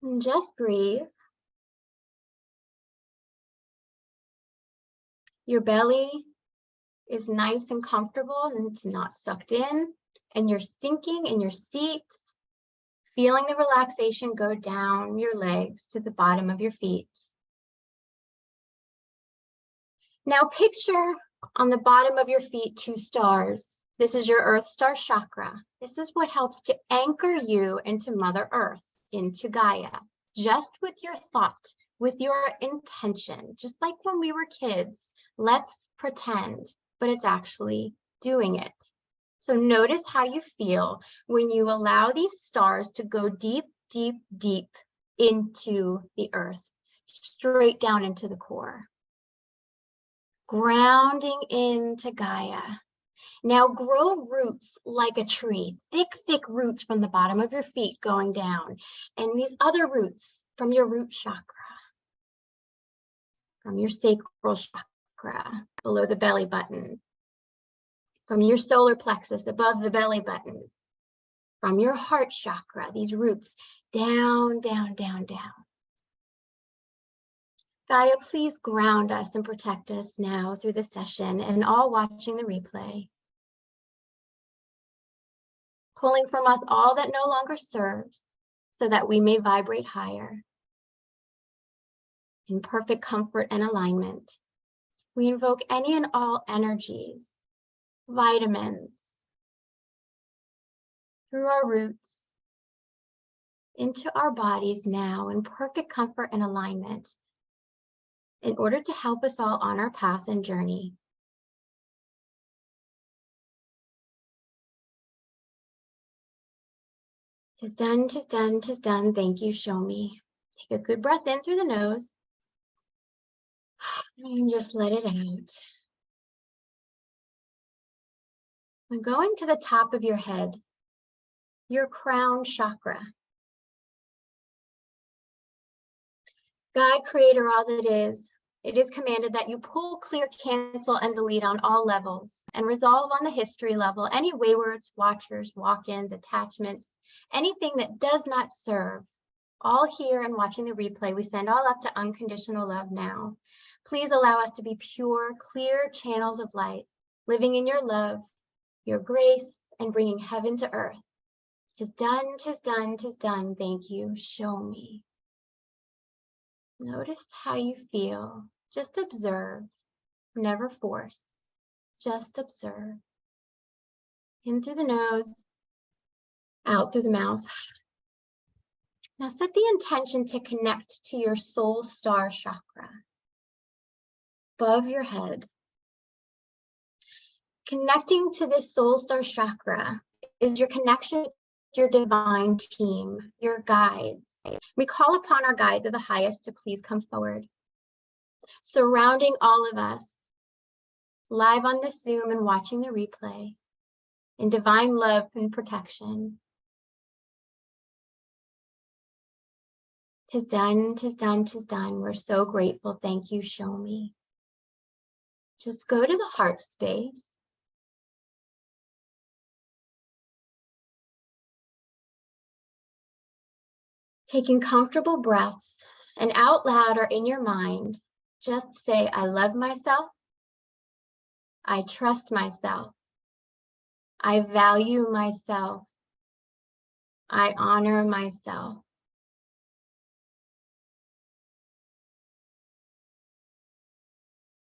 And just breathe. Your belly is nice and comfortable and it's not sucked in, and you're sinking in your seat, feeling the relaxation go down your legs to the bottom of your feet. Now picture on the bottom of your feet 2 stars. This is your Earth Star chakra. This is what helps to anchor you into Mother Earth, into Gaia, just with your thought, with your intention, just like when we were kids. Let's pretend, but it's actually doing it. So notice how you feel when you allow these stars to go deep, deep, deep into the earth, straight down into the core. Grounding into Gaia. Now grow roots like a tree, thick, thick roots from the bottom of your feet going down. And these other roots from your root chakra, from your sacral chakra, below the belly button, from your solar plexus, above the belly button, from your heart chakra, these roots down, down, down, down. Gaia, please ground us and protect us now through the session and all watching the replay. Pulling from us all that no longer serves so that we may vibrate higher. In perfect comfort and alignment, we invoke any and all energies, vitamins, through our roots, into our bodies now in perfect comfort and alignment, in order to help us all on our path and journey. Tis done, tis done, tis done. Thank you, show me. Take a good breath in through the nose. And just let it out. And going to the top of your head, your crown chakra. God, creator, all that is, it is commanded that you pull, clear, cancel, and delete on all levels and resolve on the history level any waywards, watchers, walk-ins, attachments, anything that does not serve. All here and watching the replay, we send all up to unconditional love now. Please allow us to be pure, clear channels of light, living in your love, your grace, and bringing heaven to earth. Tis done, tis done, tis done. Thank you. Show me. Notice how you feel. Just observe. Never force. Just observe. In through the nose, out through the mouth. Now set the intention to connect to your soul star chakra above your head. Connecting to this soul star chakra is your connection with your divine team, your guides. We call upon our guides of the highest to please come forward. Surrounding all of us, live on this Zoom and watching the replay, in divine love and protection. Tis done, tis done, tis done. We're so grateful. Thank you, show me. Just go to the heart space. Taking comfortable breaths, and out loud or in your mind, just say, I love myself. I trust myself. I value myself. I honor myself.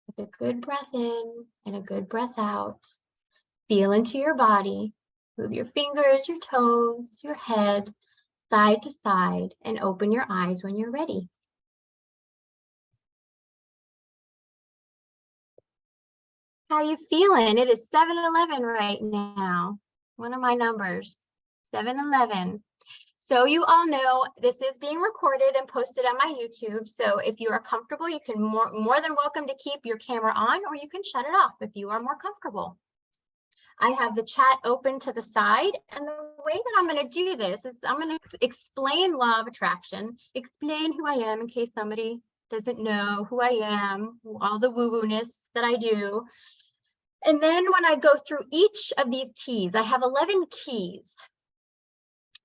With a good breath in and a good breath out, feel into your body, move your fingers, your toes, your head, side to side, and open your eyes when you're ready. How you feeling? It is 7:11 right now. One of my numbers, 7:11. So you all know this is being recorded and posted on my YouTube. So if you are comfortable, you can more than welcome to keep your camera on, or you can shut it off if you are more comfortable. I have the chat open to the side, and the way that I'm going to do this is I'm going to explain law of attraction, explain who I am in case somebody doesn't know who I am, all the woo-woo-ness that I do. And then when I go through each of these keys, I have 11 keys.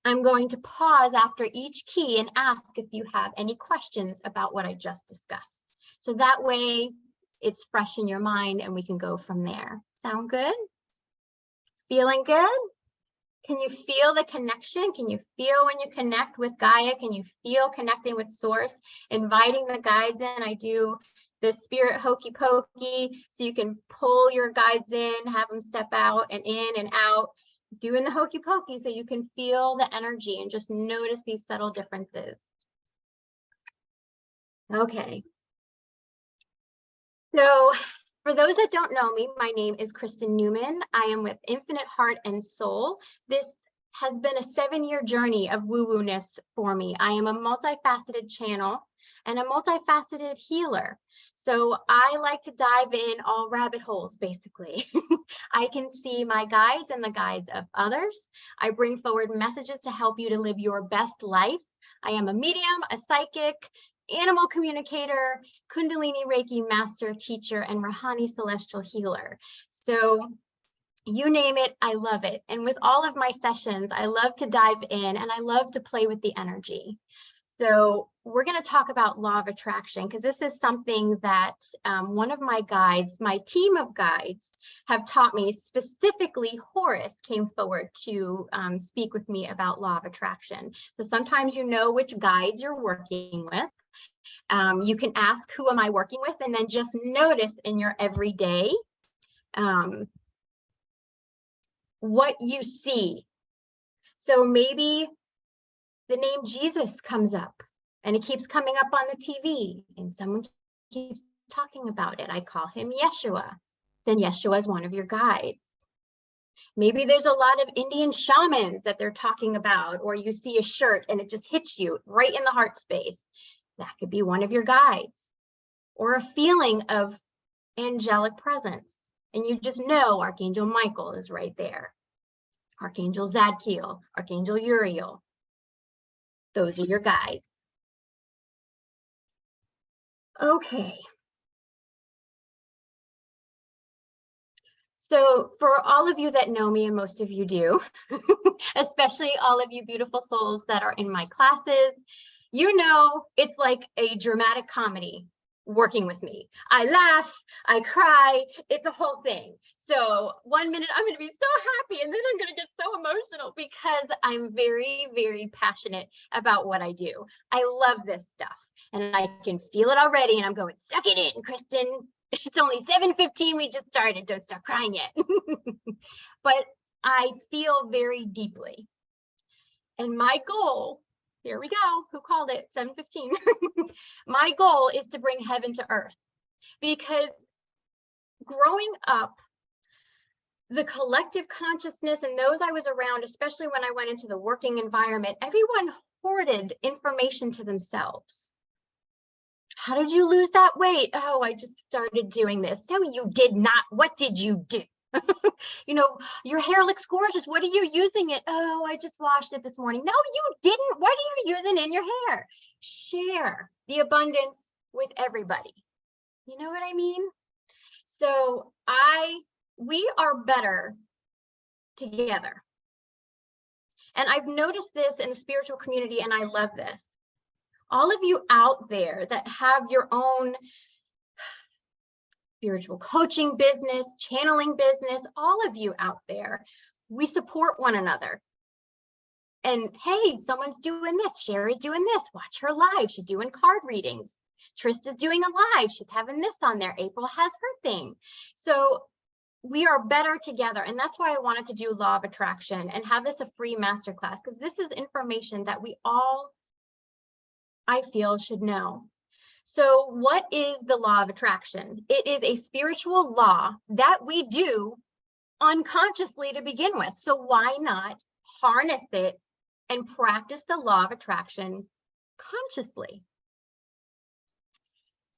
I'm going to pause after each key and ask if you have any questions about what I just discussed. So that way it's fresh in your mind and we can go from there. Sound good? Feeling good? Can you feel the connection? Can you feel when you connect with Gaia? Can you feel connecting with Source? Inviting the guides in. I do the spirit hokey pokey, so you can pull your guides in, have them step out and in and out, doing the hokey pokey so you can feel the energy and just notice these subtle differences. Okay. So for those that don't know me, my name is Kristen Newman. I am with Infinite Heart and Soul. This has been a 7-year journey of woo-woo-ness for me. I am a multifaceted channel and a multifaceted healer. So I like to dive in all rabbit holes, basically. I can see my guides and the guides of others. I bring forward messages to help you to live your best life. I am a medium, a psychic, animal communicator, Kundalini Reiki master teacher, and Rahani celestial healer. So you name it, I love it. And with all of my sessions, I love to dive in and I love to play with the energy. So we're going to talk about law of attraction, because this is something that one of my guides, my team of guides, have taught me. Specifically, Horus came forward to speak with me about law of attraction. So sometimes you know which guides you're working with. You can ask, who am I working with? And then just notice in your everyday what you see. So maybe the name Jesus comes up and it keeps coming up on the TV and someone keeps talking about it. I call him Yeshua. Then Yeshua is one of your guides. Maybe there's a lot of Indian shamans that they're talking about, or you see a shirt and it just hits you right in the heart space. That could be one of your guides. Or a feeling of angelic presence. And you just know Archangel Michael is right there. Archangel Zadkiel, Archangel Uriel. Those are your guides. Okay. So for all of you that know me, and most of you do, especially all of you beautiful souls that are in my classes, you know it's like a dramatic comedy working with me. I laugh, I cry, it's a whole thing. So 1 minute I'm going to be so happy and then I'm going to get so emotional because I'm very, very passionate about what I do. I love this stuff and I can feel it already and I'm going, suck it in, Kristen. It's only 7:15, we just started, don't start crying yet. But I feel very deeply. And my goal, here we go, who called it, 7:15. My goal is to bring heaven to earth, because growing up, the collective consciousness and those I was around, especially when I went into the working environment, everyone hoarded information to themselves. How did you lose that weight? Oh, I just started doing this. No, you did not. What did you do? You know, your hair looks gorgeous. What are you using it? Oh, I just washed it this morning. No, you didn't. What are you using in your hair? Share the abundance with everybody. You know what I mean? So we are better together. And I've noticed this in the spiritual community, and I love this. All of you out there that have your own spiritual coaching business, channeling business, all of you out there, we support one another. And hey, someone's doing this, Sherry's doing this, watch her live, she's doing card readings. Trista's doing a live, she's having this on there, April has her thing. So we are better together. And that's why I wanted to do law of attraction and have this a free masterclass, because this is information that we all, I feel, should know. So what is the law of attraction? It is a spiritual law that we do unconsciously to begin with. So why not harness it and practice the law of attraction consciously?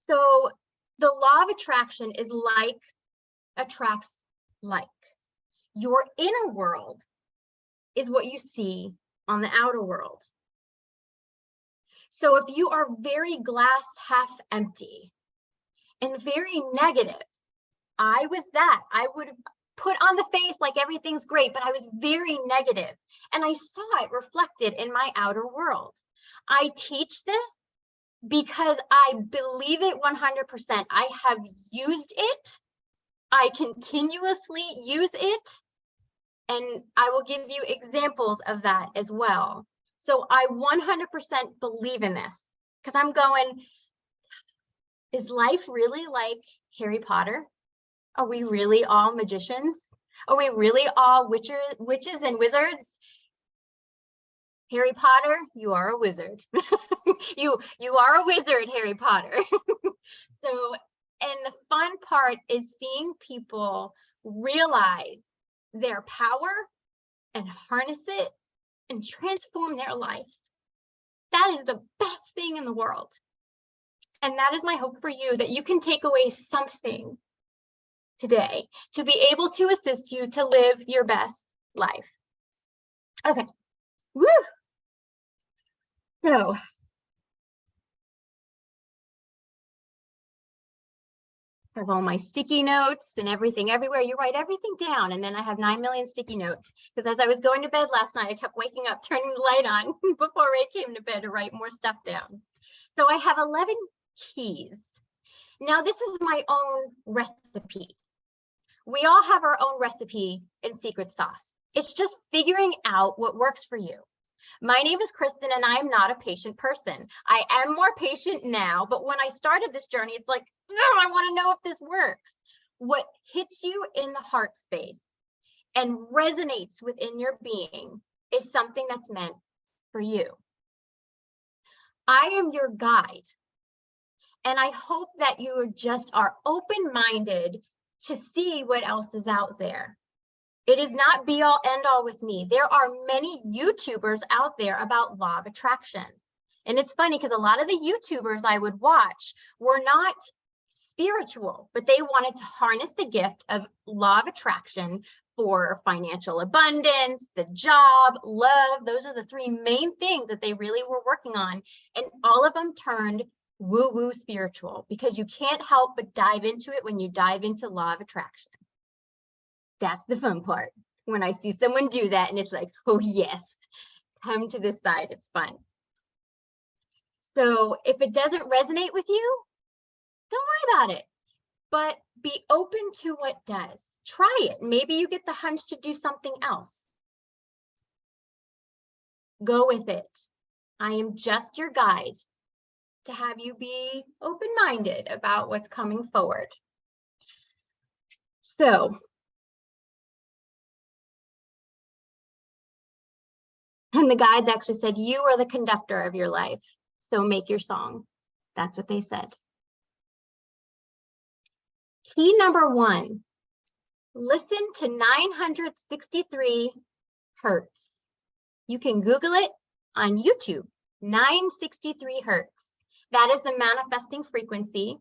So the law of attraction is like attracts like. Your inner world is what you see on the outer world. So if you are very glass half empty and very negative, I was that. I would put on the face like everything's great, but I was very negative, and I saw it reflected in my outer world. I teach this because I believe it 100%. I have used it. I continuously use it. And I will give you examples of that as well. So I 100% believe in this, because I'm going, is life really like Harry Potter? Are we really all magicians? Are we really all witches and wizards? Harry Potter, you are a wizard. you are a wizard, Harry Potter. So, and the fun part is seeing people realize their power and harness it and transform their life. That is the best thing in the world. And that is my hope for you, that you can take away something today to be able to assist you to live your best life. Okay. Woo! So, I have all my sticky notes and everything everywhere. You write everything down, and then I have 9 million sticky notes, because as I was going to bed last night, I kept waking up, turning the light on before Ray came to bed to write more stuff down. So I have 11 keys. Now, this is my own recipe. We all have our own recipe in secret sauce. It's just figuring out what works for you. My name is Kristen, and I'm not a patient person. I am more patient now, but when I started this journey, it's like, oh, I want to know if this works. What hits you in the heart space and resonates within your being is something that's meant for you. I am your guide, and I hope that you just are open-minded to see what else is out there. It is not be all end all with me. There are many YouTubers out there about law of attraction. And it's funny because a lot of the YouTubers I would watch were not spiritual, but they wanted to harness the gift of law of attraction for financial abundance, the job, love. Those are the three main things that they really were working on. And all of them turned woo-woo spiritual, because you can't help but dive into it when you dive into law of attraction. That's the fun part. When I see someone do that and it's like, oh yes, come to this side, it's fun. So if it doesn't resonate with you, don't worry about it, but be open to what does. Try it. Maybe you get the hunch to do something else. Go with it. I am just your guide to have you be open-minded about what's coming forward. So, and the guides actually said, you are the conductor of your life, so make your song. That's what they said. Key number 1, listen to 963 hertz. You can Google it on YouTube, 963 hertz. That is the manifesting frequency.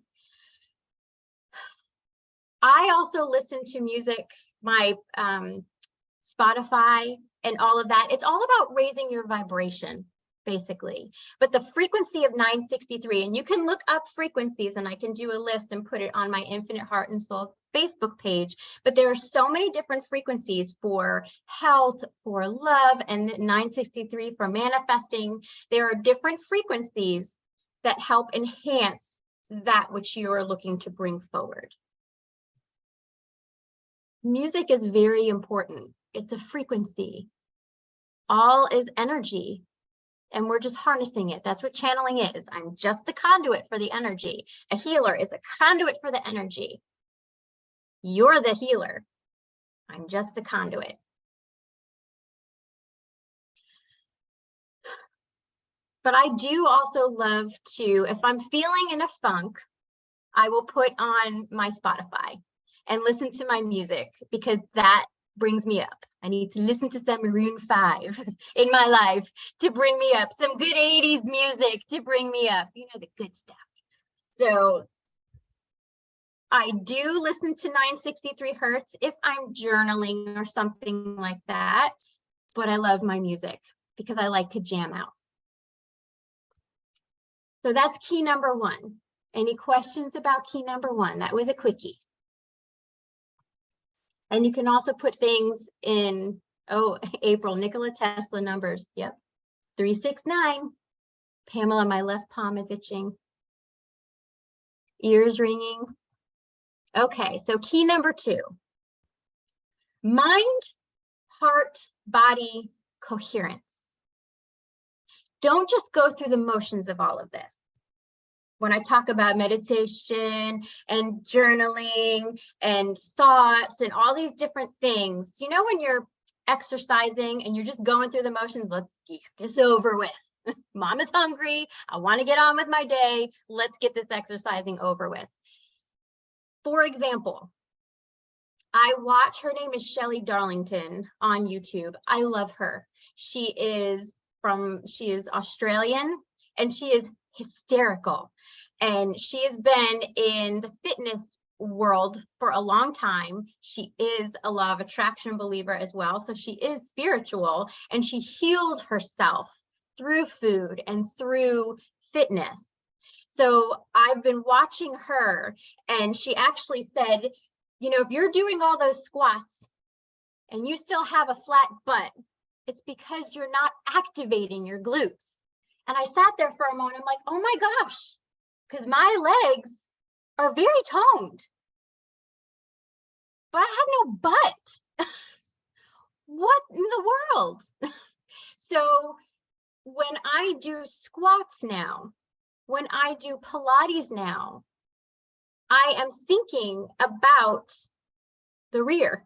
I also listen to music, my Spotify and all of that. It's all about raising your vibration, basically. But the frequency of 963, and you can look up frequencies, and I can do a list and put it on my Infinite Heart and Soul Facebook page. But there are so many different frequencies for health, for love, and 963 for manifesting. There are different frequencies that help enhance that which you're looking to bring forward. Music is very important. It's a frequency. All is energy, and we're just harnessing it. That's what channeling is. I'm just the conduit for the energy. A healer is a conduit for the energy. You're the healer. I'm just the conduit. But I do also love to, if I'm feeling in a funk, I will put on my Spotify and listen to my music, because that brings me up. I need to listen to some Maroon 5 in my life to bring me up, some good 80s music to bring me up, you know, the good stuff. So I do listen to 963 hertz if I'm journaling or something like that, but I love my music because I like to jam out. So that's key number 1. Any questions about key number 1? That was a quickie. And you can also put things in, oh, April, Nikola Tesla numbers. Yep. 369. Pamela, my left palm is itching. Ears ringing. Okay, so key number 2. Mind, heart, body, coherence. Don't just go through the motions of all of this. When I talk about meditation and journaling and thoughts and all these different things, you know, when you're exercising and you're just going through the motions, let's get this over with. Mom is hungry. I want to get on with my day. Let's get this exercising over with. For example, I watch, her name is Shelly Darlington on YouTube. I love her. She is Australian and she is hysterical. And she has been in the fitness world for a long time. She is a law of attraction believer as well. So she is spiritual and she healed herself through food and through fitness. So I've been watching her, and she actually said, you know, if you're doing all those squats and you still have a flat butt, it's because you're not activating your glutes. And I sat there for a moment, I'm like, oh my gosh, because my legs are very toned, but I have no butt. What in the world? So when I do squats now, when I do Pilates now, I am thinking about the rear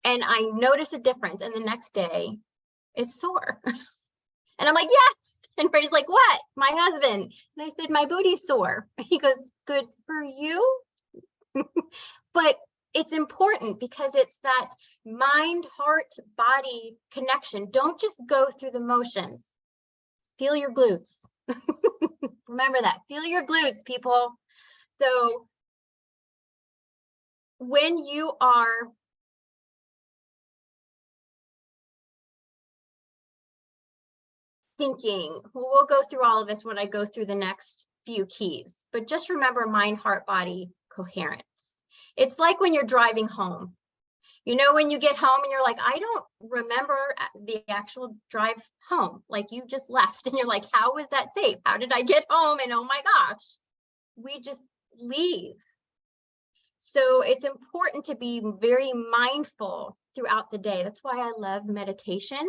and I notice a difference. And the next day it's sore. And I'm like, yes. And Ray's like, what? My husband. And I said, my booty's sore. He goes, good for you. But it's important because it's that mind, heart, body connection. Don't just go through the motions. Feel your glutes. Remember that. Feel your glutes, people. So when you are thinking, we'll go through all of this when I go through the next few keys, but just remember mind, heart, body, coherence. It's like when you're driving home. You know, when you get home and you're like, I don't remember the actual drive home. Like you just left and you're like, how was that safe? How did I get home? And oh my gosh, we just leave. So it's important to be very mindful throughout the day. That's why I love meditation,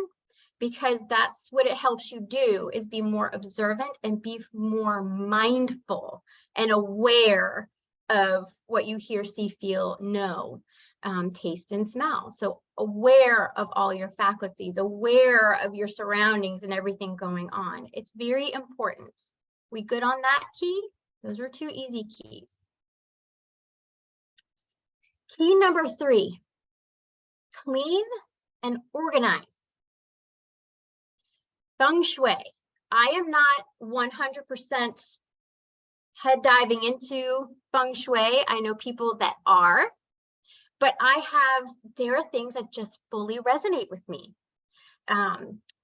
because that's what it helps you do, is be more observant and be more mindful and aware of what you hear, see, feel, know, taste, and smell. So aware of all your faculties, aware of your surroundings and everything going on. It's very important. We good on that key? Those are 2 easy keys. Key number 3, clean and organize. Feng Shui. I am not 100% head diving into Feng Shui. I know people that are, but there are things that just fully resonate with me.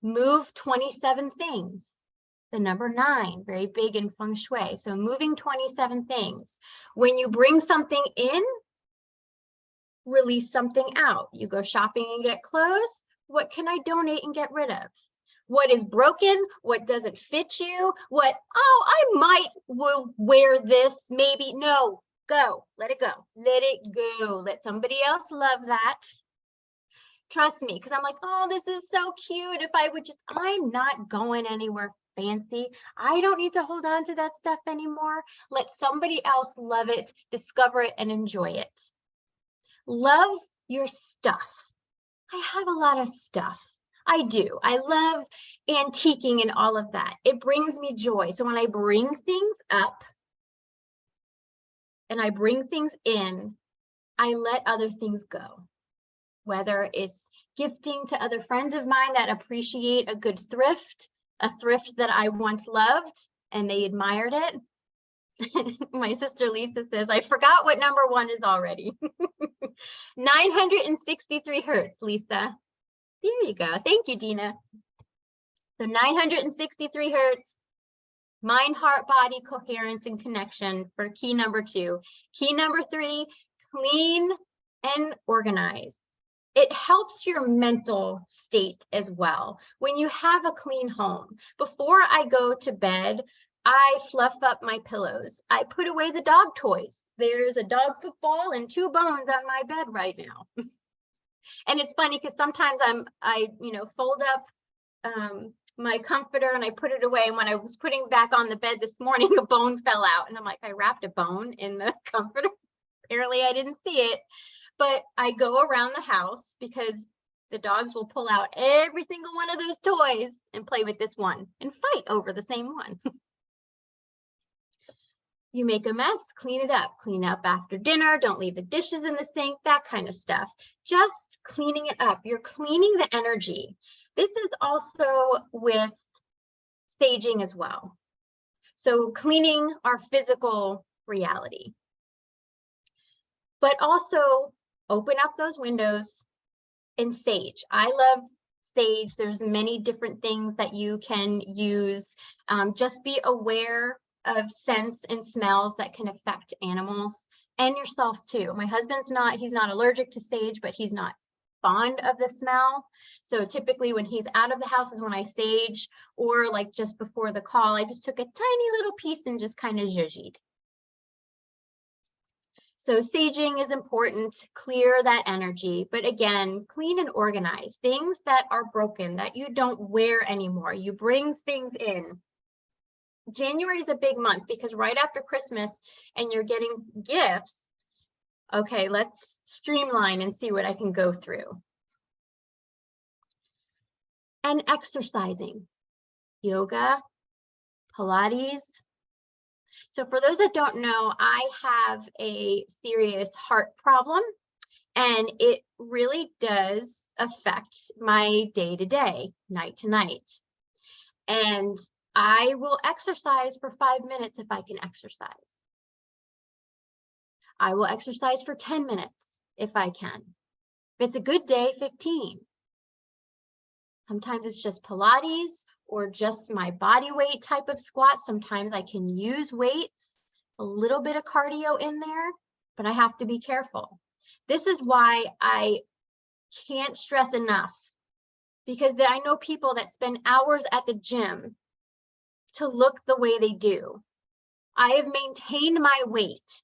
Move 27 things. The number 9, very big in Feng Shui. So moving 27 things. When you bring something in, release something out. You go shopping and get clothes. What can I donate and get rid of? What is broken? What doesn't fit you? I will wear this, maybe. No, go, let it go. Let it go. Let somebody else love that. Trust me, because I'm like, oh, this is so cute. If I would just, I'm not going anywhere fancy. I don't need to hold on to that stuff anymore. Let somebody else love it, discover it, and enjoy it. Love your stuff. I have a lot of stuff. I do. I love antiquing and all of that. It brings me joy. So when I bring things up and I bring things in, I let other things go. Whether it's gifting to other friends of mine that appreciate a good thrift, a thrift that I once loved and they admired it. My sister Lisa says, I forgot what number 1 is already. 963 hertz, Lisa. There you go. Thank you, Dina. So 963 hertz, mind, heart, body, coherence, and connection for key number 2. Key number 3, clean and organize. It helps your mental state as well. When you have a clean home, before I go to bed, I fluff up my pillows. I put away the dog toys. There's a dog football and 2 bones on my bed right now. And it's funny because sometimes I fold up my comforter and I put it away. And when I was putting back on the bed this morning, a bone fell out. And I'm like, I wrapped a bone in the comforter. Apparently I didn't see it. But I go around the house because the dogs will pull out every single one of those toys and play with this one and fight over the same one. You make a mess, clean it up. Clean up after dinner. Don't leave the dishes in the sink, that kind of stuff. Just cleaning it up. You're cleaning the energy. This is also with staging as well. So cleaning our physical reality. But also open up those windows and sage. I love sage. There's many different things that you can use. Just be aware of scents and smells that can affect animals and yourself too. My husband's he's not allergic to sage, but he's not fond of the smell. So typically when he's out of the house is when I sage, or like just before the call, I just took a tiny little piece and just kind of zhuzhied. So saging is important, clear that energy, but again, clean and organize things that are broken, that you don't wear anymore. You bring things in. January is a big month because right after Christmas and you're getting gifts, okay, let's streamline and see what I can go through. And exercising, yoga, Pilates. So for those that don't know, I have a serious heart problem, and it really does affect my day-to-day, night to night. And I will exercise for 5 minutes if I can exercise. I will exercise for 10 minutes if I can. If it's a good day, 15. Sometimes it's just Pilates or just my body weight type of squat. Sometimes I can use weights, a little bit of cardio in there, but I have to be careful. This is why I can't stress enough, because I know people that spend hours at the gym to look the way they do. I have maintained my weight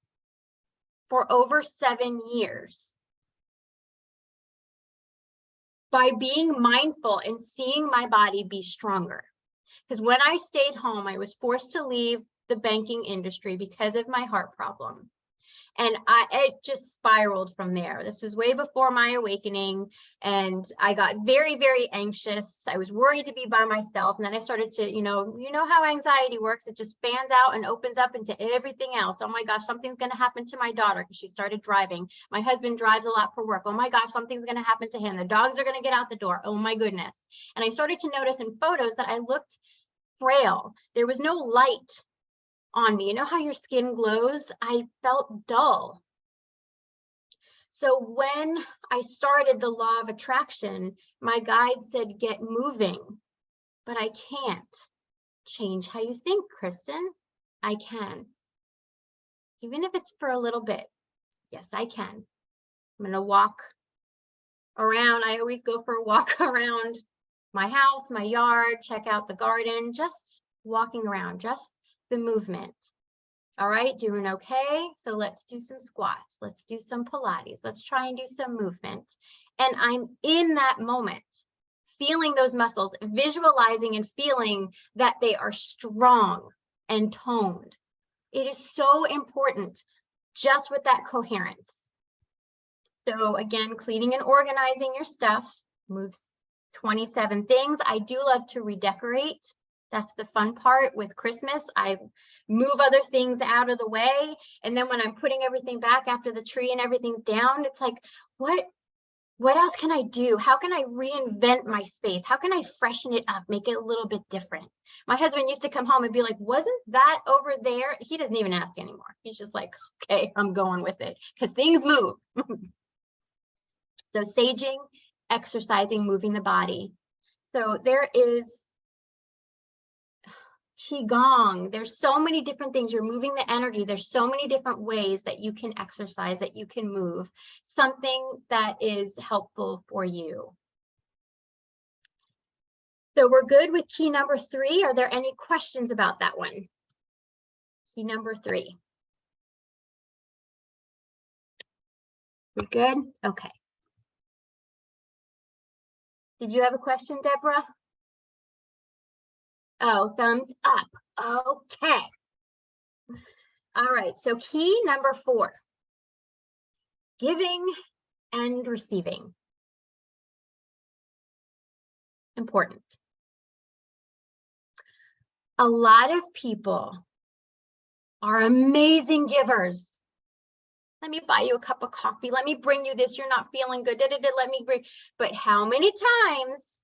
for over 7 years by being mindful and seeing my body be stronger. Because when I stayed home, I was forced to leave the banking industry because of my heart problem. And it just spiraled from there. This was way before my awakening. And I got very, very anxious. I was worried to be by myself. And then I started to, you know how anxiety works. It just fans out and opens up into everything else. Oh my gosh, something's going to happen to my daughter because she started driving. My husband drives a lot for work. Oh my gosh, something's going to happen to him. The dogs are going to get out the door. Oh my goodness. And I started to notice in photos that I looked frail. There was no light on me. You know how your skin glows? I felt dull. So when I started the law of attraction, my guide said, get moving, but I can't change how you think, Kristen. I can. Even if it's for a little bit. Yes, I can. I'm going to walk around. I always go for a walk around my house, my yard, check out the garden, just walking around, just the movement. All right, doing okay. So let's do some squats. Let's do some Pilates. Let's try and do some movement. And I'm in that moment, feeling those muscles, visualizing and feeling that they are strong and toned. It is so important just with that coherence. So again, cleaning and organizing your stuff. Moves 27 things. I do love to redecorate. That's the fun part with Christmas. I move other things out of the way. And then when I'm putting everything back after the tree and everything's down, it's like, what else can I do? How can I reinvent my space? How can I freshen it up, make it a little bit different? My husband used to come home and be like, wasn't that over there? He doesn't even ask anymore. He's just like, okay, I'm going with it because things move. So saging, exercising, moving the body. So there is Qigong. There's so many different things. You're moving the energy. There's so many different ways that you can exercise, that you can move. Something that is helpful for you. So we're good with key number 3. Are there any questions about that one? Key number 3. We good? Okay. Did you have a question, Deborah? Oh, thumbs up. Okay. All right, so key number 4. Giving and receiving. Important. A lot of people are amazing givers. Let me buy you a cup of coffee. Let me bring you this. You're not feeling good. Let me bring. But how many times?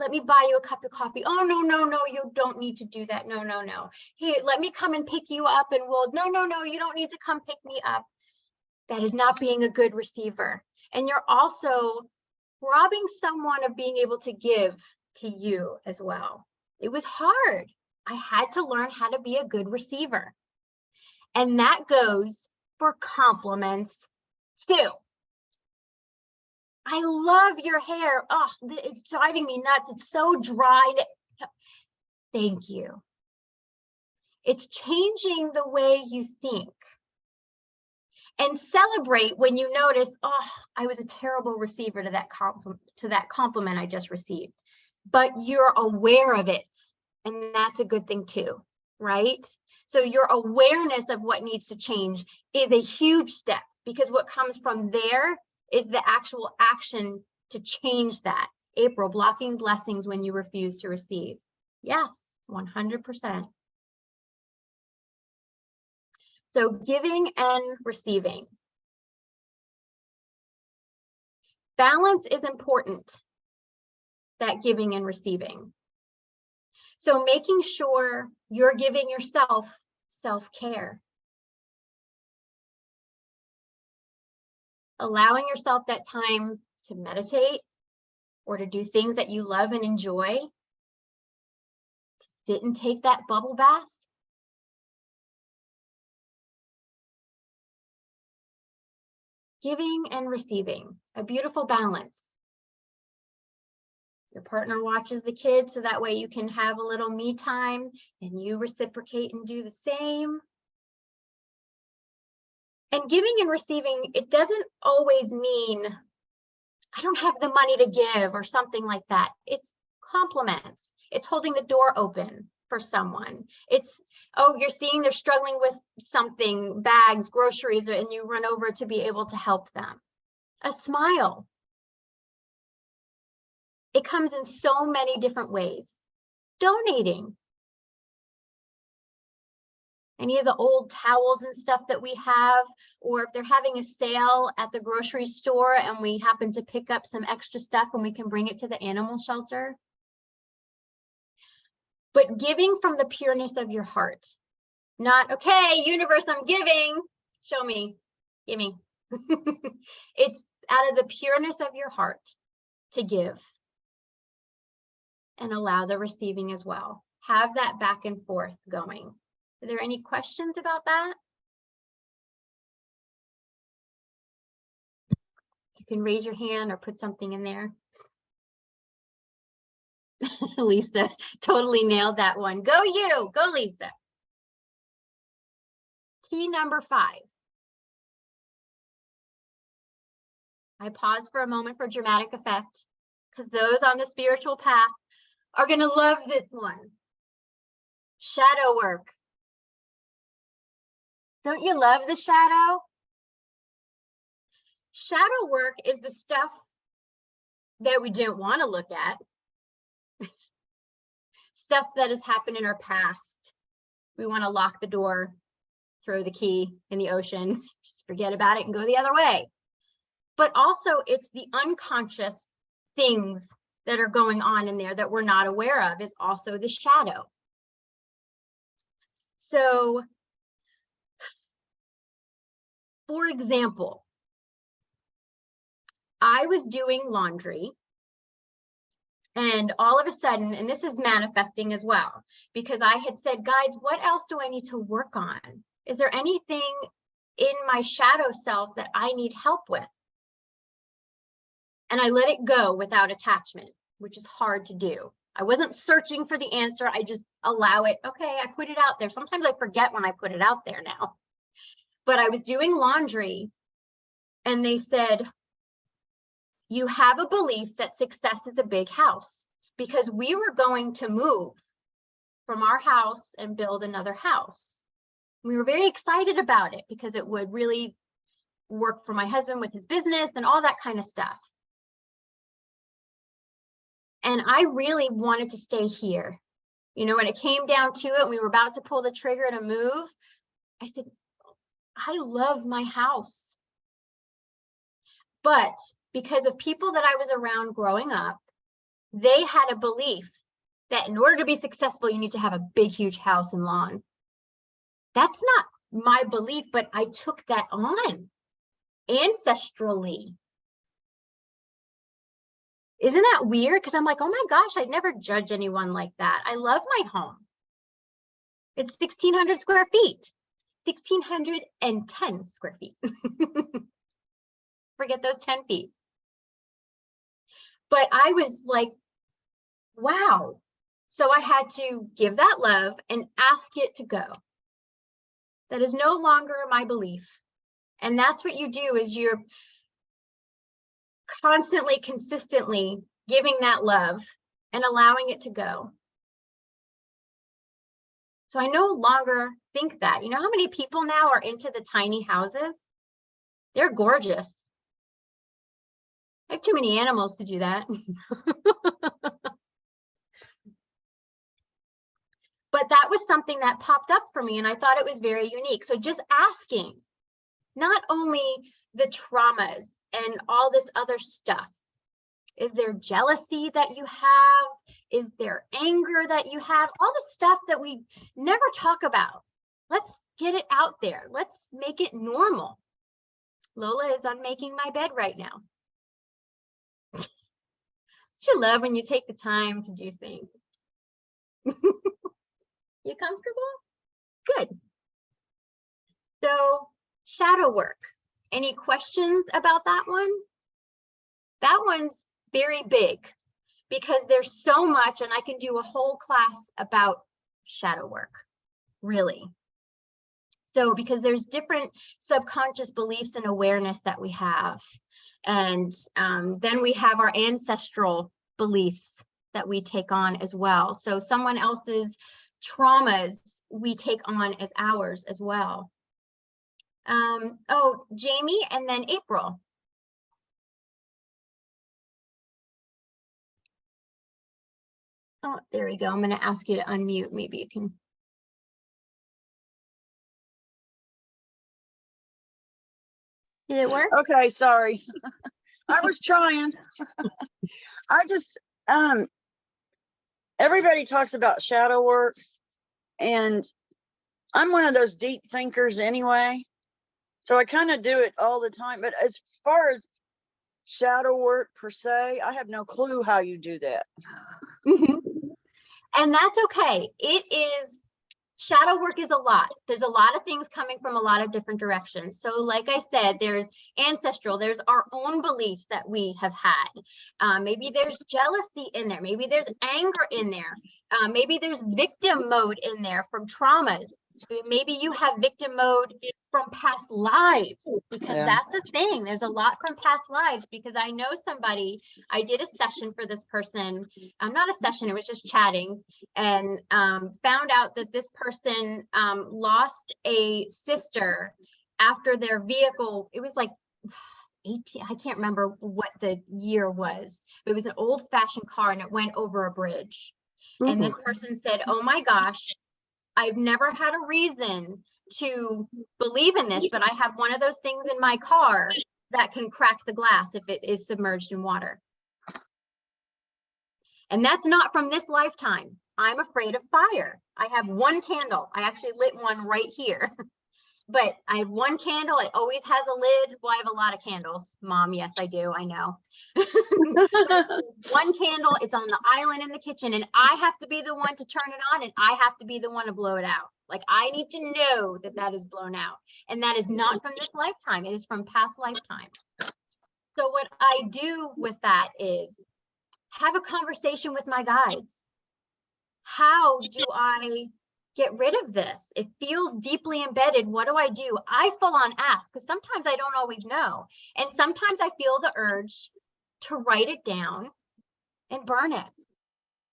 Let me buy you a cup of coffee. Oh, no, no, no, you don't need to do that. No, no, no. Hey, let me come and pick you up and we'll, no, no, no, you don't need to come pick me up. That is not being a good receiver. And you're also robbing someone of being able to give to you as well. It was hard. I had to learn how to be a good receiver. And that goes for compliments too. I love your hair. Oh, it's driving me nuts. It's so dry. Thank you. It's changing the way you think. And celebrate when you notice, oh, I was a terrible receiver to that compliment I just received. But you're aware of it. And that's a good thing too, right? So your awareness of what needs to change is a huge step, because what comes from there is the actual action to change that. April, blocking blessings when you refuse to receive. Yes, 100%. So giving and receiving. Balance is important, that giving and receiving. So making sure you're giving yourself self-care. Allowing yourself that time to meditate or to do things that you love and enjoy. To sit and take that bubble bath. Giving and receiving, a beautiful balance. Your partner watches the kids so that way you can have a little me time and you reciprocate and do the same. And giving and receiving, it doesn't always mean I don't have the money to give or something like that. It's compliments. It's holding the door open for someone. It's, oh, you're seeing they're struggling with something, bags, groceries, and you run over to be able to help them. A smile. It comes in so many different ways. Donating. Any of the old towels and stuff that we have, or if they're having a sale at the grocery store and we happen to pick up some extra stuff and we can bring it to the animal shelter. But giving from the pureness of your heart. Not, okay, universe, I'm giving. Show me, give me. It's out of the pureness of your heart to give. And allow the receiving as well. Have that back and forth going. Are there any questions about that? You can raise your hand or put something in there. Lisa totally nailed that one. Go you, go Lisa. Key number 5. I pause for a moment for dramatic effect, because those on the spiritual path are going to love this one. Shadow work. Don't you love the shadow? Shadow work is the stuff that we don't want to look at. Stuff that has happened in our past. We want to lock the door, throw the key in the ocean, just forget about it and go the other way. But also it's the unconscious things that are going on in there that we're not aware of is also the shadow. So, for example, I was doing laundry And all of a sudden, and this is manifesting as well, because I had said, guides, what else do I need to work on? Is there anything in my shadow self that I need help with? And I let it go without attachment, which is hard to do. I wasn't searching for the answer. I just allow it. Okay, I put it out there. Sometimes I forget when I put it out there now. But I was doing laundry and they said, you have a belief that success is a big house, because we were going to move from our house and build another house. We were very excited about it because it would really work for my husband with his business and all that kind of stuff. And I really wanted to stay here. You know, when it came down to it, we were about to pull the trigger to move. I said, I love my house. But because of people that I was around growing up, they had a belief that in order to be successful, you need to have a big, huge house and lawn. That's not my belief, but I took that on ancestrally. Isn't that weird? Because I'm like, oh my gosh, I'd never judge anyone like that. I love my home. It's 1,600 square feet, 1,610 square feet. Forget those 10 feet. But I was like, wow. So I had to give that love and ask it to go. That is no longer my belief. And that's what you do, is you're constantly, consistently giving that love and allowing it to go. So I no longer think that. You know how many people now are into the tiny houses? They're gorgeous. I have too many animals to do that. But that was something that popped up for me, and I thought it was very unique. So just asking, not only the traumas and all this other stuff. Is there jealousy that you have? Is there anger that you have? All the stuff that we never talk about. Let's get it out there. Let's make it normal. Lola is unmaking my bed right now. You love when you take the time to do things. You comfortable? Good. So, shadow work. Any questions about that one? That one's very big because there's so much, and I can do a whole class about shadow work, really. So, because there's different subconscious beliefs and awareness that we have. And then we have our ancestral beliefs that we take on as well. So someone else's traumas we take on as ours as well. Oh, Jamie and then April. Oh, there we go. I'm going to ask you to unmute. Maybe you can. Did it work? Okay, sorry. I was trying. I just, everybody talks about shadow work, and I'm one of those deep thinkers anyway. So I kind of do it all the time. But as far as shadow work per se, I have no clue how you do that. And that's okay. It is, shadow work is a lot. There's a lot of things coming from a lot of different directions. So like I said, there's ancestral, there's our own beliefs that we have had. Maybe there's jealousy in there. Maybe there's anger in there. Maybe there's victim mode in there from traumas. Maybe you have victim mode from past lives, because that's a thing. There's a lot from past lives, because I know somebody, I did a session for this person. Not a session, it was just chatting, and found out that this person lost a sister after their vehicle. It was like 18, I can't remember what the year was. It was an old-fashioned car and it went over a bridge. And this person said, oh my gosh, I've never had a reason to believe in this, but I have one of those things in my car that can crack the glass if it is submerged in water. And that's not from this lifetime. I'm afraid of fire. I have one candle. I actually lit one right here. but I have one candle. It always has a lid. Well, I have a lot of candles, Mom. Yes, I do. I know. One candle, it's on the island in the kitchen, and I have to be the one to turn it on, and I have to be the one to blow it out. Like, I need to know that that is blown out, and that is not from this lifetime. It is from past lifetimes. So what I do with that is have a conversation with my guides. How do I get rid of this? It feels deeply embedded. What do I do? I full on ask, because sometimes I don't always know. And sometimes I feel the urge to write it down and burn it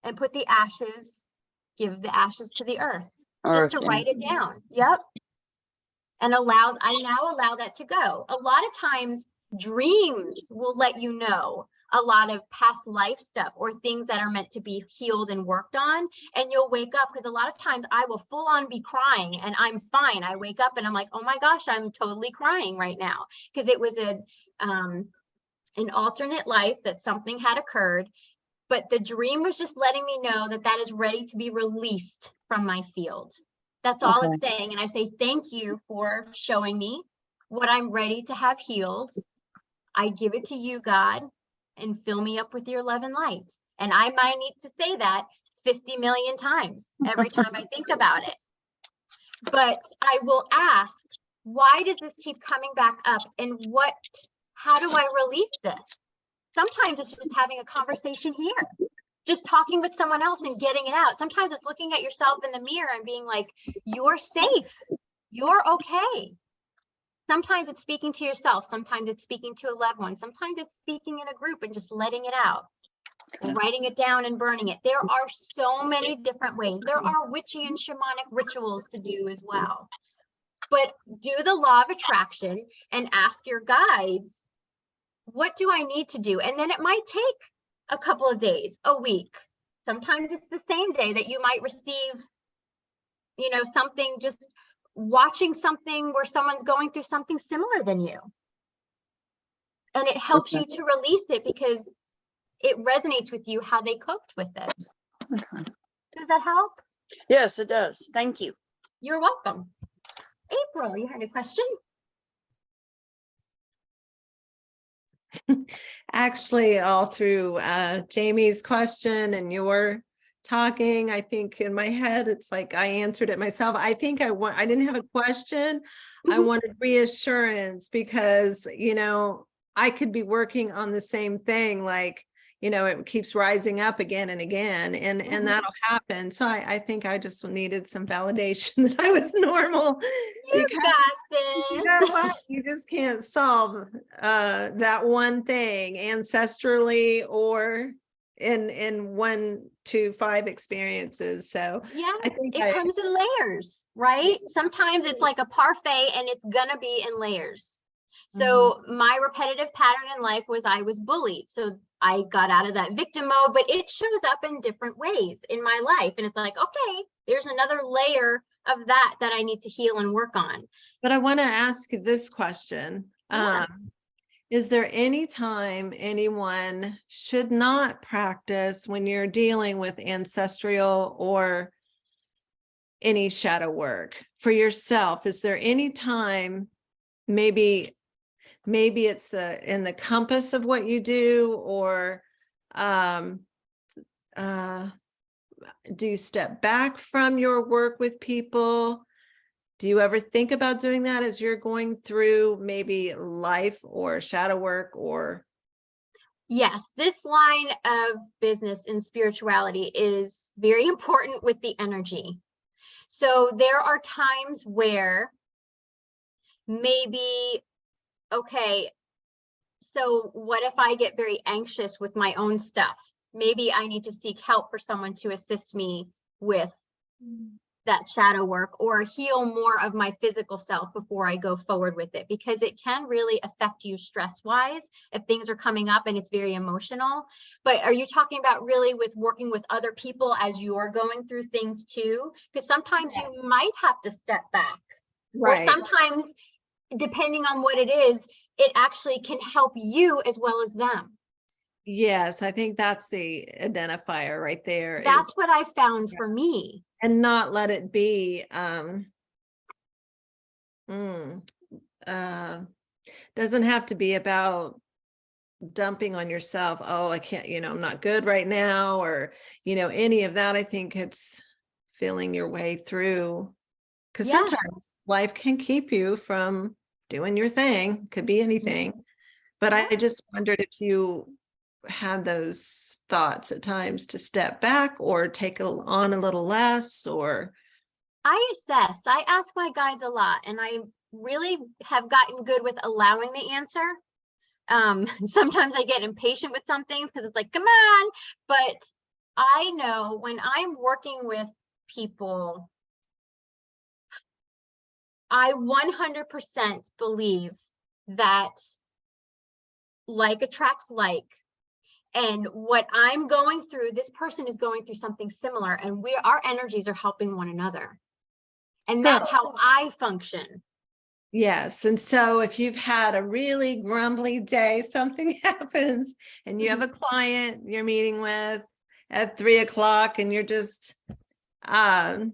and put the ashes, give the ashes to the earth, just to write it down. Yep. And I now allow that to go. A lot of times dreams will let you know a lot of past life stuff or things that are meant to be healed and worked on. And you'll wake up, because a lot of times I will full on be crying and I'm fine. I wake up and I'm like, oh my gosh, I'm totally crying right now. Because it was an alternate life that something had occurred. But the dream was just letting me know that that is ready to be released from my field. That's all it's saying. And I say, thank you for showing me what I'm ready to have healed. I give it to you, God, and fill me up with your love and light. And I might need to say that 50 million times every time I think about it. But I will ask, why does this keep coming back up? And how do I release this? Sometimes it's just having a conversation here, just talking with someone else and getting it out. Sometimes it's looking at yourself in the mirror and being like, you're safe, you're okay. Sometimes it's speaking to yourself. Sometimes it's speaking to a loved one. Sometimes it's speaking in a group and just letting it out, writing it down and burning it. There are so many different ways. There are witchy and shamanic rituals to do as well. But do the law of attraction and ask your guides, what do I need to do? And then it might take a couple of days, a week. Sometimes it's the same day that you might receive, something, just watching something where someone's going through something similar than you. And it helps you to release it because it resonates with you how they coped with it. Does that help? Yes, it does. Thank you. You're welcome. April, you had a question? Actually, all through Jamie's question and your talking, I think in my head, it's like I answered it myself. I think I didn't have a question. I wanted reassurance because, I could be working on the same thing, like, it keeps rising up again and again, and that'll happen. So I think I just needed some validation that I was normal. You got this. You know what? You just can't solve that one thing ancestrally or in 1 to 5 experiences. So yeah, I think it comes in layers, right? Sometimes it's like a parfait and it's gonna be in layers. So my repetitive pattern in life was I was bullied. So I got out of that victim mode, but it shows up in different ways in my life. And it's like, okay, there's another layer of that I need to heal and work on. But I want to ask this question. Yeah. Is there any time anyone should not practice when you're dealing with ancestral or any shadow work for yourself? Is there any time, maybe it's in the compass of what you do, or do you step back from your work with people? Do you ever think about doing that as you're going through maybe life or shadow work? Or yes, this line of business and spirituality is very important with the energy. So there are times where maybe, okay, so what if I get very anxious with my own stuff? Maybe I need to seek help for someone to assist me with that shadow work or heal more of my physical self before I go forward with it, because it can really affect you stress-wise if things are coming up and it's very emotional. But are you talking about really with working with other people as you're going through things too? Because sometimes you might have to step back. Right. Or sometimes, depending on what it is, it actually can help you as well as them. Yes, I think that's the identifier right there. That's what I found for me. And not let it be Doesn't have to be about dumping on yourself. Oh, I can't, I'm not good right now, or, any of that. I think it's feeling your way through, because Yes. sometimes life can keep you from doing your thing. Could be anything. But I just wondered if you had those thoughts at times to step back or take on a little less, or. I assess, I ask my guides a lot, and I really have gotten good with allowing the answer. Sometimes I get impatient with some things because it's like, come on, but I know when I'm working with people, I 100% believe that like attracts like. And what I'm going through, this person is going through something similar, and our energies are helping one another. And that's how I function. Yes. And so if you've had a really grumbly day, something happens and you have a client you're meeting with at 3:00 and you're just, I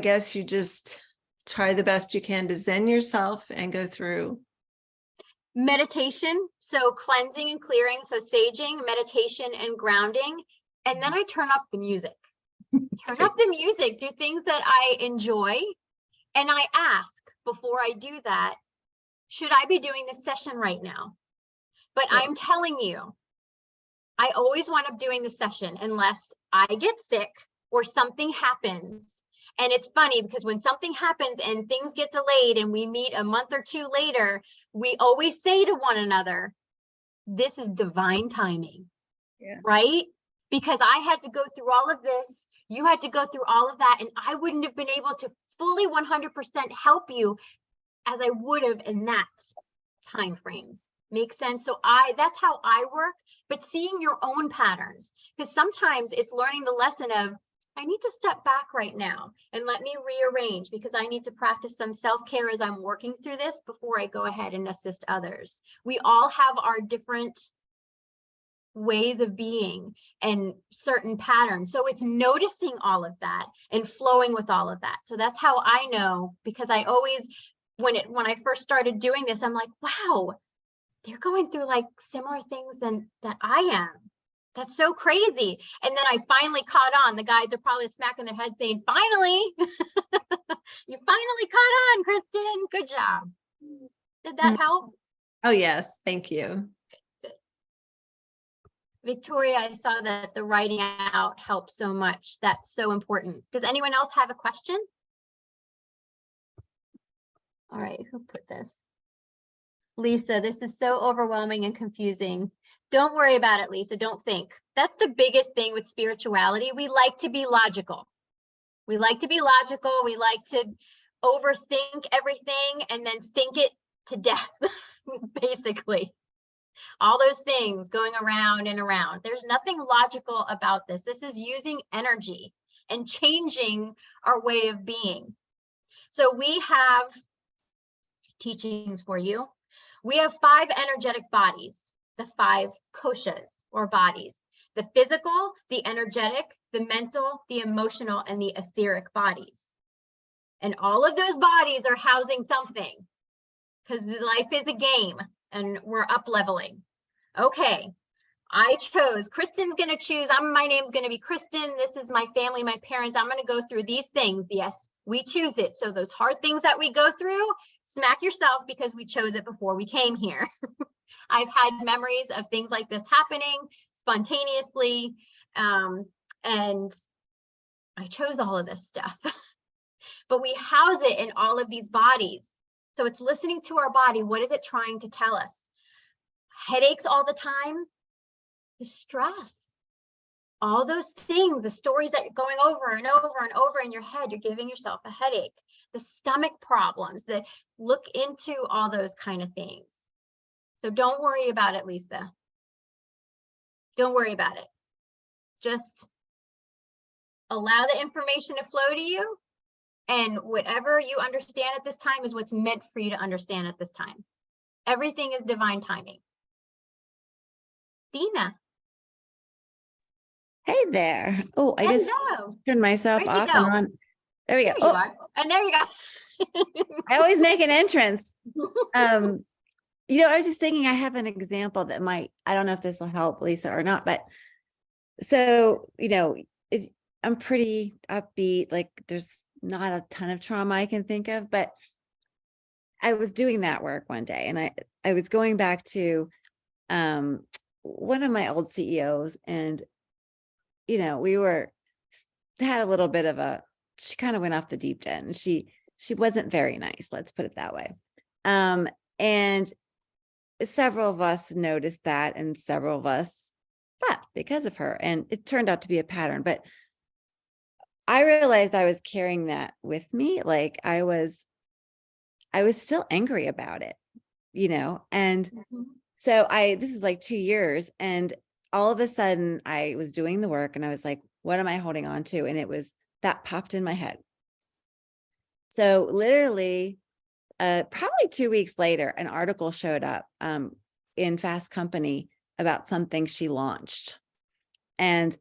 guess you just try the best you can to zen yourself and go through. Meditation, so cleansing and clearing, so saging, meditation, and grounding. And then I turn up the music. Turn up the music, do things that I enjoy. And I ask before I do that, should I be doing this session right now? But I'm telling you, I always wind up doing the session unless I get sick or something happens. And it's funny because when something happens and things get delayed and we meet a month or two later, we always say to one another, this is divine timing, right? Because I had to go through all of this. You had to go through all of that, and I wouldn't have been able to fully 100% help you as I would have in that time frame. Make sense? So that's how I work, but seeing your own patterns, because sometimes it's learning the lesson of, I need to step back right now and let me rearrange, because I need to practice some self-care as I'm working through this before I go ahead and assist others. We all have our different ways of being and certain patterns. So it's noticing all of that and flowing with all of that. So that's how I know, because I always, when I first started doing this, I'm like, wow, they're going through like similar things that I am. That's so crazy. And then I finally caught on. The guys are probably smacking their head saying, finally, you finally caught on, Kristen. Good job. Did that help? Oh, yes. Thank you. Victoria, I saw that the writing out helps so much. That's so important. Does anyone else have a question? All right, who put this? Lisa, this is so overwhelming and confusing. Don't worry about it, Lisa. Don't think. That's the biggest thing with spirituality. We like to be logical. We like to be logical. We like to overthink everything and then think it to death, basically. All those things going around and around. There's nothing logical about this. This is using energy and changing our way of being. So we have teachings for you. We have 5 energetic bodies, the 5 koshas or bodies: the physical, the energetic, the mental, the emotional, and the etheric bodies. And all of those bodies are housing something, because life is a game and we're up leveling. Okay, I chose, Kristen's going to choose, my name's going to be Kristen. This is my family, my parents. I'm going to go through these things. Yes, we choose it. So those hard things that we go through, smack yourself, because we chose it before we came here. I've had memories of things like this happening spontaneously. And I chose all of this stuff, but we house it in all of these bodies. So it's listening to our body. What is it trying to tell us? Headaches all the time, the stress, all those things, the stories that you're going over and over and over in your head, you're giving yourself a headache, the stomach problems, look into all those kind of things. So don't worry about it, Lisa. Don't worry about it. Just allow the information to flow to you, and whatever you understand at this time is what's meant for you to understand at this time. Everything is divine timing. Dina. Hey there. Oh, I just Hello. turned myself Where'd you off go? and on. There we go. There you are. And there you go. I always make an entrance. I was just thinking I have an example that I don't know if this will help Lisa or not, but so, I'm pretty upbeat, like there's not a ton of trauma I can think of, but I was doing that work one day and I was going back to one of my old CEOs and, we had a little bit of she kind of went off the deep end. She wasn't very nice, let's put it that way. And several of us noticed that and several of us left because of her. And it turned out to be a pattern, but I realized I was carrying that with me. Like I was still angry about it, and so this is like 2 years and all of a sudden I was doing the work and I was like, what am I holding on to? And it was that popped in my head. So literally, probably 2 weeks later, an article showed up in Fast Company about something she launched. And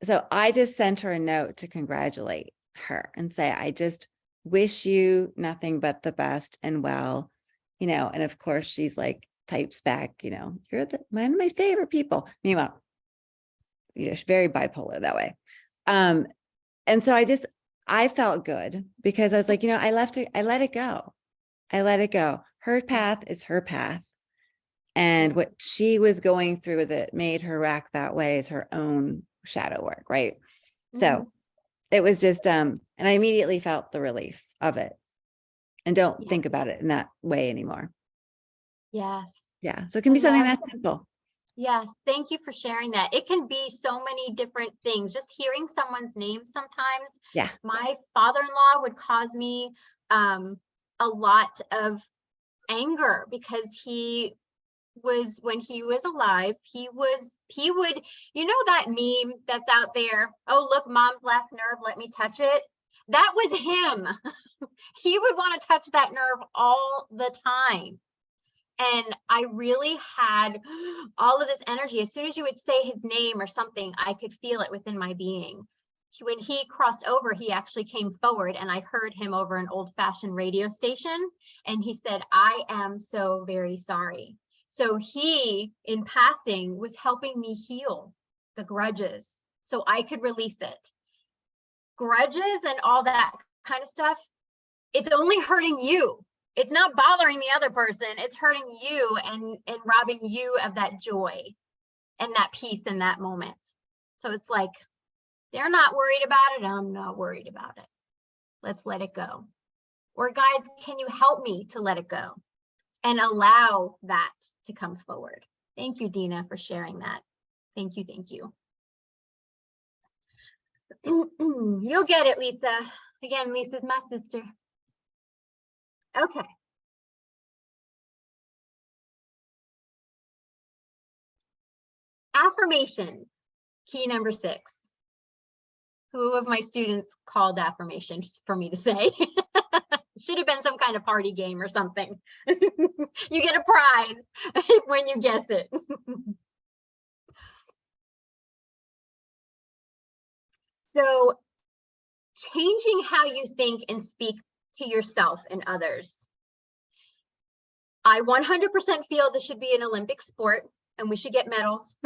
so I just sent her a note to congratulate her and say, I just wish you nothing but the best and well, and of course she's like, types back, you're one of my favorite people. Meanwhile, she's very bipolar that way. And so I felt good because I was like, I let it go. I let it go. Her path is her path. And what she was going through that made her act that way is her own shadow work. Right. So it was just, and I immediately felt the relief of it and don't think about it in that way anymore. Yes. Yeah. So it can be something that simple. Yes. Thank you for sharing that. It can be so many different things. Just hearing someone's name sometimes. Yeah. My father-in-law would cause me a lot of anger because when he was alive, he would, that meme that's out there, oh, look, mom's last nerve, let me touch it. That was him. He would want to touch that nerve all the time. And I really had all of this energy. As soon as you would say his name or something, I could feel it within my being. When he crossed over, he actually came forward and I heard him over an old-fashioned radio station. And he said, I am so very sorry. So he, in passing, was helping me heal the grudges so I could release it. Grudges and all that kind of stuff, it's only hurting you. It's not bothering the other person. It's hurting you and robbing you of that joy and that peace in that moment. So it's like, they're not worried about it. I'm not worried about it. Let's let it go. Or guides, can you help me to let it go and allow that to come forward? Thank you, Dina, for sharing that. Thank you. Thank you. You'll get it, Lisa. Again, Lisa's my sister. Okay. Affirmations, key number 6. Who of my students called affirmations for me to say? Should have been some kind of party game or something. You get a prize when you guess it. So, changing how you think and speak to yourself and others. I 100% feel this should be an Olympic sport and we should get medals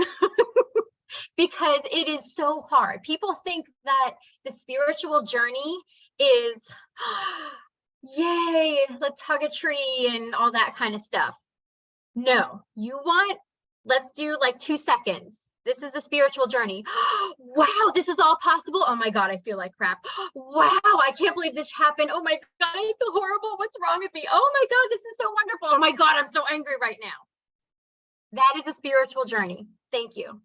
because it is so hard. People think that the spiritual journey is, yay, let's hug a tree and all that kind of stuff. No, let's do like 2 seconds. This is the spiritual journey. Wow, this is all possible. Oh my God, I feel like crap. Wow, I can't believe this happened. Oh my God, I feel horrible. What's wrong with me? Oh my God, this is so wonderful. Oh my God, I'm so angry right now. That is a spiritual journey. Thank you.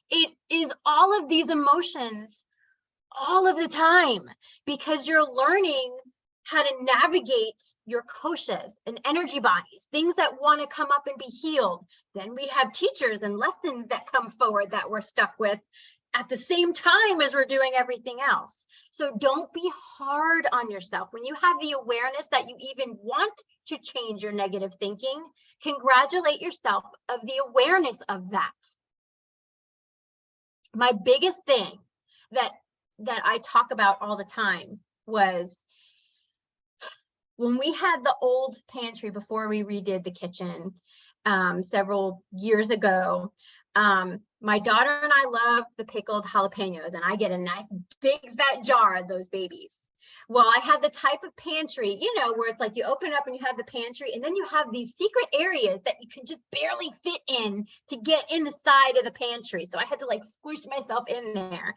It is all of these emotions all of the time because you're learning how to navigate your koshas and energy bodies, things that want to come up and be healed. Then we have teachers and lessons that come forward that we're stuck with at the same time as we're doing everything else. So don't be hard on yourself. When you have the awareness that you even want to change your negative thinking, congratulate yourself of the awareness of that. My biggest thing that I talk about all the time was when we had the old pantry before we redid the kitchen several years ago. My daughter and I love the pickled jalapenos, and I get a nice big fat jar of those babies. Well, I had the type of pantry, you know, where it's like you open up and you have the pantry, and then you have these secret areas that you can just barely fit in to get in the side of the pantry. So I had to like squish myself in there.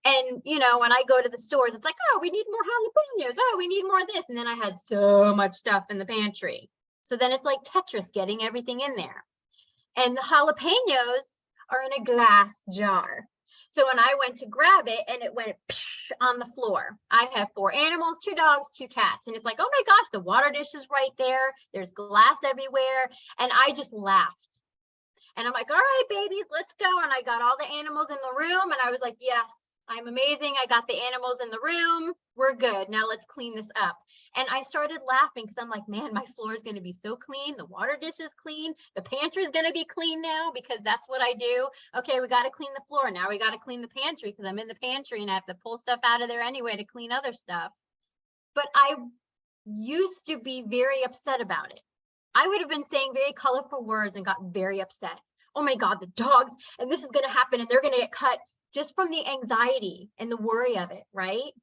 And, you know, when I go to the stores, it's like, oh, we need more jalapenos. Oh, we need more of this. And then I had so much stuff in the pantry. So then it's like Tetris getting everything in there. And the jalapenos are in a glass jar. So when I went to grab it and it went on the floor, I have 4 animals, 2 dogs, 2 cats. And it's like, oh my gosh, the water dish is right there. There's glass everywhere. And I just laughed. And I'm like, all right, babies, let's go. And I got all the animals in the room. And I was like, yes, I'm amazing. I got the animals in the room. We're good. Now let's clean this up. And I started laughing because I'm like, man, my floor is going to be so clean. The water dish is clean. The pantry is going to be clean now because that's what I do. Okay, we got to clean the floor. Now we got to clean the pantry because I'm in the pantry and I have to pull stuff out of there anyway to clean other stuff. But I used to be very upset about it. I would have been saying very colorful words and gotten very upset. Oh my God, the dogs, and this is going to happen and they're going to get cut, just from the anxiety and the worry of it, right?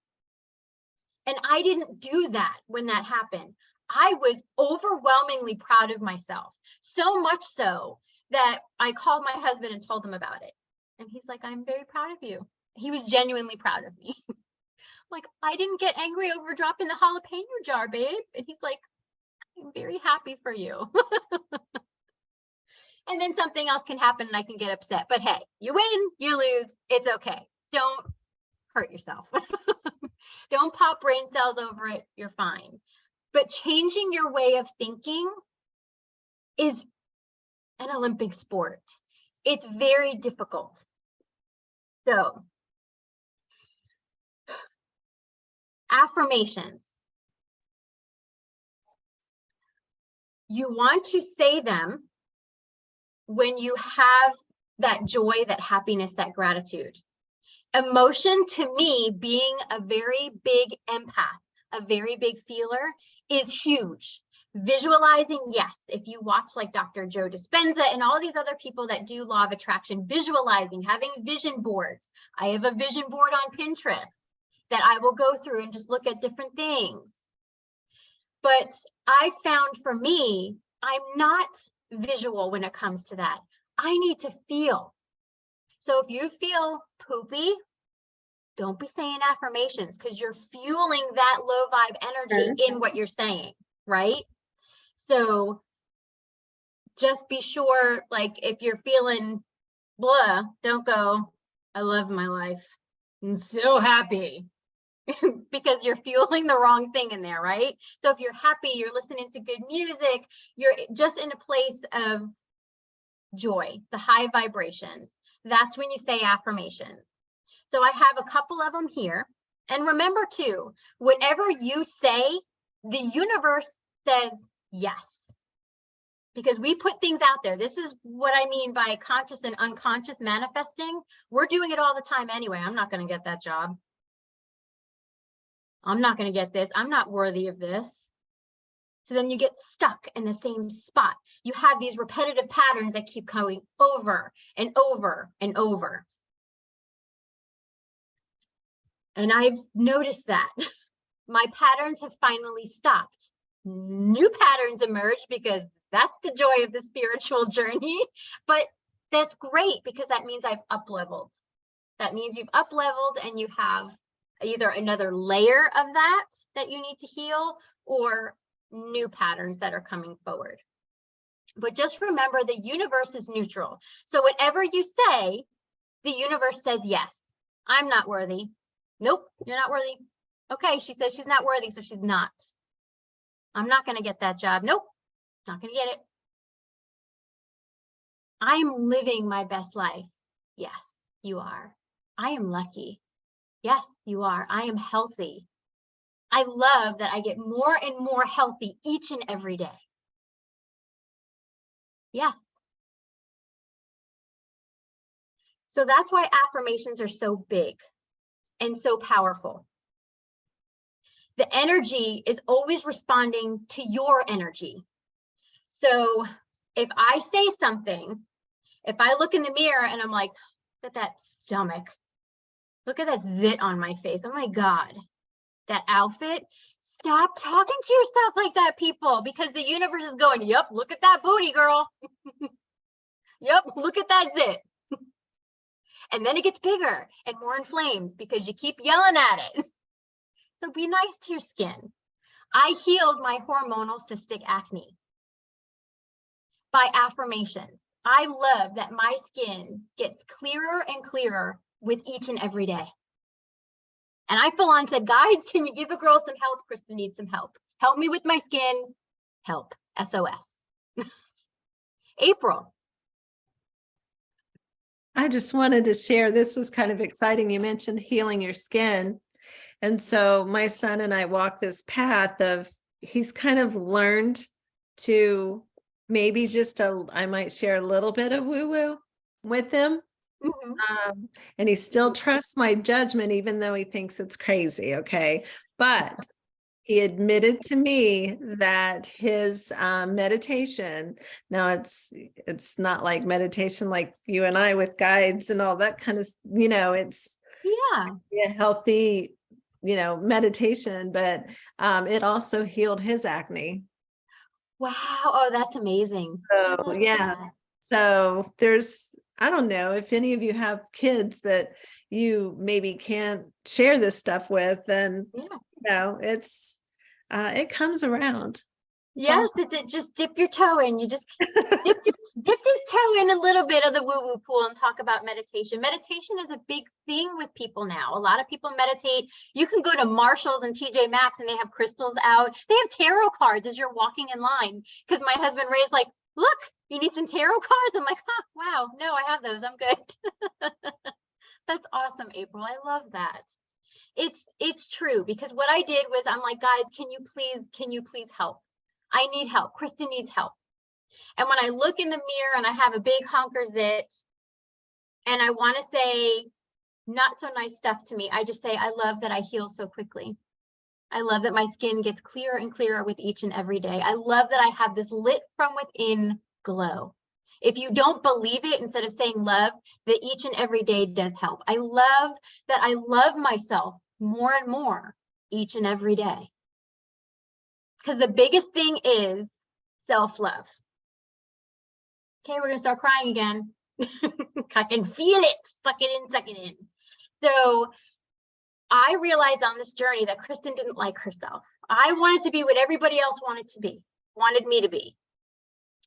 And I didn't do that when that happened. I was overwhelmingly proud of myself, so much so that I called my husband and told him about it. And he's like, I'm very proud of you. He was genuinely proud of me. Like, I didn't get angry over dropping the jalapeno jar, babe. And he's like, I'm very happy for you. And then something else can happen and I can get upset. But hey, you win, you lose, it's okay. Don't hurt yourself. Don't pop brain cells over it, you're fine. But changing your way of thinking is an Olympic sport. It's very difficult. So, affirmations. You want to say them when you have that joy, that happiness, that gratitude. Emotion, to me, being a very big empath, a very big feeler, is huge. Visualizing, yes. If you watch like Dr. Joe Dispenza and all these other people that do law of attraction, visualizing, having vision boards. I have a vision board on Pinterest that I will go through and just look at different things. But I found for me, I'm not visual when it comes to that. I need to feel. So if you feel poopy, don't be saying affirmations because you're fueling that low vibe energy in what you're saying, right? So just be sure, like if you're feeling blah, don't go, I love my life. I'm so happy. Because you're fueling the wrong thing in there, right? So if you're happy, you're listening to good music, you're just in a place of joy, the high vibrations. That's when you say affirmations. So I have a couple of them here. And remember too, whatever you say, the universe says yes. Because we put things out there. This is what I mean by conscious and unconscious manifesting. We're doing it all the time anyway. I'm not going to get that job. I'm not going to get this. I'm not worthy of this. So then you get stuck in the same spot. You have these repetitive patterns that keep going over and over and over. And I've noticed that my patterns have finally stopped. New patterns emerge because that's the joy of the spiritual journey. But that's great because that means I've up-leveled. That means you've up-leveled and you have either another layer of that you need to heal or new patterns that are coming forward. But just remember, the universe is neutral. So whatever you say, the universe says yes. I'm not worthy. Nope, you're not worthy. Okay, she says she's not worthy, so she's not. I'm not going to get that job. Nope, not going to get it. I am living my best life. Yes, you are. I am lucky. Yes, you are. I am healthy. I love that I get more and more healthy each and every day. Yes. So that's why affirmations are so big and so powerful. The energy is always responding to your energy. So if I say something, if I look in the mirror and I'm like, look at that stomach, look at that zit on my face, oh my God, that outfit, stop talking to yourself like that, people, because the universe is going, yep, look at that booty, girl. Yep, look at that zit. And then it gets bigger and more inflamed because you keep yelling at it. So be nice to your skin. I healed my hormonal cystic acne by affirmations. I love that my skin gets clearer and clearer with each and every day. And I full on said, guys, can you give a girl some help? Kristen needs some help. Help me with my skin. Help. SOS. April. I just wanted to share, this was kind of exciting. You mentioned healing your skin. And so my son and I walk this path of, he's kind of learned to maybe just I might share a little bit of woo-woo with him. And he still trusts my judgment, even though he thinks it's crazy. Okay. But he admitted to me that his meditation, now it's not like meditation like you and I with guides and all that kind of, it's a healthy, meditation, but it also healed his acne. Wow. Oh, that's amazing. So yeah. So I don't know if any of you have kids that you maybe can't share this stuff with, then it comes around. Yes, just dip your toe in. You just dipped his toe in a little bit of the woo-woo pool and talk about meditation. Meditation is a big thing with people now. A lot of people meditate. You can go to Marshall's and TJ Maxx and they have crystals out. They have tarot cards as you're walking in line. Because my husband Ray's like, look, you need some tarot cards? I'm like, wow, no, I have those. I'm good. That's awesome, April. I love that. It's true, because what I did was I'm like, guys, can you please help? I need help. Kristen needs help. And when I look in the mirror and I have a big honker zit and I want to say not so nice stuff to me, I just say, I love that I heal so quickly. I love that my skin gets clearer and clearer with each and every day. I love that I have this lit from within glow. If you don't believe it, instead of saying love, that each and every day does help. I love that I love myself more and more each and every day. Because the biggest thing is self-love. Okay, we're going to start crying again. I can feel it. Suck it in, suck it in. So I realized on this journey that Kristen didn't like herself. I wanted to be what everybody else wanted me to be.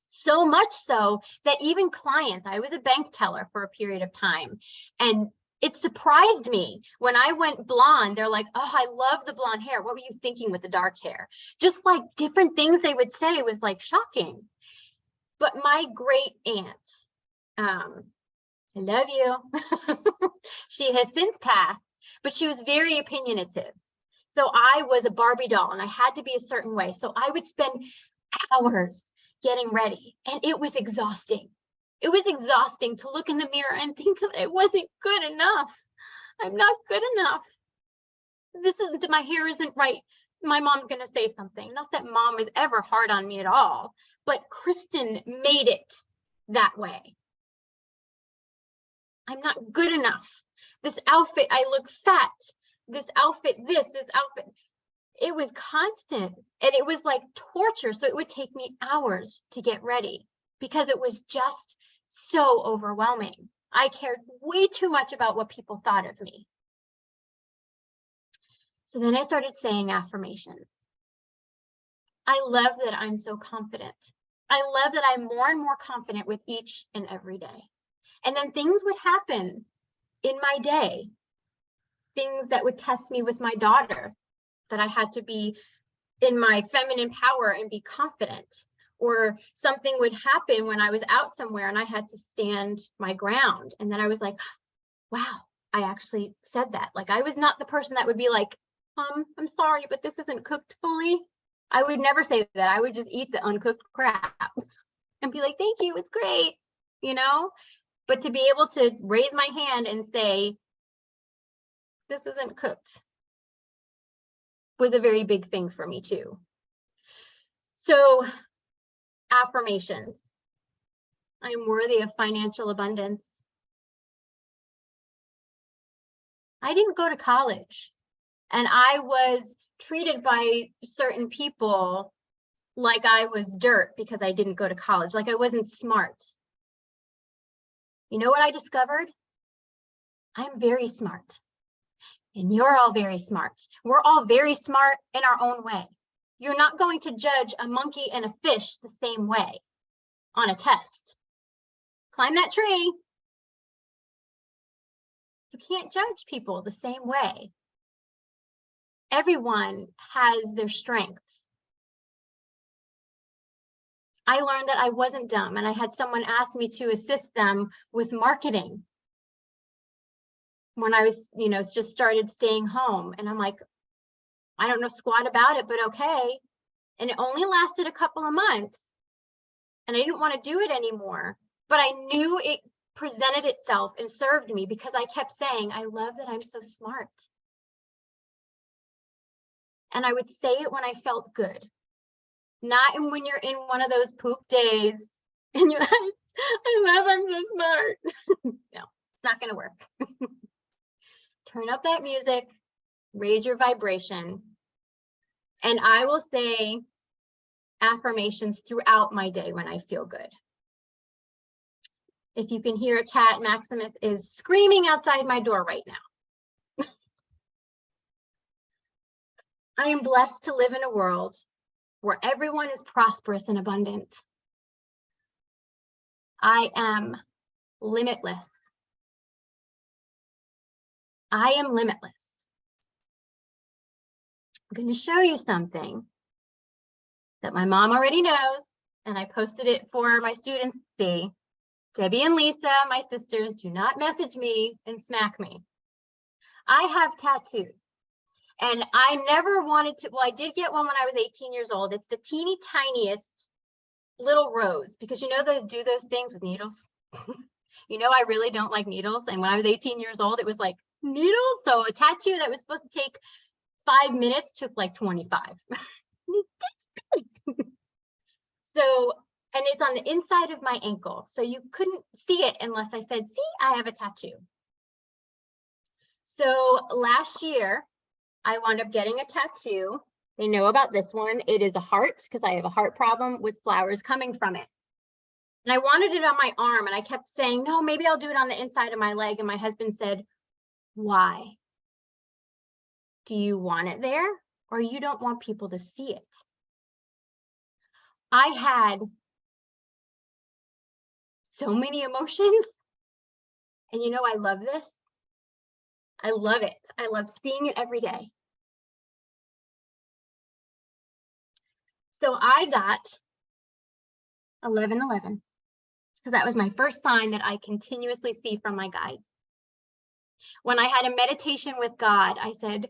So much so that even clients, I was a bank teller for a period of time, and it surprised me when I went blonde. They're like, oh, I love the blonde hair. What were you thinking with the dark hair? Just like different things they would say was like shocking. But my great aunt, I love you. She has since passed, but she was very opinionative. So I was a Barbie doll and I had to be a certain way. So I would spend hours getting ready, and it was exhausting. It was exhausting to look in the mirror and think that it wasn't good enough. I'm not good enough. My hair isn't right. My mom's going to say something. Not that mom was ever hard on me at all, but Kristen made it that way. I'm not good enough. This outfit, I look fat. This outfit, this outfit. It was constant, and it was like torture. So it would take me hours to get ready because it was just so overwhelming. I cared way too much about what people thought of me. So then I started saying affirmations. I love that I'm so confident. I love that I'm more and more confident with each and every day. And then things would happen in my day, things that would test me with my daughter, that I had to be in my feminine power and be confident. Or something would happen when I was out somewhere and I had to stand my ground. And then I was like, wow, I actually said that. Like, I was not the person that would be like, I'm sorry, but this isn't cooked fully. I would never say that. I would just eat the uncooked crap and be like, thank you, it's great, But to be able to raise my hand and say, this isn't cooked. was a very big thing for me too. So, affirmations. I am worthy of financial abundance. I didn't go to college, and I was treated by certain people like I was dirt because I didn't go to college, like I wasn't smart. You know what I discovered? I'm very smart, and you're all very smart. We're all very smart in our own way. You're not going to judge a monkey and a fish the same way on a test. Climb that tree. You can't judge people the same way. Everyone has their strengths. I learned that I wasn't dumb, and I had someone ask me to assist them with marketing when I was, just started staying home. And I'm like, I don't know squat about it, but okay. And it only lasted a couple of months, and I didn't want to do it anymore, but I knew it presented itself and served me because I kept saying, I love that I'm so smart. And I would say it when I felt good, not when you're in one of those poop days and you're like, I love I'm so smart. No, it's not going to work. Turn up that music, raise your vibration, and I will say affirmations throughout my day when I feel good. If you can hear a cat, Maximus is screaming outside my door right now. I am blessed to live in a world where everyone is prosperous and abundant. I am limitless. I am limitless. I'm going to show you something that my mom already knows, and I posted it for my students to see. Debbie and Lisa, my sisters, do not message me and smack me. I have tattoos, and I never wanted to, well, I did get one when I was 18 years old. It's the teeny tiniest little rose, because they do those things with needles. I really don't like needles. And when I was 18 years old, it was like needles. So a tattoo that was supposed to take 5 minutes took like 25. So, and it's on the inside of my ankle. So you couldn't see it unless I said, see, I have a tattoo. So last year, I wound up getting a tattoo. They know about this one. It is a heart because I have a heart problem with flowers coming from it. And I wanted it on my arm, and I kept saying, no, maybe I'll do it on the inside of my leg. And my husband said, why? Do you want it there, or you don't want people to see it? I had so many emotions, and I love this. I love it. I love seeing it every day. So I got 1111 because that was my first sign that I continuously see from my guide. When I had a meditation with God, I said,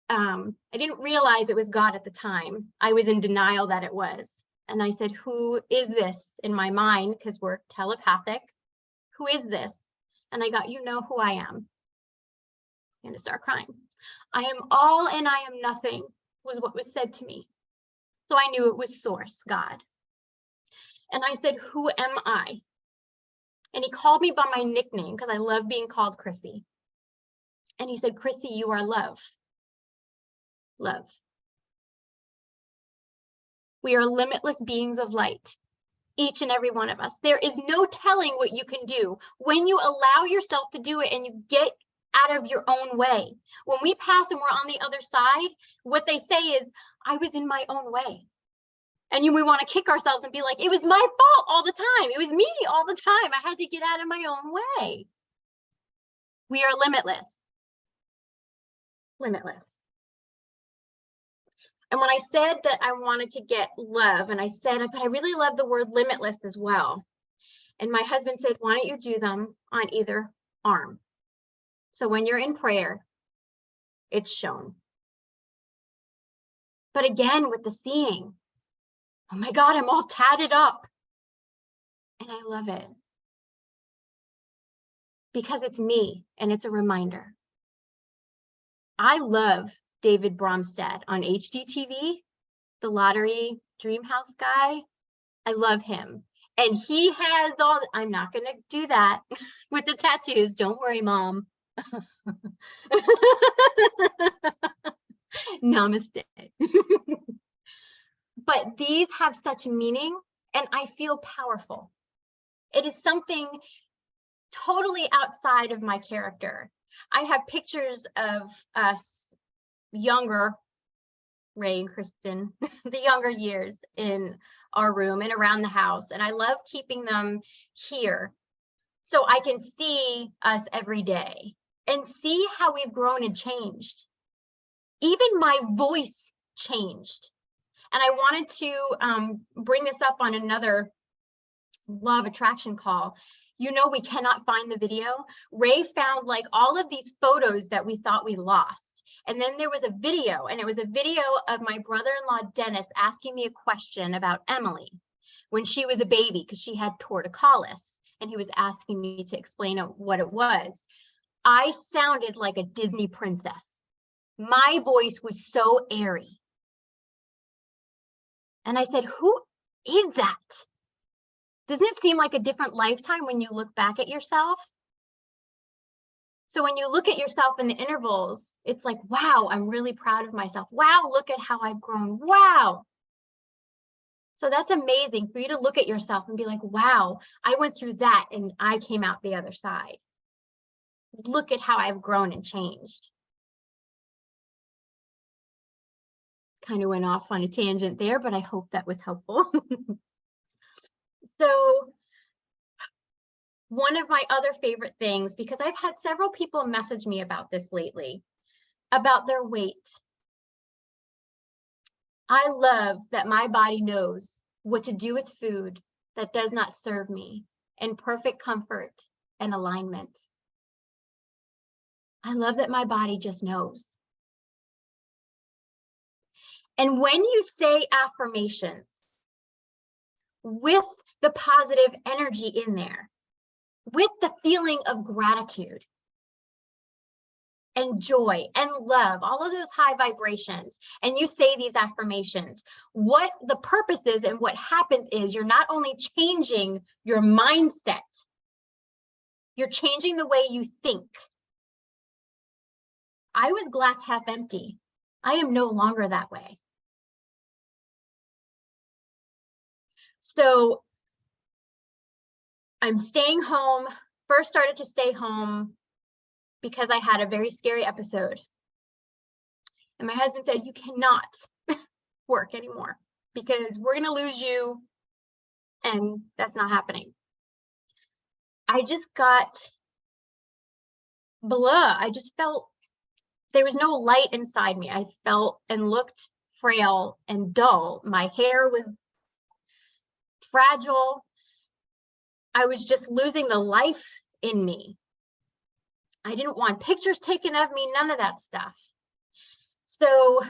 I didn't realize it was God at the time. I was in denial that it was. And I said, who is this in my mind? Because we're telepathic. Who is this? And I got, who I am. I'm going to start crying. I am all and I am nothing was what was said to me. So I knew it was Source, God. And I said, who am I? And he called me by my nickname because I love being called Chrissy. And he said, Chrissy, you are love. Love. We are limitless beings of light, each and every one of us. There is no telling what you can do when you allow yourself to do it and you get out of your own way. When we pass and we're on the other side, what they say is, I was in my own way. And we want to kick ourselves and be like, it was my fault all the time. It was me all the time. I had to get out of my own way. We are limitless. Limitless. And when I said that I wanted to get love, and I said, but I really love the word limitless as well. And my husband said, why don't you do them on either arm? So when you're in prayer, it's shown. But again, with the seeing, oh my God, I'm all tatted up. And I love it. Because it's me and it's a reminder. I love David Bromstead on HGTV, the lottery dream house guy. I love him. And he has all, I'm not going to do that with the tattoos. Don't worry, Mom. Namaste. But these have such meaning, and I feel powerful. It is something totally outside of my character. I have pictures of us younger, Ray and Kristen, the younger years in our room and around the house. And I love keeping them here so I can see us every day and see how we've grown and changed. Even my voice changed. And I wanted to bring this up on another law of attraction call. You know, we cannot find the video. Ray found like all of these photos that we thought we lost. And then there was a video, and it was a video of my brother-in-law, Dennis, asking me a question about Emily when she was a baby, because she had torticollis, and he was asking me to explain what it was. I sounded like a Disney princess. My voice was so airy. And I said, who is that? Doesn't it seem like a different lifetime when you look back at yourself? So when you look at yourself in the intervals, it's like, wow, I'm really proud of myself. Wow, look at how I've grown. Wow. So that's amazing for you to look at yourself and be like, wow, I went through that and I came out the other side. Look at how I've grown and changed. Kind of went off on a tangent there, but I hope that was helpful. So one of my other favorite things, because I've had several people message me about this lately, about their weight. I love that my body knows what to do with food that does not serve me in perfect comfort and alignment. I love that my body just knows. And when you say affirmations with the positive energy in there, with the feeling of gratitude and joy and love, all of those high vibrations, and you say these affirmations, what the purpose is and what happens is you're not only changing your mindset, you're changing the way you think. I was glass half empty. I am no longer that way. So I'm staying home. First started to stay home because I had a very scary episode. And my husband said, you cannot work anymore because we're going to lose you. And that's not happening. I just got blah. I just felt there was no light inside me. I felt and looked frail and dull. My hair was fragile. I was just losing the life in me. I didn't want pictures taken of me, none of that stuff. So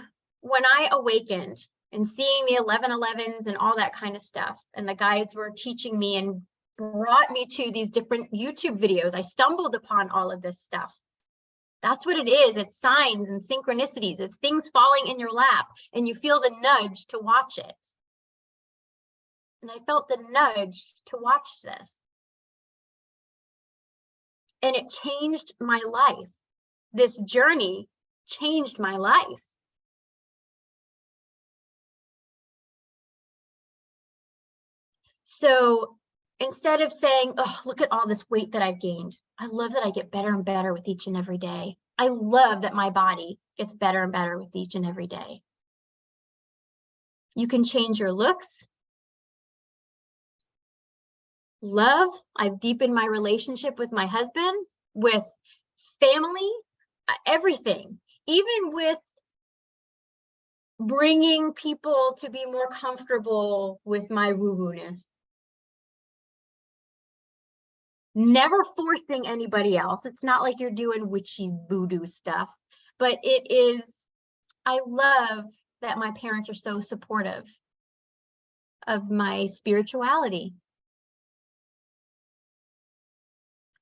when I awakened and seeing the 1111s and all that kind of stuff, and the guides were teaching me and brought me to these different YouTube videos, I stumbled upon all of this stuff. That's what it is. It's signs and synchronicities. It's things falling in your lap and you feel the nudge to watch it. And I felt the nudge to watch this. And it changed my life. This journey changed my life. So instead of saying, oh, look at all this weight that I've gained, I love that I get better and better with each and every day. I love that my body gets better and better with each and every day. You can change your looks. Love, I've deepened my relationship with my husband, with family, everything, even with bringing people to be more comfortable with my woo-woo-ness. Never forcing anybody else. It's not like you're doing witchy voodoo stuff, but it is, I love that my parents are so supportive of my spirituality.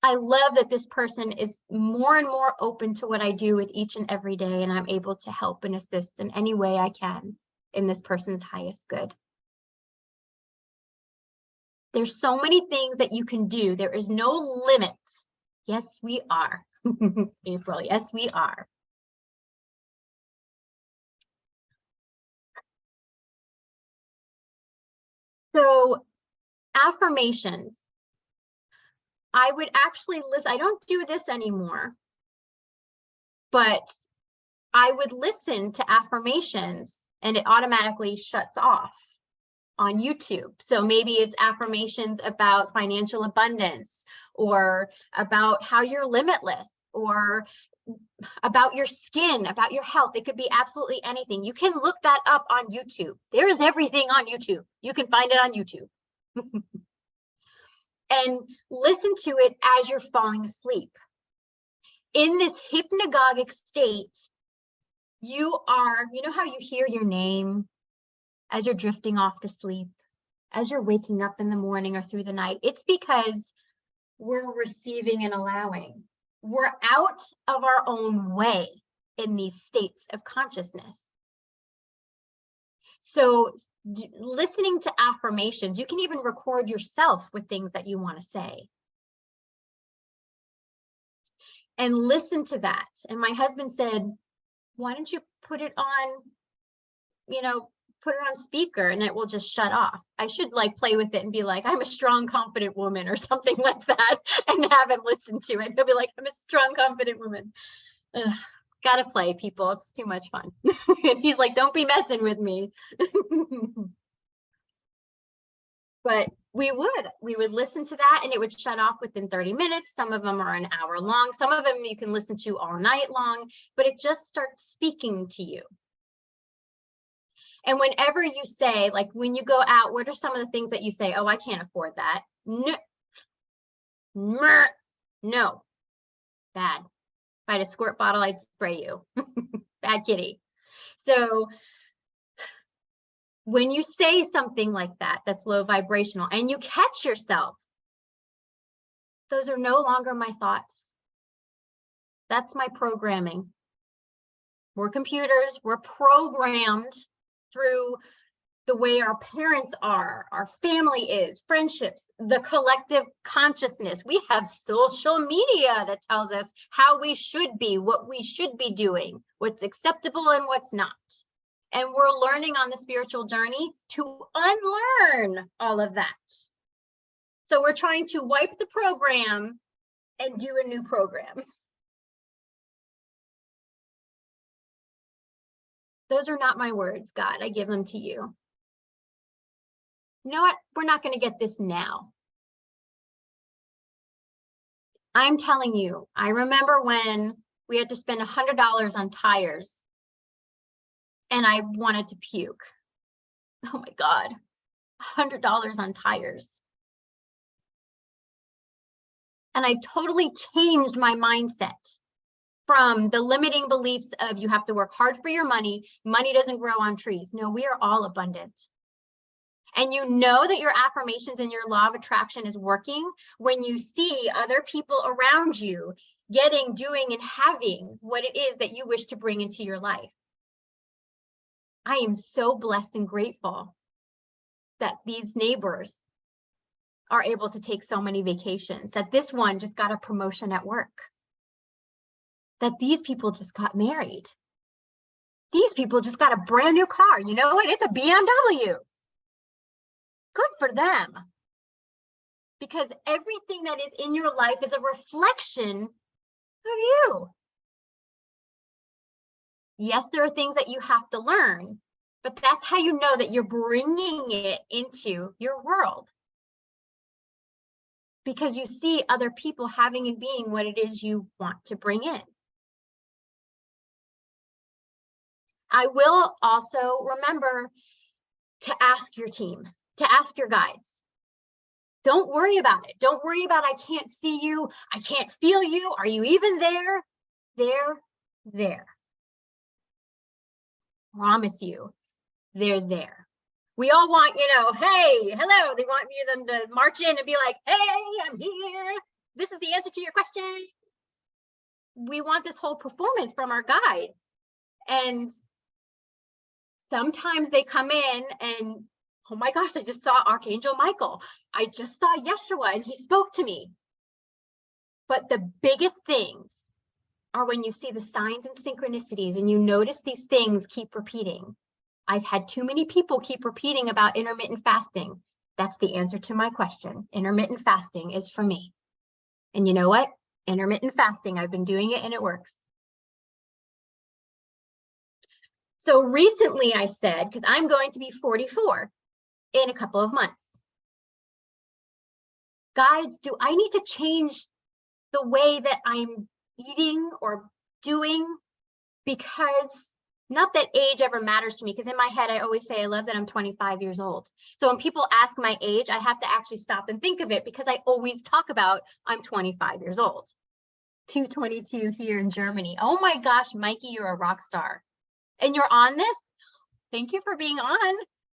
I love that this person is more and more open to what I do with each and every day, and I'm able to help and assist in any way I can in this person's highest good. There's so many things that you can do. There is no limit. Yes, we are. April, yes, we are. So, affirmations. I would actually listen. I don't do this anymore, but I would listen to affirmations and it automatically shuts off on YouTube. So maybe it's affirmations about financial abundance, or about how you're limitless, or about your skin, about your health. It could be absolutely anything. You can look that up on YouTube. There is everything on YouTube. You can find it on YouTube. And listen to it as you're falling asleep. In this hypnagogic state, you know how you hear your name as you're drifting off to sleep, as you're waking up in the morning or through the night? It's because we're receiving and allowing. We're out of our own way in these states of consciousness. So listening to affirmations, you can even record yourself with things that you want to say. And listen to that. And my husband said, why don't you put it on, put it on speaker and it will just shut off. I should play with it and be like, I'm a strong, confident woman or something like that, and have him listen to it. He'll be like, I'm a strong, confident woman. Ugh, gotta play, people. It's too much fun. And he's like, don't be messing with me. But we would listen to that and it would shut off within 30 minutes. Some of them are an hour long. Some of them you can listen to all night long, but it just starts speaking to you. And whenever you say, when you go out, what are some of the things that you say? Oh, I can't afford that. No. Bad. If I had a squirt bottle, I'd spray you. Bad kitty. So when you say something like that, that's low vibrational, and you catch yourself, those are no longer my thoughts. That's my programming. We're computers. We're programmed through the way our parents are, our family is, friendships, the collective consciousness. We have social media that tells us how we should be, what we should be doing, what's acceptable and what's not. And we're learning on the spiritual journey to unlearn all of that. So we're trying to wipe the program and do a new program. Those are not my words, God. I give them to you. You know what? We're not going to get this now. I'm telling you, I remember when we had to spend $100 on tires and I wanted to puke. Oh my God, $100 on tires. And I totally changed my mindset from the limiting beliefs of you have to work hard for your money. Money doesn't grow on trees. No, we are all abundant. And you know that your affirmations and your law of attraction is working when you see other people around you getting, doing, and having what it is that you wish to bring into your life. I am so blessed and grateful that these neighbors are able to take so many vacations, that this one just got a promotion at work, that these people just got married. These people just got a brand new car. You know what? It's a BMW. Good for them. Because everything that is in your life is a reflection of you. Yes, there are things that you have to learn, but that's how you know that you're bringing it into your world. Because you see other people having and being what it is you want to bring in. I will also remember to ask your team, to ask your guides. Don't worry about it. Don't worry about, I can't see you. I can't feel you. Are you even there? There. Promise you, they're there. We all want, hey, hello. They want them to march in and be like, hey, I'm here. this is the answer to your question. We want this whole performance from our guide. And sometimes they come in and, oh my gosh, I just saw Archangel Michael. I just saw Yeshua and he spoke to me. But the biggest things are when you see the signs and synchronicities and you notice these things keep repeating. I've had too many people keep repeating about intermittent fasting. That's the answer to my question. Intermittent fasting is for me. And you know what? Intermittent fasting, I've been doing it and it works. So recently I said, because I'm going to be 44 in a couple of months. Guides, do I need to change the way that I'm eating or doing? Because not that age ever matters to me, because in my head, I always say I love that I'm 25 years old. So when people ask my age, I have to actually stop and think of it because I always talk about I'm 25 years old. 222 here in Germany. Oh my gosh, Mikey, you're a rock star. And you're on this? Thank you for being on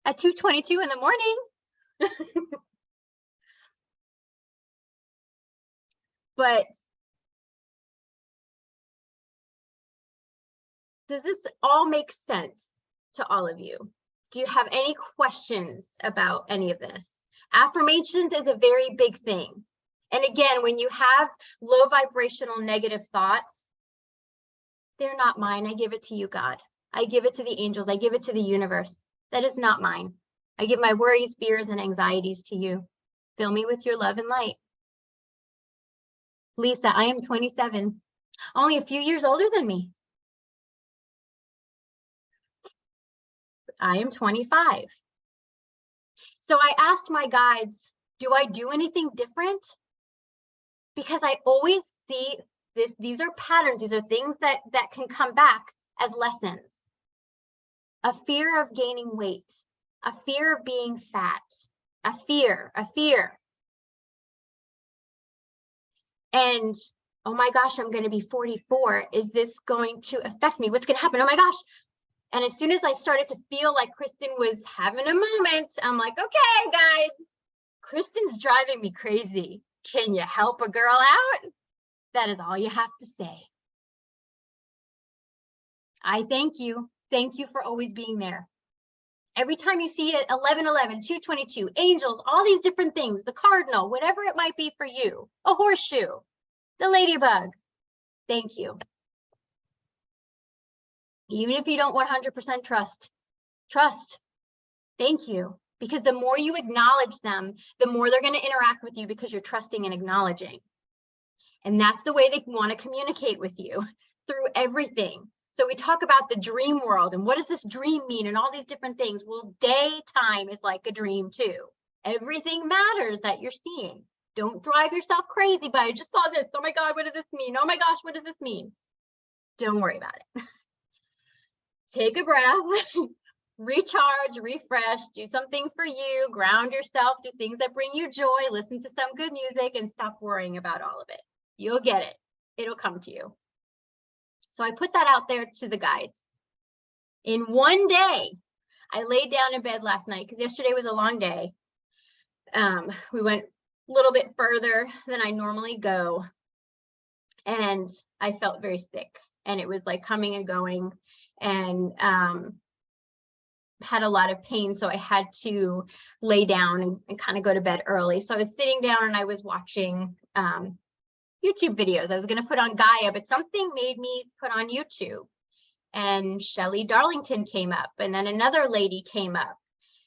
at 2:22 in the morning. But does this all make sense to all of you? Do you have any questions about any of this? Affirmations is a very big thing. And again, when you have low vibrational negative thoughts, they're not mine. I give it to you, God. I give it to the angels. I give it to the universe. That is not mine. I give my worries, fears, and anxieties to you. Fill me with your love and light. Lisa, I am 27, only a few years older than me. I am 25. So I asked my guides, do I do anything different? Because I always see this, these are patterns, these are things that can come back as lessons. A fear of gaining weight, a fear of being fat, a fear. And oh my gosh, I'm going to be 44. Is this going to affect me? What's going to happen? Oh my gosh. And as soon as I started to feel like Kristen was having a moment, I'm like, okay, guys, Kristen's driving me crazy. Can you help a girl out? That is all you have to say. I thank you. Thank you for always being there. Every time you see it, 1111, 222, angels, all these different things, the cardinal, whatever it might be for you, a horseshoe, the ladybug, thank you. Even if you don't 100% trust, thank you. Because the more you acknowledge them, the more they're going to interact with you because you're trusting and acknowledging. And that's the way they want to communicate with you through everything. So we talk about the dream world and what does this dream mean and all these different things. Well, daytime is like a dream too. Everything matters that you're seeing. Don't drive yourself crazy by, I just saw this. Oh my God, what does this mean? Oh my gosh, what does this mean? Don't worry about it. Take a breath, recharge, refresh, do something for you, ground yourself, do things that bring you joy, listen to some good music, and stop worrying about all of it. You'll get it. It'll come to you. So I put that out there to the guides. In one day, I laid down in bed last night because yesterday was a long day. We went a little bit further than I normally go. And I felt very sick. And it was like coming and going. And had a lot of pain. So I had to lay down and kind of go to bed early. So I was sitting down and I was watching YouTube videos. I was going to put on Gaia, but something made me put on YouTube. And Shelley Darlington came up, and then another lady came up,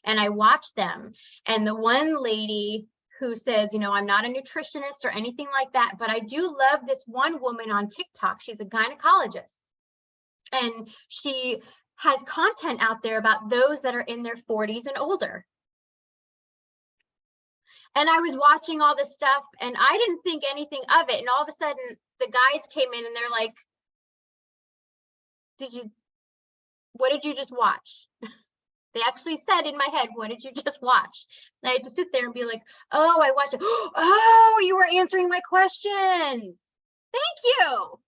and I watched them. And the one lady who says, you know, I'm not a nutritionist or anything like that, but I do love this one woman on TikTok. She's a gynecologist, and she has content out there about those that are in their 40s and older. And I was watching all this stuff and I didn't think anything of it. And all of a sudden the guides came in and they're like, what did you just watch? They actually said in my head, what did you just watch? And I had to sit there and be like, oh, I watched it. Oh, you were answering my question. Thank you.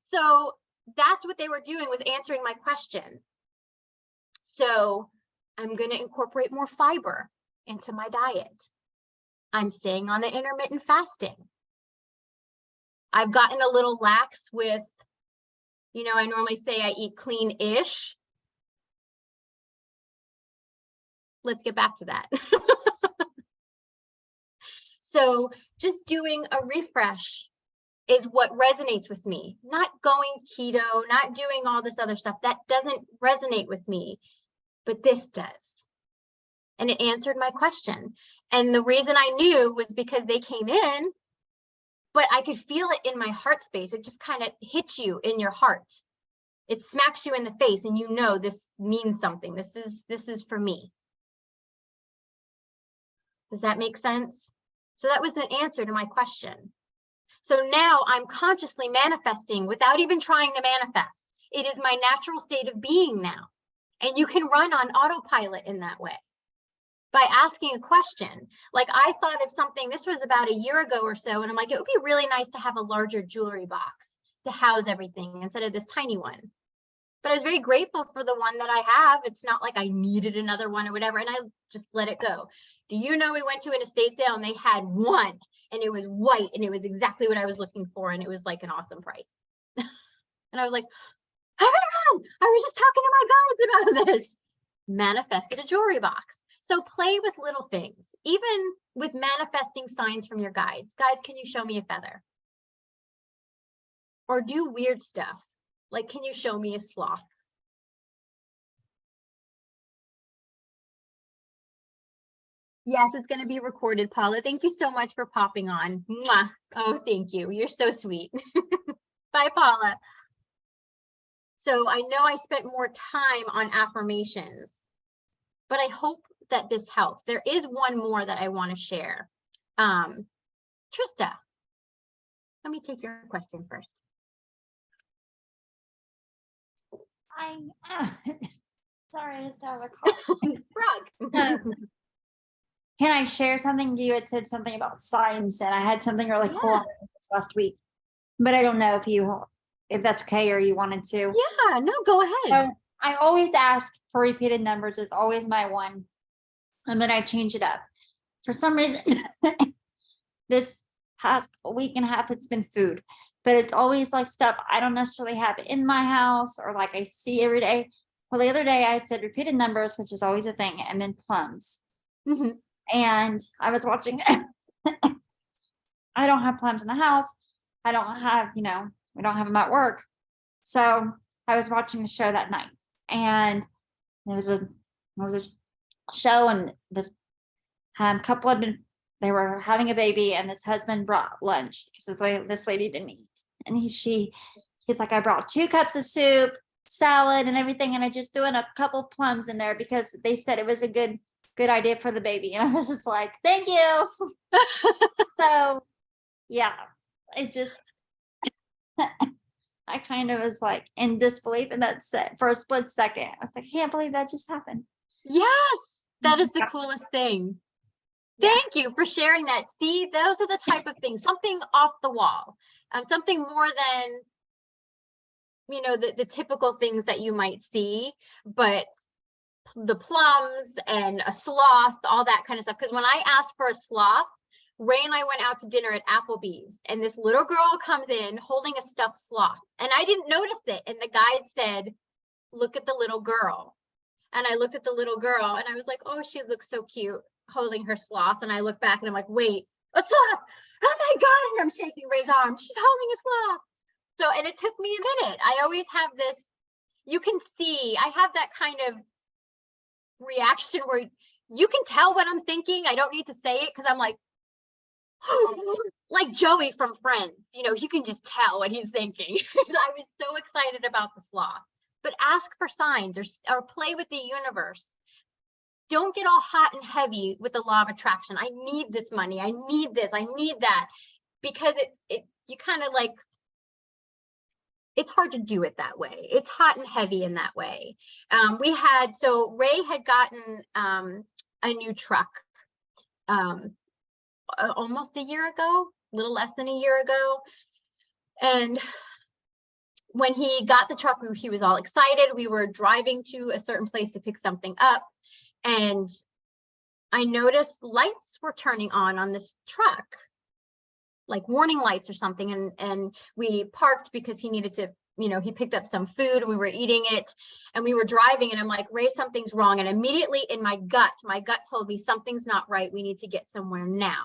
So that's what they were doing, was answering my question. So I'm going to incorporate more fiber into my diet. I'm staying on the intermittent fasting. I've gotten a little lax with, you know, I normally say I eat clean-ish. Let's get back to that. So just doing a refresh is what resonates with me. Not going keto, not doing all this other stuff. That doesn't resonate with me, but this does. And it answered my question. And the reason I knew was because they came in, but I could feel it in my heart space. It just kind of hits you in your heart. It smacks you in the face and you know this means something. This is for me. Does that make sense? So that was the answer to my question. So now I'm consciously manifesting without even trying to manifest. It is my natural state of being now. And you can run on autopilot in that way by asking a question. Like I thought of something, this was about a year ago or so, and I'm like, it would be really nice to have a larger jewelry box to house everything instead of this tiny one. But I was very grateful for the one that I have. It's not like I needed another one or whatever, and I just let it go. Do you know we went to an estate sale and they had one, and it was white, and it was exactly what I was looking for, and it was like an awesome price. And I was like, I was just talking to my guides about this. Manifested a jewelry box. So play with little things, even with manifesting signs from your guides. Guides, can you show me a feather? Or do weird stuff. Like, can you show me a sloth? Yes, it's going to be recorded, Paula. Thank you so much for popping on. Mwah. Oh, thank you. You're so sweet. Bye, Paula. So I know I spent more time on affirmations, but I hope that this helped. There is one more that I want to share. Trista, let me take your question first. Sorry, I just have a cough. Frog. Can I share something? You had said something about signs, and I had something really cool on this last week, but I don't know if that's okay or you wanted to. Yeah, no, go ahead. So I always ask for repeated numbers. It's always my one, and then I change it up. For some reason, this past week and a half, it's been food, but it's always like stuff I don't necessarily have in my house or like I see every day. Well, the other day I said repeated numbers, which is always a thing, and then plums. Mm-hmm. And I was watching, I don't have plums in the house. I don't have, we don't have them at work. So I was watching a show that night, and there was a show, and this couple they were having a baby, and this husband brought lunch because this lady didn't eat. And he's like, I brought 2 cups of soup, salad, and everything. And I just threw in a couple plums in there because they said it was a good idea for the baby. And I was just like, thank you. So yeah, it just, I kind of was like in disbelief, and that's it for a split second. I was like, I can't believe that just happened. Yes, that is the coolest thing. Yeah. Thank you for sharing that. See, those are the type of things, something off the wall, something more than, the typical things that you might see, but the plums and a sloth, all that kind of stuff. Because when I asked for a sloth, Ray and I went out to dinner at Applebee's, and this little girl comes in holding a stuffed sloth, and I didn't notice it. And the guide said, look at the little girl. And I looked at the little girl, and I was like, oh, she looks so cute holding her sloth. And I look back and I'm like, wait, a sloth. Oh my God. And I'm shaking Ray's arm. She's holding a sloth. So, and it took me a minute. I always have this, you can see, I have that kind of reaction where you can tell what I'm thinking. I don't need to say it because I'm like, like Joey from Friends, you can just tell what he's thinking. I was so excited about the sloth. But ask for signs or play with the universe. Don't get all hot and heavy with the law of attraction. I need this money. I need this. I need that. Because you kind of like, it's hard to do it that way. It's hot and heavy in that way. So Ray had gotten a new truck almost a year ago, a little less than a year ago. And when he got the truck, he was all excited. We were driving to a certain place to pick something up, and I noticed lights were turning on this truck. like warning lights or something, and we parked because he needed to, he picked up some food and we were eating it and we were driving, and I'm like, Ray, something's wrong. And immediately in my gut told me something's not right. We need to get somewhere now.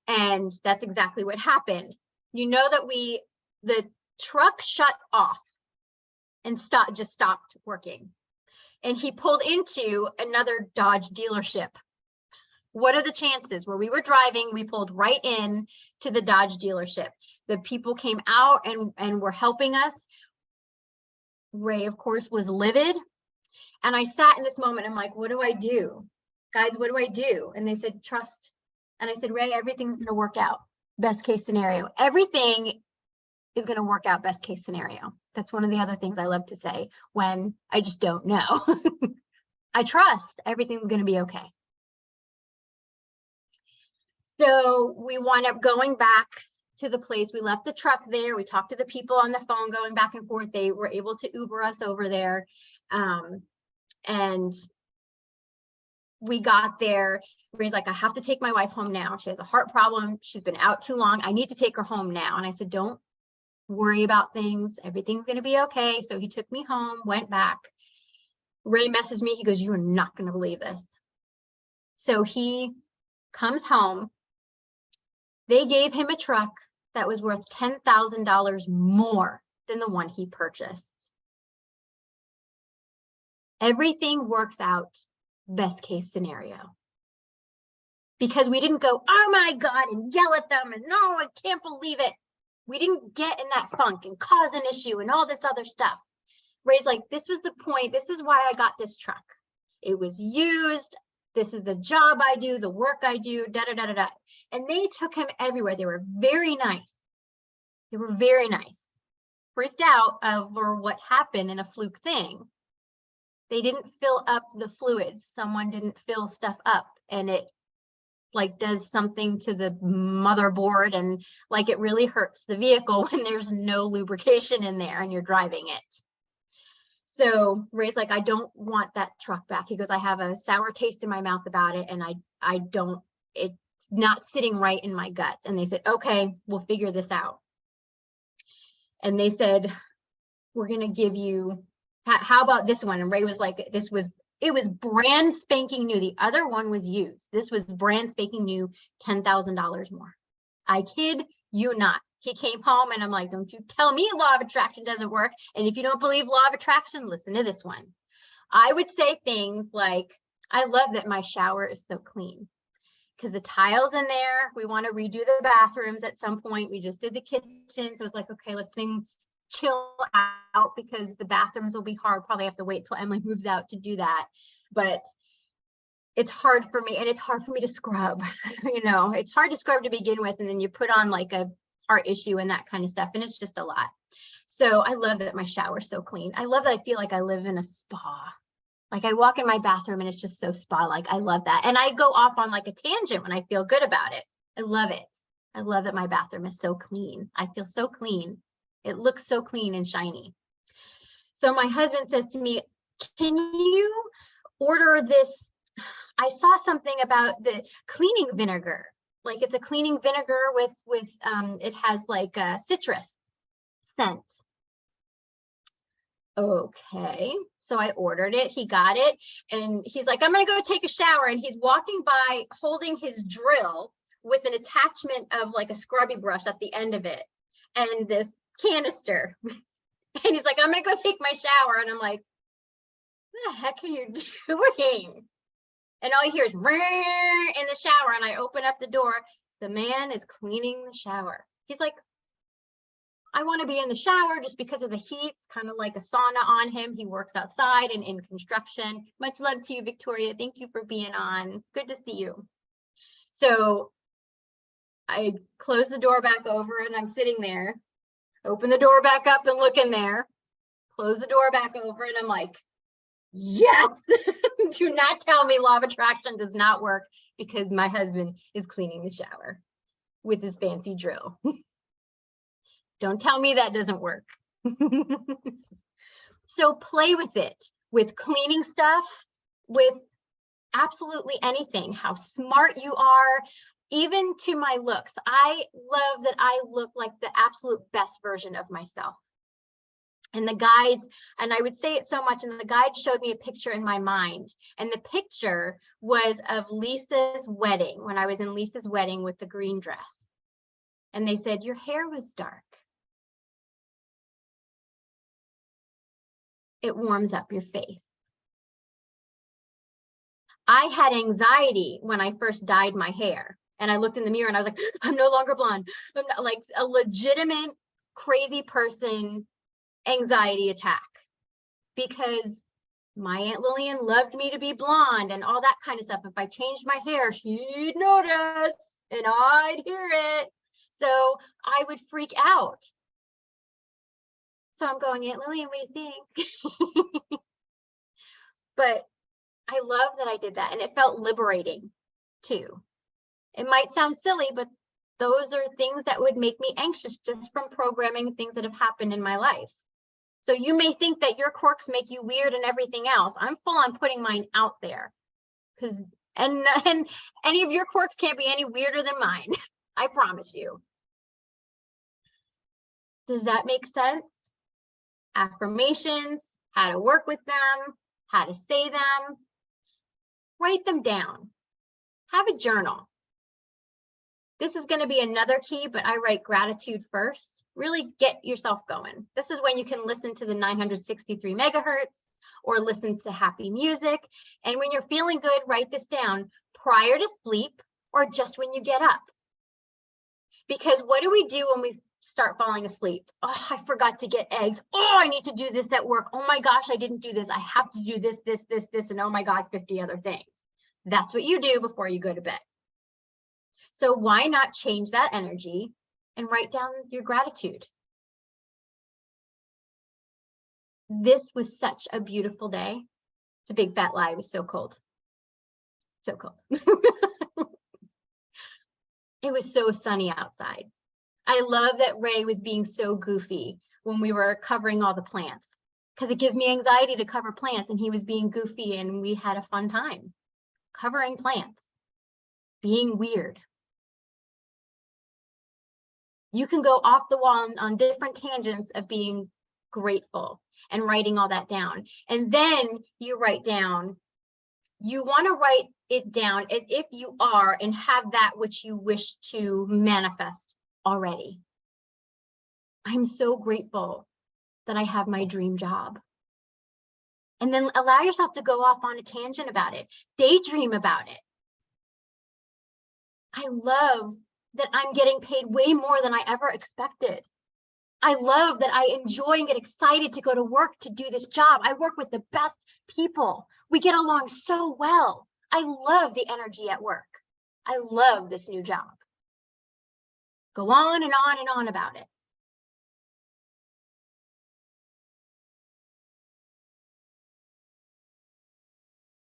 And that's exactly what happened. That the truck shut off and just stopped working. And he pulled into another Dodge dealership. What are the chances? Where we were driving, we pulled right in to the Dodge dealership. The people came out and were helping us. Ray, of course, was livid. And I sat in this moment. I'm like, what do I do? Guys, what do I do? And they said, trust. And I said, Ray, everything's going to work out. Best case scenario. Everything is going to work out best case scenario. That's one of the other things I love to say when I just don't know. I trust everything's going to be okay. So we wound up going back to the place. We left the truck there. We talked to the people on the phone going back and forth. They were able to Uber us over there. And we got there. Ray's like, I have to take my wife home now. She has a heart problem. She's been out too long. I need to take her home now. And I said, don't worry about things. Everything's going to be okay. So he took me home, went back. Ray messaged me. He goes, you are not going to believe this. So he comes home. They gave him a truck that was worth $10,000 more than the one he purchased. Everything works out best case scenario. Because we didn't go, oh my God, and yell at them and no, I can't believe it. We didn't get in that funk and cause an issue and all this other stuff. Ray's like, this was the point. This is why I got this truck. It was used. This is the job I do, the work I do, da da da da da. And they took him everywhere. They were very nice. They were very nice. Freaked out over what happened in a fluke thing. They didn't fill up the fluids. Someone didn't fill stuff up, and it like does something to the motherboard, and like it really hurts the vehicle when there's no lubrication in there and you're driving it. So Ray's like, I don't want that truck back. He goes, I have a sour taste in my mouth about it, and I don't, it's not sitting right in my gut. And they said, okay, we'll figure this out. And they said, we're going to give you, how about this one? And Ray was like, it was brand spanking new. The other one was used. This was brand spanking new, $10,000 more. I kid you not. He came home and I'm like, don't you tell me law of attraction doesn't work. And if you don't believe law of attraction, listen to this one. I would say things like, I love that my shower is so clean because the tiles in there, we want to redo the bathrooms at some point. We just did the kitchen. So it's like, okay, let's things chill out because the bathrooms will be hard. Probably have to wait till Emily moves out to do that. But it's hard for me, and it's hard for me to scrub. It's hard to scrub to begin with, and then you put on like a heart issue and that kind of stuff, and it's just a lot. So I love that my shower's so clean. I love that I feel like I live in a spa. Like I walk in my bathroom and it's just so spa-like. I love that. And I go off on like a tangent when I feel good about it. I love it. I love that my bathroom is so clean. I feel so clean. It looks so clean and shiny. So my husband says to me, can you order this? I saw something about the cleaning vinegar. Like it's a cleaning vinegar with it has like a citrus scent. Okay, so I ordered it. He got it, and he's like, I'm gonna go take a shower. And he's walking by holding his drill with an attachment of like a scrubby brush at the end of it, and this canister. And he's like, I'm gonna go take my shower. And I'm like, what the heck are you doing? And all you hear is in the shower. And I open up the door. The man is cleaning the shower. He's like, I want to be in the shower just because of the heat. It's kind of like a sauna on him. He works outside and in construction. Much love to you, Victoria. Thank you for being on. Good to see you. So I close the door back over and I'm sitting there. Open the door back up and look in there. Close the door back over and I'm like, yes. Do not tell me law of attraction does not work because my husband is cleaning the shower with his fancy drill. Don't tell me that doesn't work. So play with it, with cleaning stuff, with absolutely anything, how smart you are. even to my looks. I love that I look like the absolute best version of myself. And the guides, and I would say it so much, and the guide showed me a picture in my mind. And the picture was of Lisa's wedding, when I was in Lisa's wedding with the green dress. And they said, your hair was dark. It warms up your face. I had anxiety when I first dyed my hair. And I looked in the mirror and I was like, I'm no longer blonde. I'm not, like a legitimate crazy person anxiety attack, because my Aunt Lillian loved me to be blonde and all that kind of stuff. If I changed my hair, she'd notice and I'd hear it. So I would freak out. So I'm going, Aunt Lillian, what do you think? But I love that I did that, and it felt liberating too. It might sound silly, but those are things that would make me anxious just from programming things that have happened in my life. So you may think that your quirks make you weird and everything else. I'm full on putting mine out there, because and any of your quirks can't be any weirder than mine. I promise you. Does that make sense? Affirmations, how to work with them, how to say them. Write them down. Have a journal. This is going to be another key, but I write gratitude first. Really get yourself going. This is when you can listen to the 963 megahertz or listen to happy music. And when you're feeling good, write this down prior to sleep or just when you get up. Because what do we do when we start falling asleep? Oh, I forgot to get eggs. Oh, I need to do this at work. Oh my gosh, I didn't do this. I have to do this, and oh my God, 50 other things. That's what you do before you go to bed. So why not change that energy and write down your gratitude? This was such a beautiful day. It's a big fat lie. It was so cold. So cold. It was so sunny outside. I love that Ray was being so goofy when we were covering all the plants, because it gives me anxiety to cover plants, and he was being goofy and we had a fun time covering plants, being weird. You can go off the wall on different tangents of being grateful and writing all that down. And then you write down, you want to write it down as if you are and have that which you wish to manifest already. I'm so grateful that I have my dream job. And then allow yourself to go off on a tangent about it. Daydream about it. I love that I'm getting paid way more than I ever expected. I love that I enjoy and get excited to go to work to do this job. I work with the best people. We get along so well. I love the energy at work. I love this new job. Go on and on and on about it.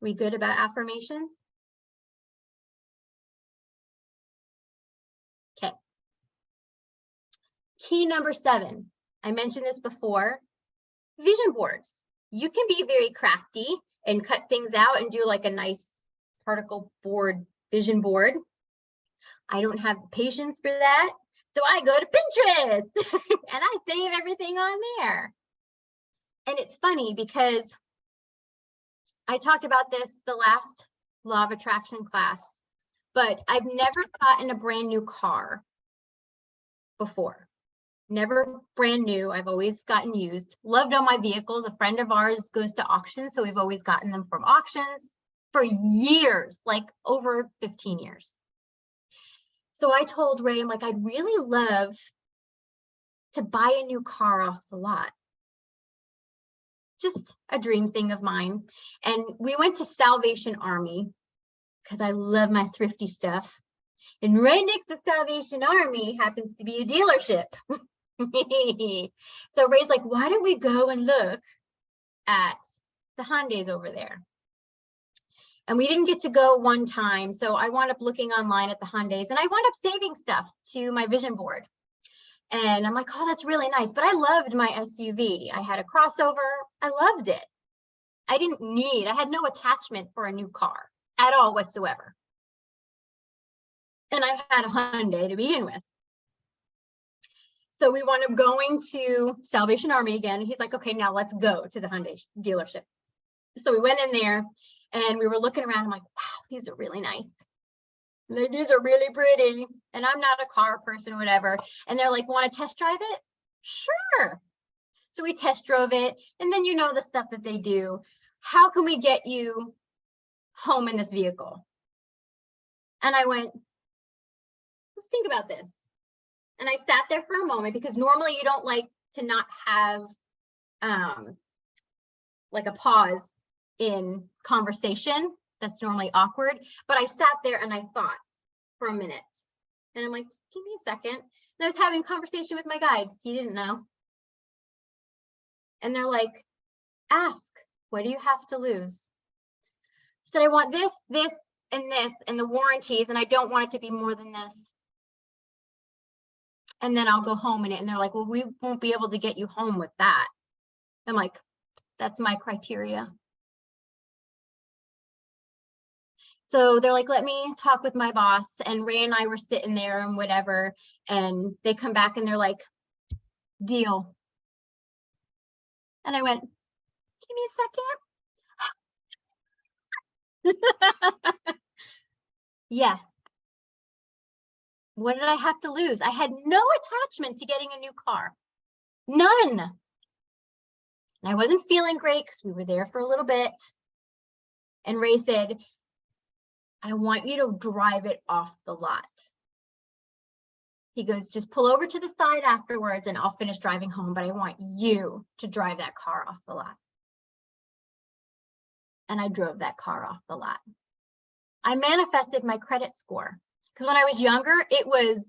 We good about affirmations? Okay. Key number 7. I mentioned this before. Vision boards. You can be very crafty and cut things out and do like a nice particle board, vision board. I don't have the patience for that. So I go to Pinterest and I save everything on there. And it's funny because I talked about this the last law of attraction class, but I've never gotten a brand new car before. Never brand new. I've always gotten used. Loved all my vehicles. A friend of ours goes to auctions, so we've always gotten them from auctions for years, like over 15 years. So I told Ray, I'm like, I'd really love to buy a new car off the lot. Just a dream thing of mine. And we went to Salvation Army because I love my thrifty stuff. And right next to Salvation Army happens to be a dealership. So Ray's like, why don't we go and look at the Hyundais over there? And we didn't get to go one time. So I wound up looking online at the Hyundais and I wound up saving stuff to my vision board. And I'm like, oh, that's really nice. But I loved my SUV. I had a crossover. I loved it. I had no attachment for a new car at all whatsoever. And I had a Hyundai to begin with. So we wound up going to Salvation Army again. He's like, okay, now let's go to the Hyundai dealership. So we went in there and we were looking around. I'm like, wow, these are really nice. These are really pretty. And I'm not a car person, whatever. And they're like, want to test drive it? Sure. So we test drove it. And then you know the stuff that they do. How can we get you home in this vehicle? And I went, let's think about this. And I sat there for a moment because normally you don't like to not have like a pause in conversation. That's normally awkward. But I sat there and I thought for a minute. And I'm like, give me a second. And I was having a conversation with my guide. He didn't know. And they're like, ask, what do you have to lose? I said, I want this, this, and the warranties, and I don't want it to be more than this. And then I'll go home in it. And they're like, well, we won't be able to get you home with that. I'm like, that's my criteria. So they're like, let me talk with my boss. And Ray and I were sitting there and whatever. And they come back and they're like, deal. And I went, give me a second. Yes. What did I have to lose? I had no attachment to getting a new car. None. And I wasn't feeling great because we were there for a little bit. And Ray said, I want you to drive it off the lot. He goes, just pull over to the side afterwards and I'll finish driving home, but I want you to drive that car off the lot. And I drove that car off the lot. I manifested my credit score because when I was younger, it was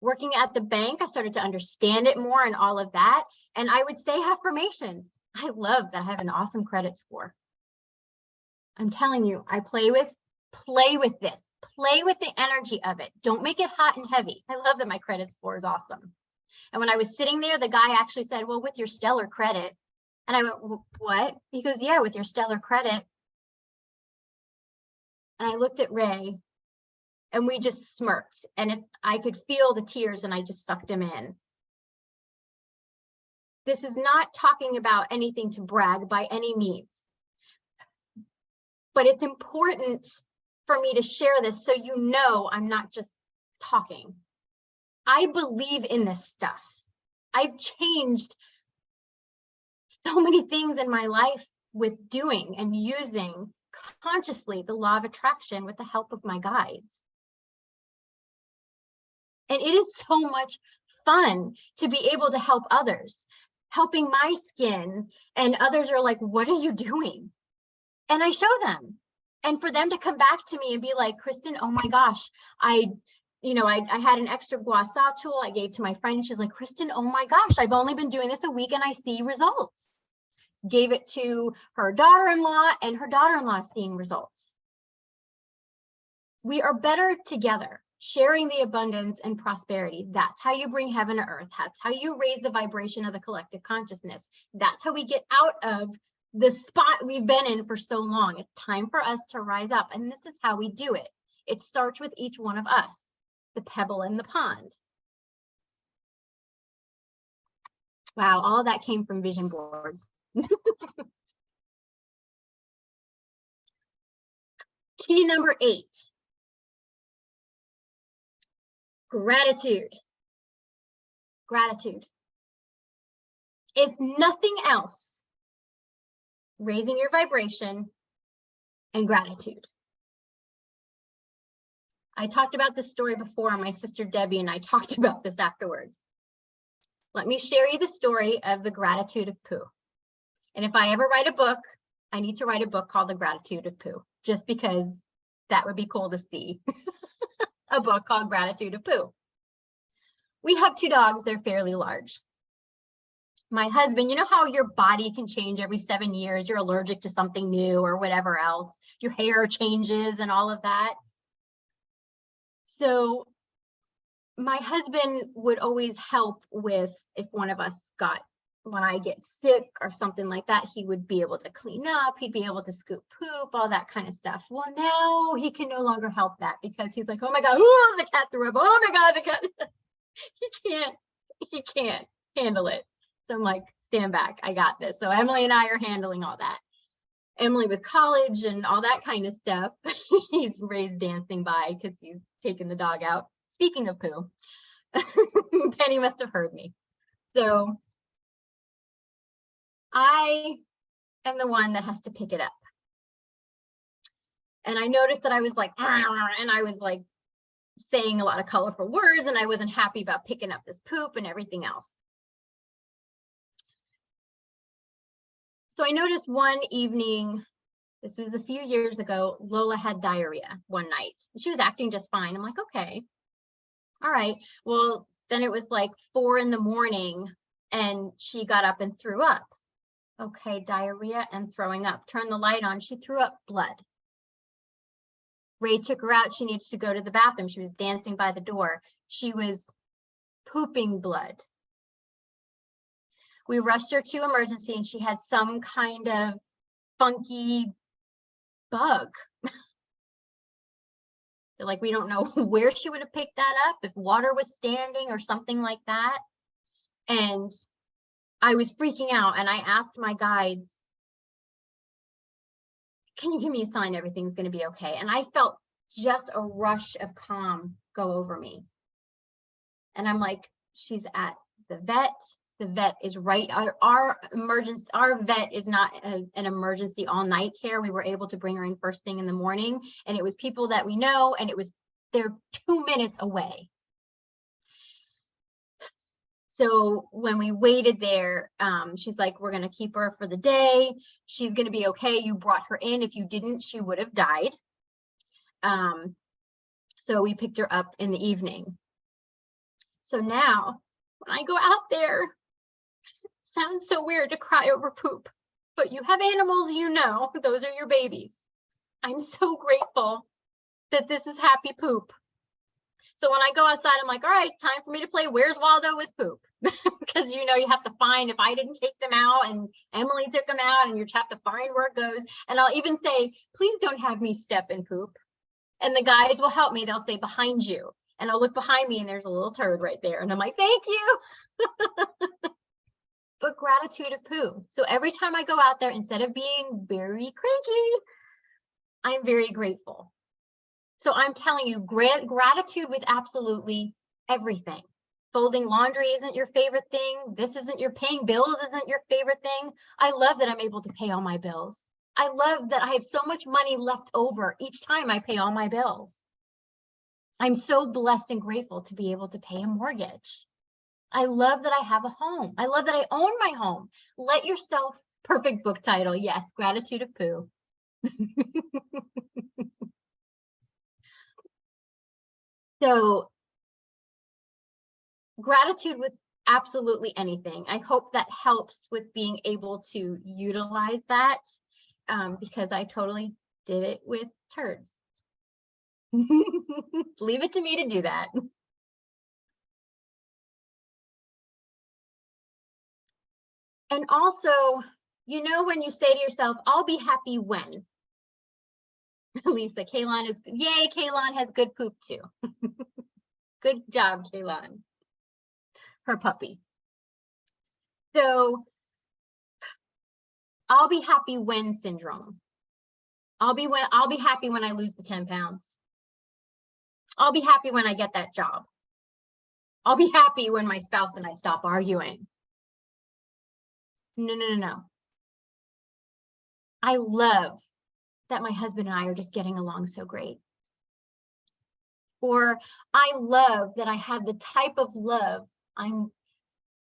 working at the bank. I started to understand it more and all of that. And I would say affirmations. I love that I have an awesome credit score. I'm telling you, I play with this. Play with the energy of it. Don't make it hot and heavy. I love that my credit score is awesome. And when I was sitting there, the guy actually said, well, with your stellar credit. And I went, what? He goes, yeah, with your stellar credit. And I looked at Ray and we just smirked and I could feel the tears and I just sucked him in. This is not talking about anything to brag by any means, but it's important for me to share this so you know I'm not just talking. I believe in this stuff. I've changed so many things in my life with doing and using consciously the law of attraction with the help of my guides. And it is so much fun to be able to help others, helping my skin, and others are like, what are you doing? And I show them. And for them to come back to me and be like, Kristen, oh my gosh, I had an extra gua sha tool I gave to my friend. She's like, Kristen, oh my gosh, I've only been doing this a week and I see results. Gave it to her daughter-in-law and her daughter-in-law is seeing results. We are better together, sharing the abundance and prosperity. That's how you bring heaven to earth. That's how you raise the vibration of the collective consciousness. That's how we get out of the spot we've been in for so long. It's time for us to rise up. And this is how we do it. It starts with each one of us, the pebble in the pond. Wow, all that came from vision boards. Key number 8. Gratitude. Gratitude. If nothing else, raising your vibration and gratitude. I talked about this story before, and my sister Debbie and I talked about this afterwards. Let me share you the story of the gratitude of poo. And if I ever write a book, I need to write a book called The Gratitude of Poo, just because that would be cool to see. A book called Gratitude of Poo. We have 2 dogs, they're fairly large. My husband, you know how your body can change every 7 years, you're allergic to something new or whatever else, your hair changes and all of that. So my husband would always help with if one of us got when I get sick or something like that, he would be able to clean up, he'd be able to scoop poop, all that kind of stuff. Well, now he can no longer help that because he's like, oh my God, ooh, the cat threw up. Oh my God, the cat. he can't handle it. So I'm like, stand back, I got this. So Emily and I are handling all that. Emily with college and all that kind of stuff. He's raised dancing by because he's taken the dog out. Speaking of poo, Penny must have heard me. So I am the one that has to pick it up. And I noticed that I was like, and I was like saying a lot of colorful words, and I wasn't happy about picking up this poop and everything else. So I noticed one evening, this was a few years ago, Lola had diarrhea one night. She was acting just fine. I'm like, okay, all right. Well, then it was like 4 a.m. and she got up and threw up. Okay, diarrhea and throwing up. Turn the light on, she threw up blood. Ray took her out. She needed to go to the bathroom. She was dancing by the door. She was pooping blood. We rushed her to emergency and she had some kind of funky bug. Like, we don't know where she would have picked that up, if water was standing or something like that. And I was freaking out and I asked my guides, can you give me a sign everything's going to be okay? And I felt just a rush of calm go over me. And I'm like, she's at the vet. The vet is right. Our vet is not an emergency all night care. We were able to bring her in first thing in the morning, and it was people that we know, and they're 2 minutes away. So when we waited there, she's like, we're going to keep her for the day. She's going to be okay. You brought her in. If you didn't, she would have died. So we picked her up in the evening. So now when I go out there, sounds so weird to cry over poop, but you have animals, you know, those are your babies. I'm so grateful that this is happy poop. So when I go outside, I'm like, all right, time for me to play Where's Waldo with poop. Because, you know, you have to find, if I didn't take them out and Emily took them out, and you have to find where it goes. And I'll even say, please don't have me step in poop. And the guides will help me. They'll say behind you. And I'll look behind me and there's a little turd right there. And I'm like, thank you. But gratitude of poo. So every time I go out there, instead of being very cranky, I'm very grateful. So I'm telling you, gratitude with absolutely everything. Folding laundry isn't your favorite thing. This isn't your paying bills isn't your favorite thing. I love that I'm able to pay all my bills. I love that I have so much money left over each time I pay all my bills. I'm so blessed and grateful to be able to pay a mortgage. I love that I have a home. I love that I own my home. Let yourself, perfect book title. Yes, gratitude of poo. So gratitude with absolutely anything. I hope that helps with being able to utilize that, because I totally did it with turds. Leave it to me to do that. And also, you know, when you say to yourself, I'll be happy when. Lisa, Kaylon is, yay, Kaylon has good poop too. Good job, Kaylon. Her puppy. So, I'll be happy when syndrome. I'll be happy when I lose the 10 pounds. I'll be happy when I get that job. I'll be happy when my spouse and I stop arguing. No. I love that my husband and I are just getting along so great. Or I love that I have the type of love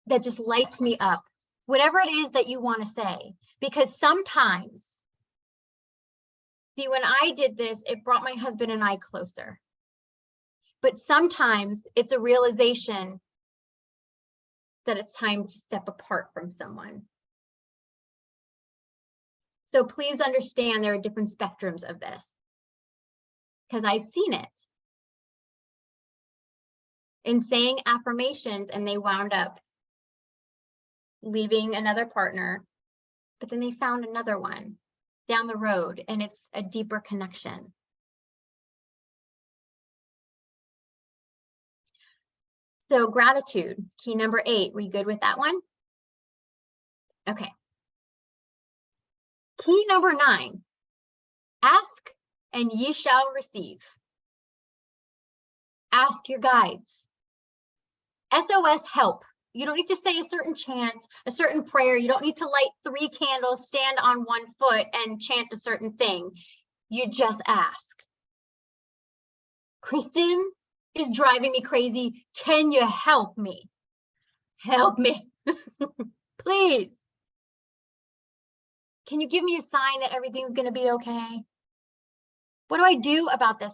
that just lights me up. Whatever it is that you want to say. Because sometimes, see, when I did this, it brought my husband and I closer. But sometimes it's a realization that it's time to step apart from someone. So please understand there are different spectrums of this, because I've seen it. In saying affirmations, and they wound up leaving another partner, but then they found another one down the road, and it's a deeper connection. So gratitude, key number 8. We good with that one? Okay. Key number 9, ask and ye shall receive. Ask your guides. SOS help. You don't need to say a certain chant, a certain prayer. You don't need to light 3 candles, stand on 1 foot and chant a certain thing. You just ask. Kristen is driving me crazy. Can you help me? Help me. Please. Can you give me a sign that everything's going to be okay? What do I do about this?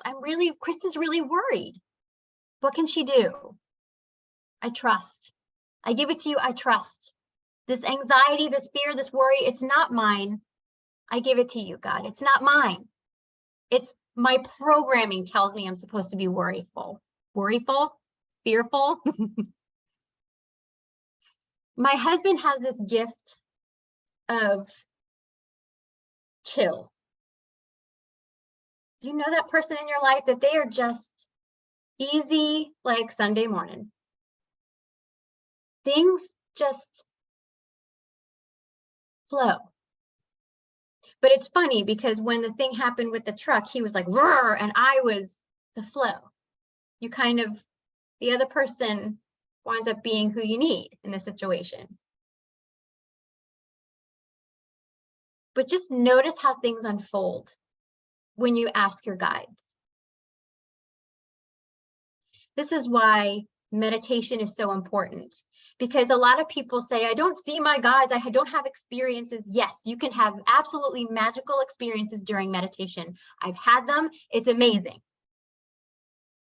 Kristen's really worried. What can she do? I trust. I give it to you. I trust. This anxiety, this fear, this worry, it's not mine. I give it to you, God. It's not mine. It's my programming tells me I'm supposed to be worryful. Worryful? Fearful? My husband has this gift of chill. You know that person in your life that they are just easy like Sunday morning. Things just flow. But it's funny because when the thing happened with the truck, he was like, roar, and I was the flow. You kind of, the other person winds up being who you need in the situation. But just notice how things unfold when you ask your guides. This is why meditation is so important, because a lot of people say, I don't see my guides, I don't have experiences. Yes, you can have absolutely magical experiences during meditation. I've had them. It's amazing.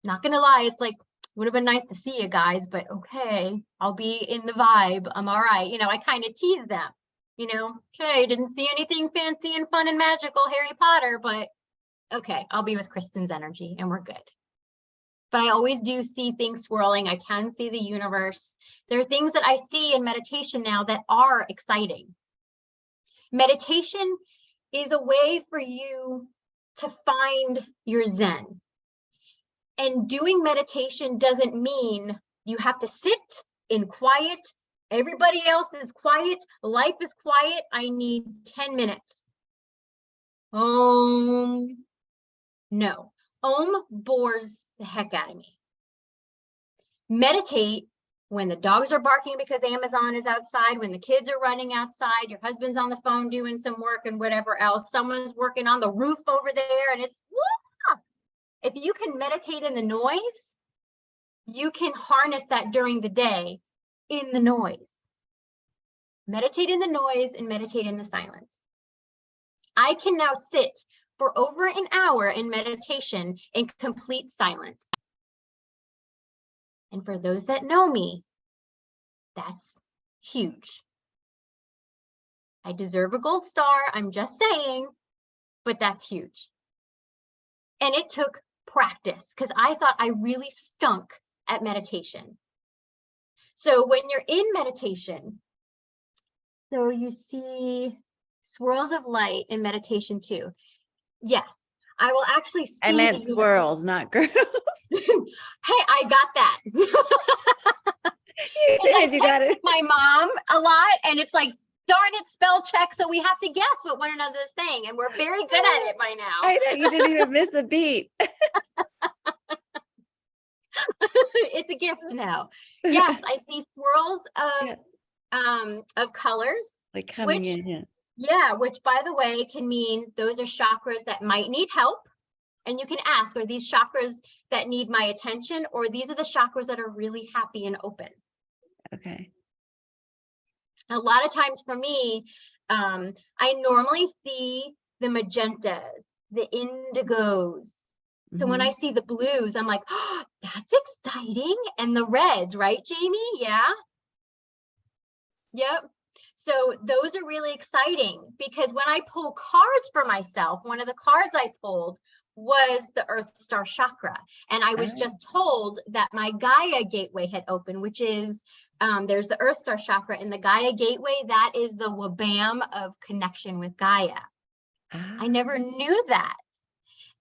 Not gonna lie, it's like, would have been nice to see you guys, but okay, I'll be in the vibe. I'm all right. You know, I kind of tease them, you know, okay, didn't see anything fancy and fun and magical, Harry Potter, but okay, I'll be with Kristen's energy and we're good. But I always do see things swirling. I can see the universe. There are things that I see in meditation now that are exciting. Meditation is a way for you to find your Zen. And doing meditation doesn't mean you have to sit in quiet. Everybody else is quiet. Life is quiet. I need 10 minutes. No. Bores the heck out of me. Meditate when the dogs are barking because Amazon is outside, when the kids are running outside, your husband's on the phone doing some work and whatever else, someone's working on the roof over there, and it's, whoa! If you can meditate in the noise, you can harness that during the day in the noise. Meditate in the noise and meditate in the silence. I can now sit for over an hour in meditation in complete silence. And for those that know me, that's huge. I deserve a gold star, I'm just saying, but that's huge. And it took practice because I thought I really stunk at meditation. So when you're in meditation, so you see swirls of light in meditation too. Yes, I will actually see. I meant swirls, not girls. Hey, I got that. You did, you got it. With my mom a lot, and it's like, darn it, spell check. So we have to guess what one another's saying, and we're very good at it by now. I know, you didn't even miss a beat. It's a gift now. Yes, I see swirls of colors. Like coming which, in, yeah. Yeah, which by the way can mean those are chakras that might need help. And you can ask, are these chakras that need my attention, or these are the chakras that are really happy and open? Okay. A lot of times for me, I normally see the magentas, the indigos. So when I see the blues, I'm like, oh, that's exciting. And the reds, right, Jamie? Yeah. Yep. So those are really exciting because when I pull cards for myself, one of the cards I pulled was the Earth Star Chakra. And I was just told that my Gaia gateway had opened, which is there's the Earth Star chakra and the Gaia gateway. That is the wabam of connection with Gaia. I never knew that.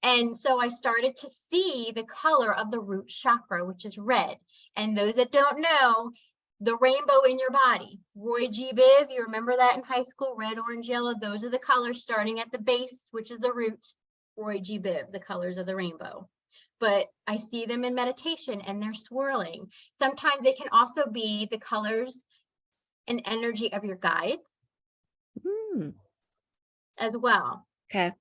And so I started to see the color of the root chakra, which is red. And those that don't know, the rainbow in your body, Roy G. Biv, you remember that in high school, red, orange, yellow, those are the colors starting at the base, which is the root, Roy G. Biv, the colors of the rainbow. But I see them in meditation and they're swirling. Sometimes they can also be the colors and energy of your guides as well. Okay.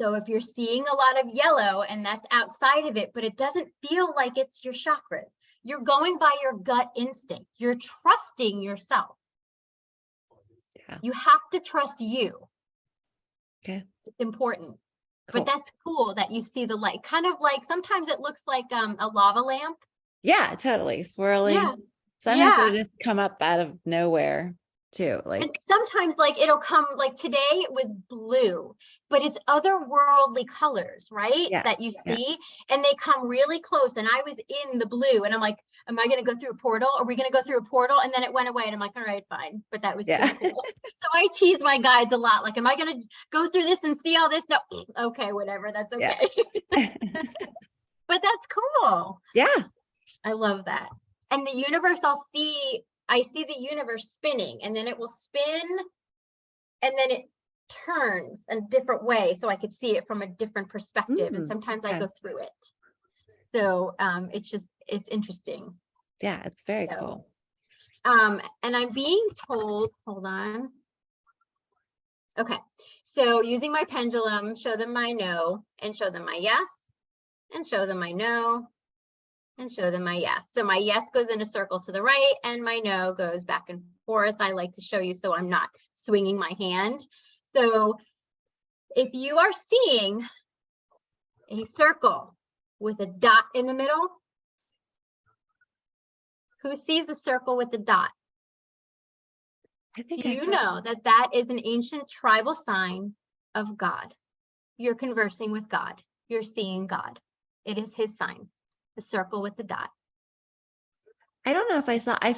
So if you're seeing a lot of yellow and that's outside of it, but it doesn't feel like it's your chakras, you're going by your gut instinct. You're trusting yourself. Yeah. You have to trust you. Okay. It's important. Cool. But that's cool that you see the light. Kind of like, sometimes it looks like a lava lamp. Yeah, totally. Swirling. Yeah. Sometimes Yeah. it'll just come up out of nowhere too. Like, And sometimes like it'll come, like today it was blue, but it's otherworldly colors, right? Yeah, That you yeah. see, and they come really close. And I was in the blue and I'm like, am I going to go through a portal? Are we going to go through a portal? And then it went away and I'm like, all right, fine. But that was Yeah. pretty cool. So I tease my guides a lot. Like, am I going to go through this and see all this? No. Okay, whatever. That's Yeah. okay. But that's cool. Yeah. I love that. And the universe, I see the universe spinning, and then it will spin and then it turns a different way. So I could see it from a different perspective. And sometimes I okay. go through it. So it's interesting. Yeah. It's very So, cool. And I'm being told, hold on. Okay. So using my pendulum, show them my no and show them my yes, and show them my no and show them my yes. So my yes goes in a circle to the right and my no goes back and forth. I like to show you so I'm not swinging my hand. So if you are seeing a circle with a dot in the middle, who sees a circle with a dot? I think Do I you saw- know that that is an ancient tribal sign of God? You're conversing with God. You're seeing God. It is his sign, the circle with the dot. I don't know if I thought I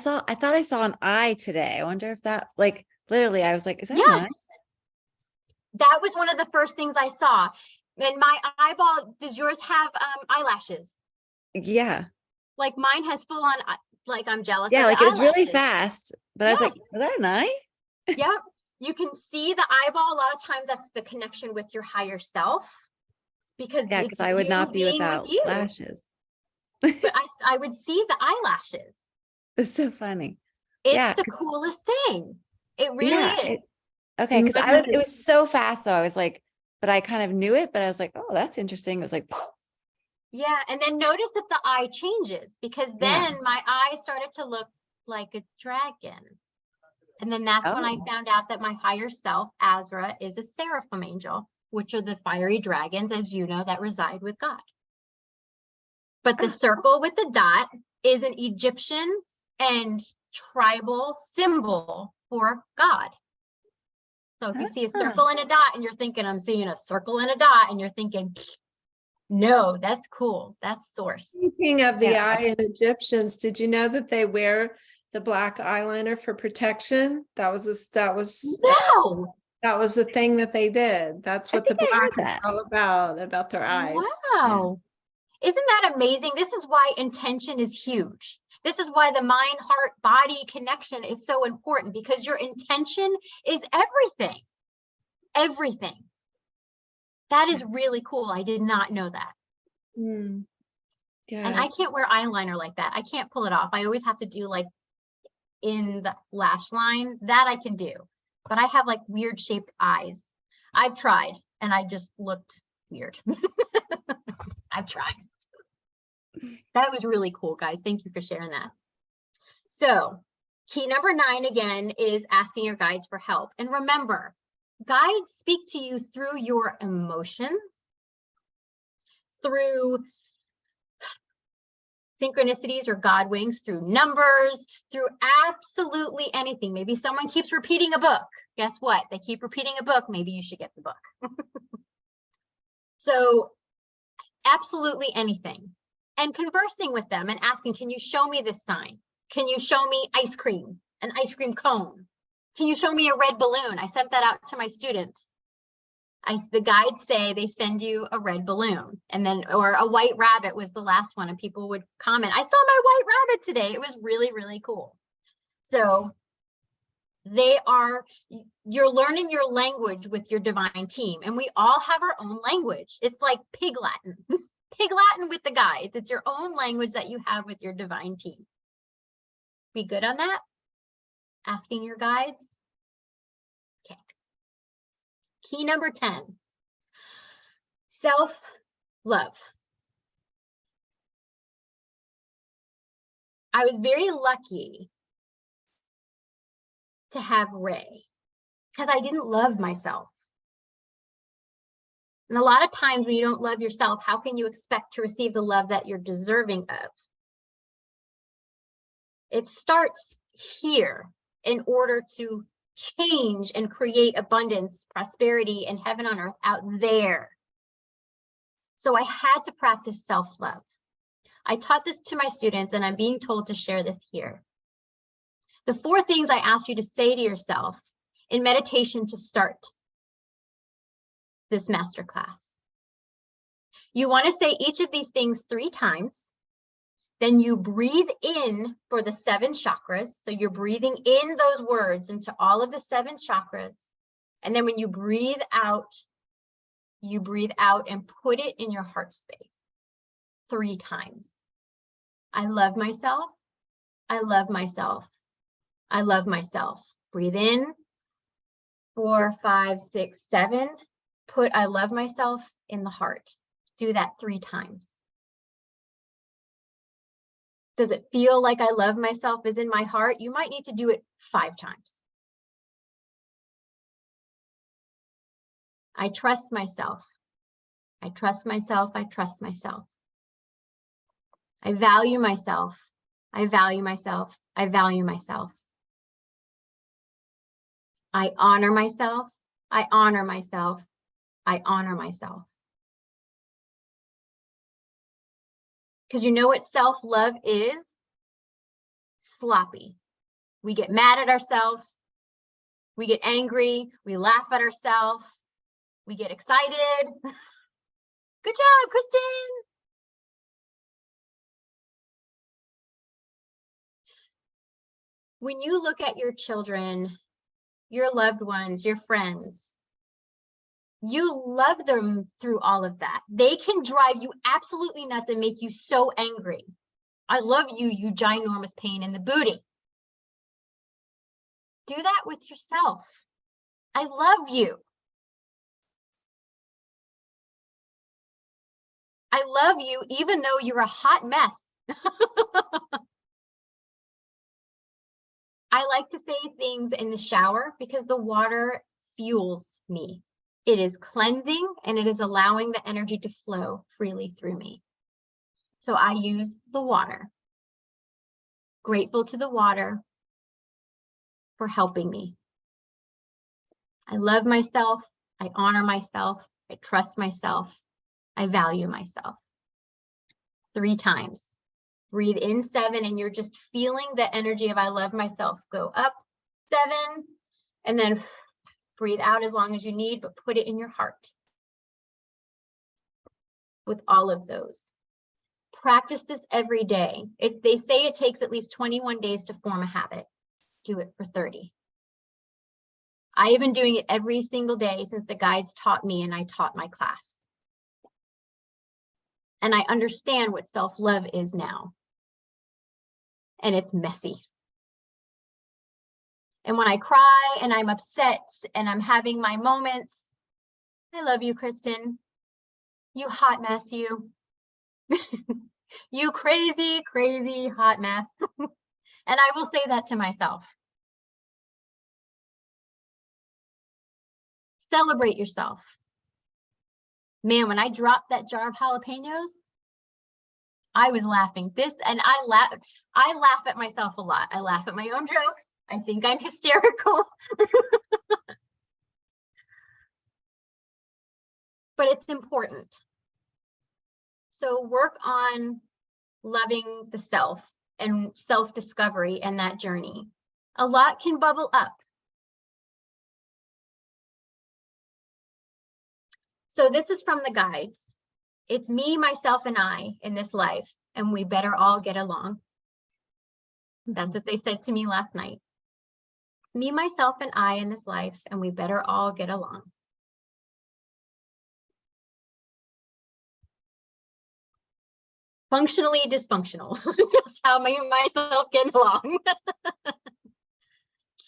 saw an eye today. I wonder if that, like, literally, I was like, is that an Yes. eye? That was one of the first things I saw. And my eyeball, does yours have eyelashes? Yeah. Like mine has full on, like I'm jealous. Yeah. of Like the it was really eyelashes. fast, but I was like, Yes. is that an eye? Yep. You can see the eyeball. A lot of times that's the connection with your higher self, because Yeah. it's Because I would you not be being without with you. lashes. But I would see the eyelashes. It's so funny. It's Yeah, the coolest thing. It really Yeah. is. Okay. And Because what is it was so fast though. I was like, but I kind of knew it, but I was like, oh, that's interesting. It was like, Yeah. And then notice that the eye changes, because then Yeah. my eye started to look like a dragon. And then that's when I Oh. found out that my higher self, Azra, is a seraphim angel, which are the fiery dragons, as you know, that reside with God. But the circle with the dot is an Egyptian and tribal symbol for God. So if you see a circle and a dot and you're thinking, I'm seeing a circle and a dot, and you're thinking, no, that's cool. That's source. Speaking of the Yeah. eye in Egyptians, did you know that they wear the black eyeliner for protection? That was No. the thing that they did. That's I what the think I heard black is that. all about their eyes. Wow. Isn't that amazing? This is why intention is huge. This is why the mind, heart, body connection is so important, because your intention is everything. Everything. That is really cool. I did not know that. Hmm. Yeah. And I can't wear eyeliner like that. I can't pull it off. I always have to do like in the lash line. That I can do. But I have like weird shaped eyes. I've tried and I just looked weird. I've tried. That was really cool, guys. Thank you for sharing that. So key number 9 again is asking your guides for help. And remember, guides speak to you through your emotions, through synchronicities or God winks, through numbers, through absolutely anything. Maybe someone keeps repeating a book. Guess what? They keep repeating a book. Maybe you should get the book. So absolutely anything. And conversing with them and asking, can you show me this sign? Can you show me ice cream, an ice cream cone? Can you show me a red balloon? I sent that out to my students. The guides say they send you a red balloon, and then, or a white rabbit was the last one, and people would comment, I saw my white rabbit today. It was really, really cool. So you're learning your language with your divine team, and we all have our own language. It's like pig Latin, pig Latin with the guides. It's your own language that you have with your divine team. Be good on that? Asking your guides. Okay. Key number 10, self-love. I was very lucky to have Ray because I didn't love myself. And a lot of times when you don't love yourself, how can you expect to receive the love that you're deserving of? It starts here in order to change and create abundance, prosperity, and heaven on earth out there. So I had to practice self-love. I taught this to my students, and I'm being told to share this here. The 4 things I asked you to say to yourself in meditation to start this masterclass. You want to say each of these things 3 times. Then you breathe in for the 7 chakras. So you're breathing in those words into all of the 7 chakras. And then when you breathe out and put it in your heart space 3 times. I love myself. I love myself. I love myself. Breathe in. 4, 5, 6, 7. Put I love myself in the heart. Do that 3 times. Does it feel like I love myself is in my heart? You might need to do it 5 times. I trust myself. I trust myself. I trust myself. I value myself. I value myself. I value myself. I honor myself. I honor myself. I honor myself. Because you know what self-love is? Sloppy. We get mad at ourselves. We get angry. We laugh at ourselves. We get excited. Good job, Kristen. When you look at your children, your loved ones, your friends, you love them through all of that. They can drive you absolutely nuts and make you so angry. I love you, you ginormous pain in the booty. Do that with yourself. I love you. I love you even though you're a hot mess. I like to say things in the shower because the water fuels me. It is cleansing and it is allowing the energy to flow freely through me. So I use the water. Grateful to the water for helping me. I love myself. I honor myself. I trust myself. I value myself. 3 times. Breathe in 7 and you're just feeling the energy of I love myself go up 7 and then breathe out as long as you need, but put it in your heart with all of those. Practice this every day. They say it takes at least 21 days to form a habit. Do it for 30. I have been doing it every single day since the guides taught me and I taught my class. And I understand what self-love is now. And it's messy. And when I cry and I'm upset and I'm having my moments, I love you, Kristen. You hot mess, you. You crazy, crazy hot mess. And I will say that to myself. Celebrate yourself. Man, when I dropped that jar of jalapenos, I was laughing. I laugh at myself a lot. I laugh at my own jokes. I think I'm hysterical. But it's important. So work on loving the self and self-discovery and that journey. A lot can bubble up. So this is from the guides. It's me, myself, and I in this life, and we better all get along. That's what they said to me last night. Me, myself, and I in this life, and we better all get along. Functionally dysfunctional. That's how me and myself get along.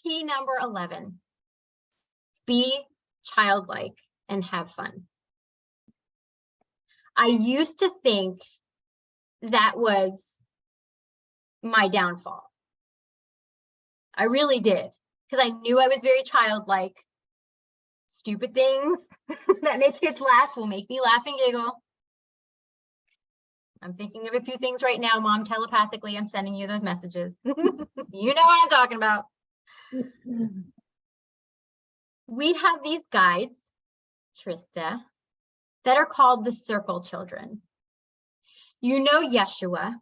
Key number 11. Be childlike and have fun. I used to think that was my downfall. I really did, because I knew I was very childlike. Stupid things that make kids laugh will make me laugh and giggle. I'm thinking of a few things right now, Mom, telepathically. I'm sending you those messages. You know what I'm talking about. We have these guides, Trista, that are called the circle children. You know Yeshua.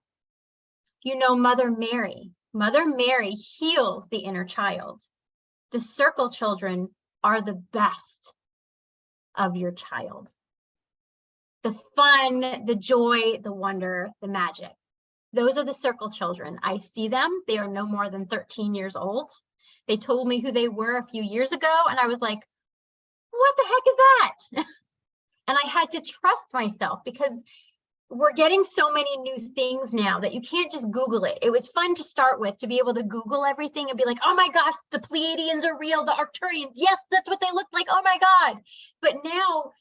You know Mother Mary. Mother Mary heals the inner child. The circle children are the best of your child. The fun, the joy, the wonder, the magic. Those are the circle children. I see them. They are no more than 13 years old. They told me who they were a few years ago, and I was like, what the heck is that? And I had to trust myself, because we're getting so many new things now that you can't just Google it. It was fun to start with, to be able to Google everything and be like, oh my gosh, the Pleiadians are real, the Arcturians, yes, that's what they look like, oh my God. But now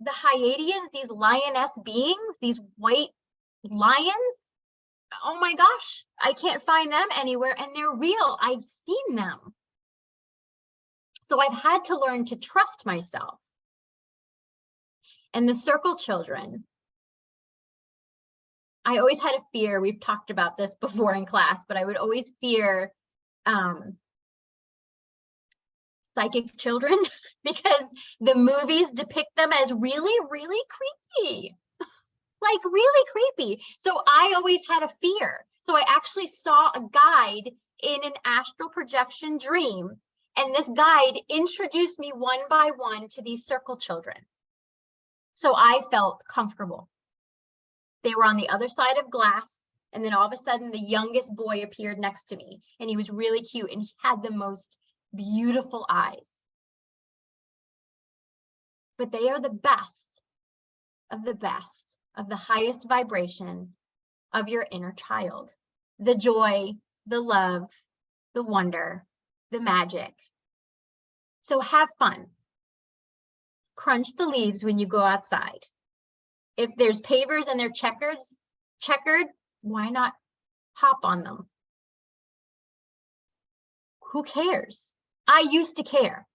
the Hyadians, these lioness beings, these white lions, oh my gosh, I can't find them anywhere, and they're real. I've seen them. So I've had to learn to trust myself. And the circle children, I always had a fear. We've talked about this before in class, but I would always fear psychic children because the movies depict them as really, really creepy. Like really creepy. So I always had a fear. So I actually saw a guide in an astral projection dream, and this guide introduced me one by one to these circle children. So I felt comfortable. They were on the other side of glass, and then all of a sudden the youngest boy appeared next to me, and he was really cute, and he had the most beautiful eyes. But they are the best of the best, of the highest vibration of your inner child. The joy, the love, the wonder, the magic. So have fun. Crunch the leaves when you go outside. If there's pavers and they're checkered, why not hop on them? Who cares? I used to care.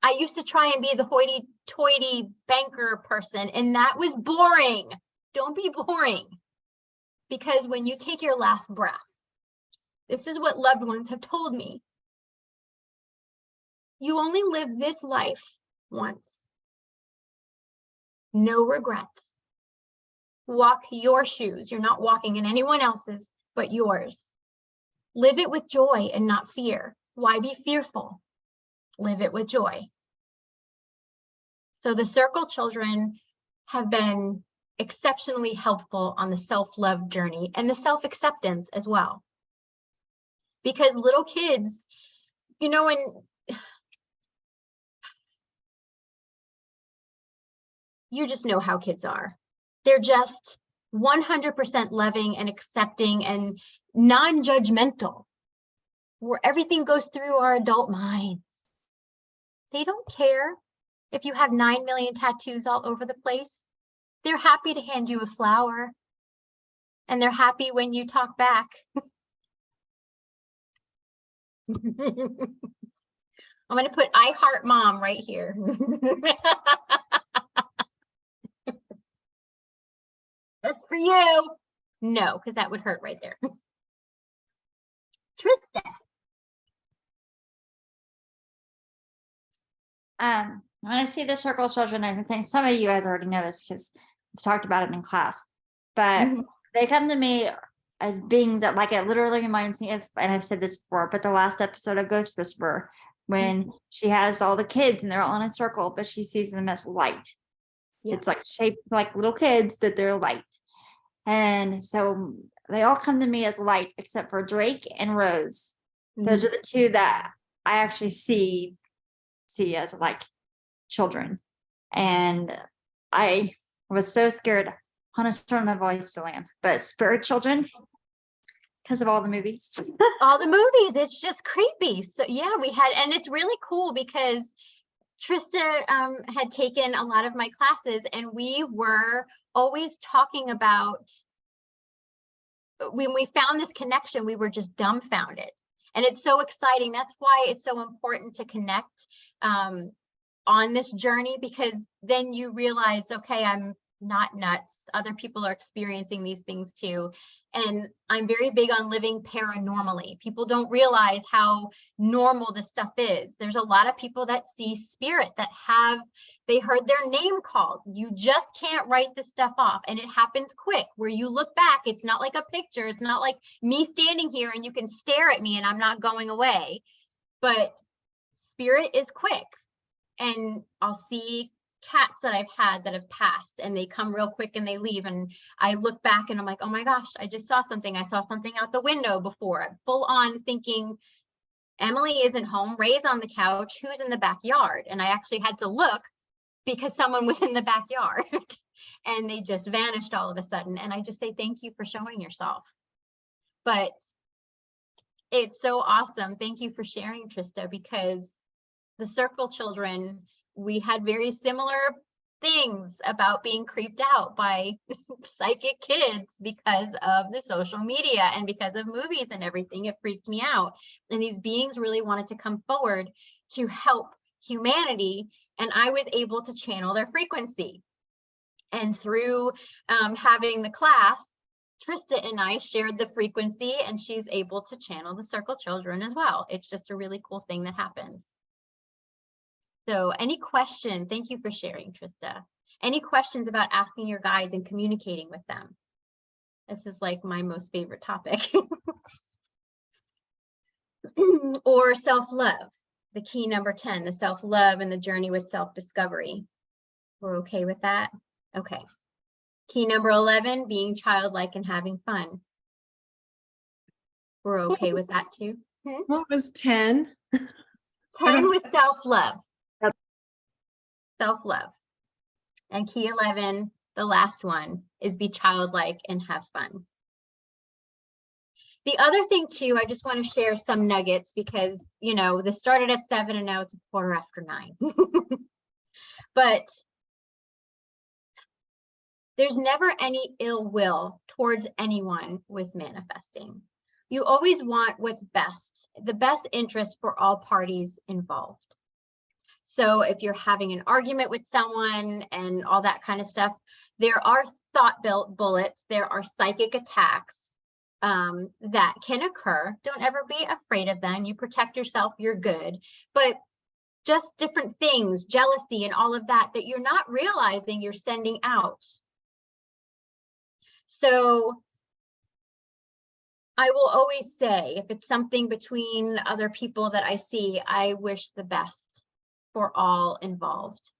I used to try and be the hoity-toity banker person, and that was boring. Don't be boring. Because when you take your last breath, this is what loved ones have told me. You only live this life once. No regrets. Walk your shoes. You're not walking in anyone else's but yours. Live it with joy and not fear. Why be fearful? Live it with joy. So the circle children have been exceptionally helpful on the self-love journey and the self-acceptance as well. Because little kids, you know, when you just know how kids are. They're just 100% loving and accepting and non-judgmental, where everything goes through our adult minds. They don't care if you have 9 million tattoos all over the place. They're happy to hand you a flower, and they're happy when you talk back. I'm going to put I heart mom right here. That's for you. No, because that would hurt right there. Trista. When I see the circle children, I think some of you guys already know this because we've talked about it in class, but they come to me as being that, like, it literally reminds me of, and I've said this before, but the last episode of Ghost Whisperer, when she has all the kids and they're all in a circle, but she sees them as light. Yeah. It's like shaped like little kids, but they're light. And so they all come to me as light, except for Drake and Rose. Those Mhm. are the two that I actually see as like children. And I was so scared. I want to turn my voice to Lamb, but spirit children, because of all the movies. All the movies, it's just creepy. So yeah, we had, and it's really cool because Trista had taken a lot of my classes, and we were always talking about, when we found this connection, we were just dumbfounded. And it's so exciting. That's why it's so important to connect on this journey, because then you realize, okay, I'm not nuts. Other people are experiencing these things too. And I'm very big on living paranormally. People don't realize how normal this stuff is. There's a lot of people that see spirit, that they heard their name called. You just can't write this stuff off. And it happens quick, where you look back, it's not like a picture. It's not like me standing here and you can stare at me and I'm not going away. But spirit is quick. And I'll see cats that I've had that have passed, and they come real quick and they leave. And I look back and I'm like, oh my gosh, I just saw something. I saw something out the window before. I'm full on thinking, Emily isn't home. Ray's on the couch. Who's in the backyard? And I actually had to look because someone was in the backyard and they just vanished all of a sudden. And I just say, thank you for showing yourself. But it's so awesome. Thank you for sharing, Trista, because the circle children, we had very similar things about being creeped out by psychic kids because of the social media and because of movies and everything. It freaked me out. And these beings really wanted to come forward to help humanity. And I was able to channel their frequency. And through having the class, Trista and I shared the frequency, and she's able to channel the circle children as well. It's just a really cool thing that happens. So any question, thank you for sharing, Trista. Any questions about asking your guides and communicating with them? This is like my most favorite topic. Or self-love, the key number 10, the self-love and the journey with self-discovery. We're okay with that? Okay. Key number 11, being childlike and having fun. We're okay with that too. What was 10? 10 with self-love. Self-love. And key 11, the last one, is be childlike and have fun. The other thing too, I just want to share some nuggets because, you know, this started at 7 and now it's 9:15. But there's never any ill will towards anyone with manifesting. You always want what's best, the best interest for all parties involved. So if you're having an argument with someone and all that kind of stuff, there are thought bullets, there are psychic attacks that can occur. Don't ever be afraid of them. You protect yourself, you're good. But just different things, jealousy and all of that, that you're not realizing you're sending out. So I will always say, if it's something between other people that I see, I wish the best for all involved.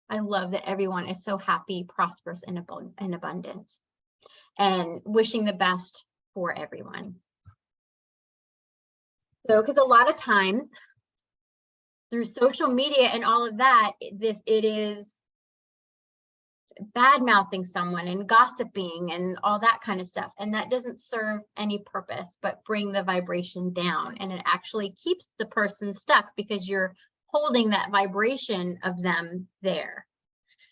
I love that everyone is so happy, prosperous, and abundant, and wishing the best for everyone. So, because a lot of times through social media and all of that, it is bad mouthing someone and gossiping and all that kind of stuff. And that doesn't serve any purpose but bring the vibration down. And it actually keeps the person stuck because you're holding that vibration of them there.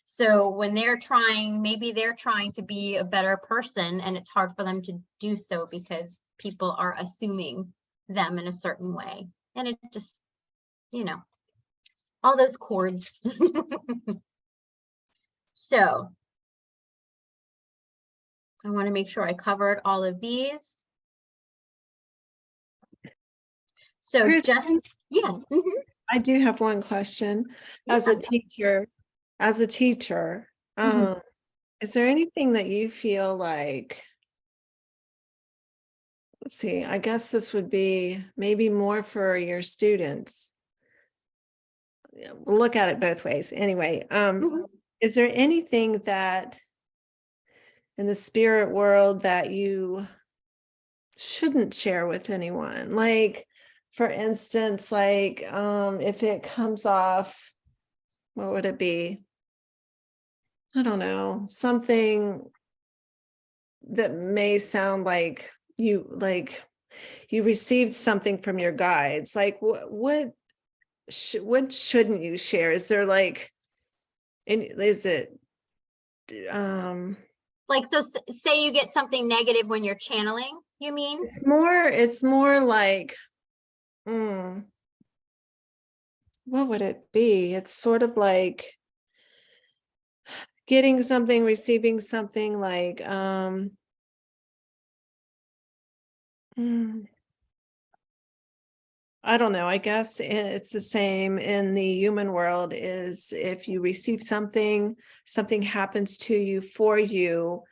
So when they're trying, maybe they're trying to be a better person, and it's hard for them to do so because people are assuming them in a certain way. And it just, you know, all those cords. So I want to make sure I covered all of these. So Kristen? yes. I do have one question. As a teacher, Mhm. is there anything that you feel like let's see, I guess this would be maybe more for your students. Yeah, we'll look at it both ways. Anyway, Mhm. is there anything that in the spirit world that you shouldn't share with anyone? Like, for instance, like if it comes off, what would it be? I don't know, something that may sound like you received something from your guides. Like what shouldn't you share? Is there like, is it Like, so say you get something negative when you're channeling, you mean? it's more like, what would it be? It's sort of like getting something, receiving something, like I don't know. I guess it's the same in the human world. Is if you receive something, something happens to you for you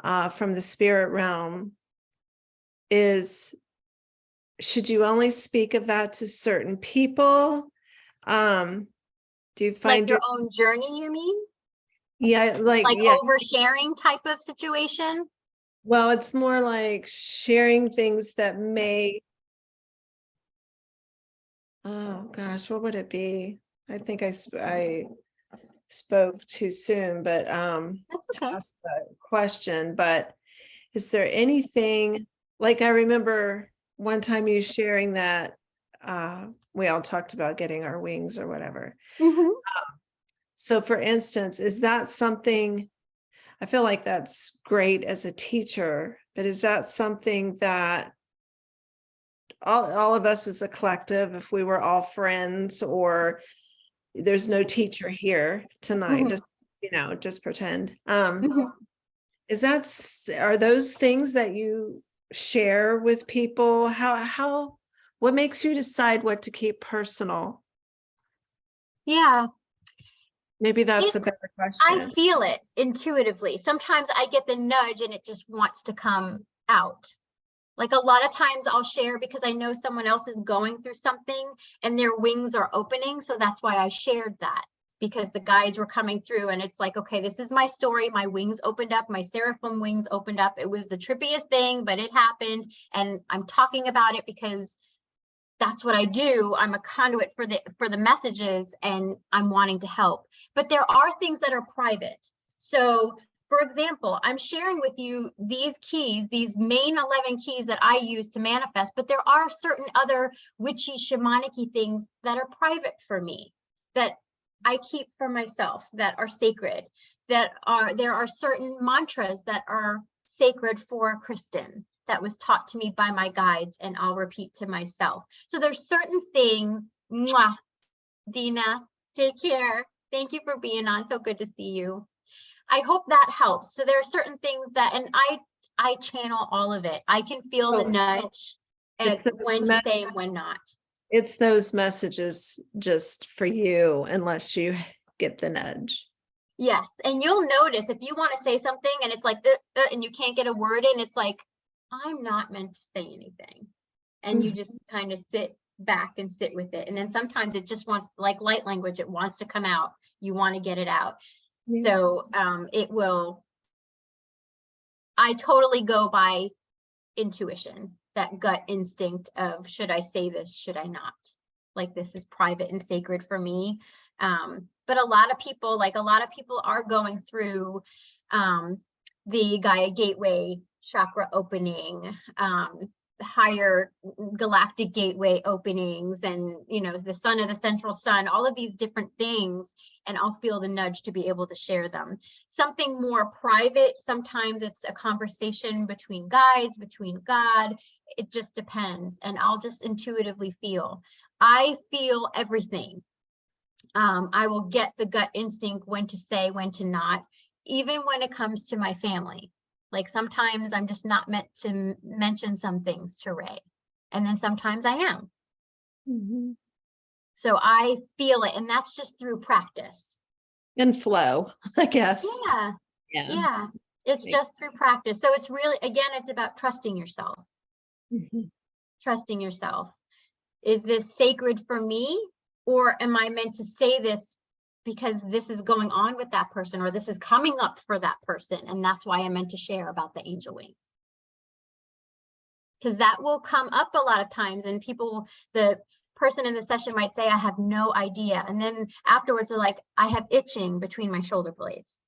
from the spirit realm, should you only speak of that to certain people? Do you Like find your own journey, you mean? yeah, Like yeah. oversharing type of situation? Well, it's more like sharing things that may, oh gosh, what would it be? I think I spoke too soon, but That's to okay. ask the question. But is there anything, like, I remember one time you sharing that we all talked about getting our wings or whatever. Mhm. So for instance, is that something, I feel like that's great as a teacher, but is that something that all of us as a collective, if we were all friends, or there's no teacher here tonight, Mhm. just just pretend, Mhm. are those things that you share with people? What makes you decide what to keep personal? Yeah. Maybe that's It a better I question. feel it intuitively. Sometimes I get the nudge and it just wants to come out. Like a lot of times I'll share because I know someone else is going through something and their wings are opening. So that's why I shared that, because the guides were coming through and it's like, okay, this is my story. My wings opened up, my seraphim wings opened up. It was the trippiest thing, but it happened. And I'm talking about it because that's what I do. I'm a conduit for the messages and I'm wanting to help. But there are things that are private. So for example, I'm sharing with you these keys, these main 11 keys that I use to manifest, but there are certain other witchy shamanic things that are private for me, that I keep for myself, that are sacred, there are certain mantras that are sacred for Kristen, that was taught to me by my guides, and I'll repeat to myself. So there's certain things. Mwah. Dina, take care. Thank you for being on. So good to see you. I hope that helps. So there are certain things that, and I channel all of it. I can feel the Oh, nudge it's and those when to say and when not. it's those messages just for you, unless you get the nudge. Yes, and you'll notice if you want to say something and it's like, and you can't get a word in, it's like, I'm not meant to say anything. And you just kind of sit back and sit with it. And then sometimes it just wants, like light language, it wants to come out. You want to get it out. Yeah. So it will, I totally go by intuition, that gut instinct of, should I say this? Should I not? Like, this is private and sacred for me. But a lot of people are going through the Gaia Gateway chakra opening, higher galactic gateway openings, and the sun of the central sun, all of these different things, and I'll feel the nudge to be able to share them. Something more private, sometimes it's a conversation between guides, between God. It just depends, and I'll just intuitively feel. I feel everything. I will get the gut instinct when to say, when to not, even when it comes to my family. Like sometimes I'm just not meant to mention some things to Ray, and then sometimes I am. Mhm. So I feel it, and that's just through practice. And flow, I guess. Yeah, it's just through practice. So it's really, again, it's about trusting yourself. Mhm. Trusting yourself. Is this sacred for me, or am I meant to say this because this is going on with that person, or this is coming up for that person, and that's why I'm meant to share about the angel wings? Because that will come up a lot of times, and people, the person in the session might say, I have no idea. And then afterwards they're like, I have itching between my shoulder blades.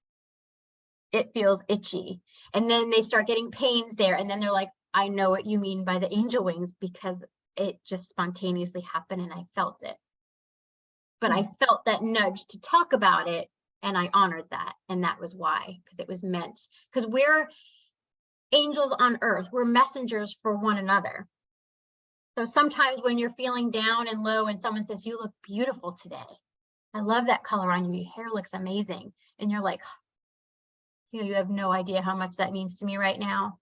It feels itchy. And then they start getting pains there. And then they're like, I know what you mean by the angel wings, because it just spontaneously happened and I felt it. But I felt that nudge to talk about it, and I honored that. And that was why, because it was meant, because we're angels on earth. We're messengers for one another. So sometimes when you're feeling down and low and someone says, you look beautiful today, I love that color on you, your hair looks amazing, and you're like, you have no idea how much that means to me right now.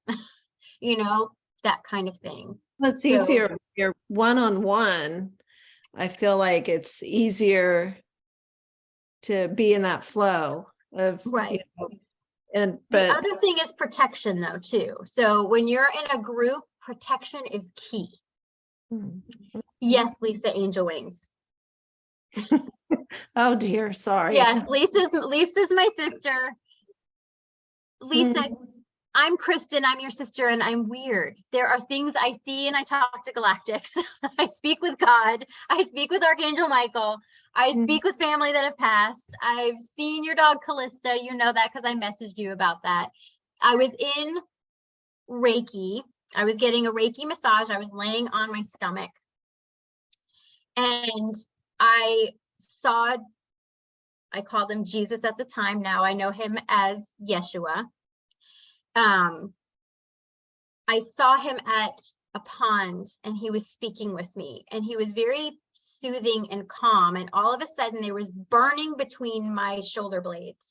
You know, that kind of thing. Well, it's easier if you're one-on-one. I feel like it's easier to be in that flow of, Right. and The but other thing is protection though, too. So when you're in a group, protection is key. Yes, Lisa, angel wings. oh dear, sorry. Yes, Lisa's my sister. Lisa, I'm Kristen, I'm your sister, and I'm weird. There are things I see, and I talk to galactics. I speak with God. I speak with Archangel Michael. I speak with family that have passed. I've seen your dog Callista. You know that because I messaged you about that. I was in Reiki. I was getting a Reiki massage. I was laying on my stomach. And I called him Jesus at the time. Now I know him as Yeshua. I saw him at a pond, and he was speaking with me, and he was very soothing and calm. And all of a sudden there was burning between my shoulder blades,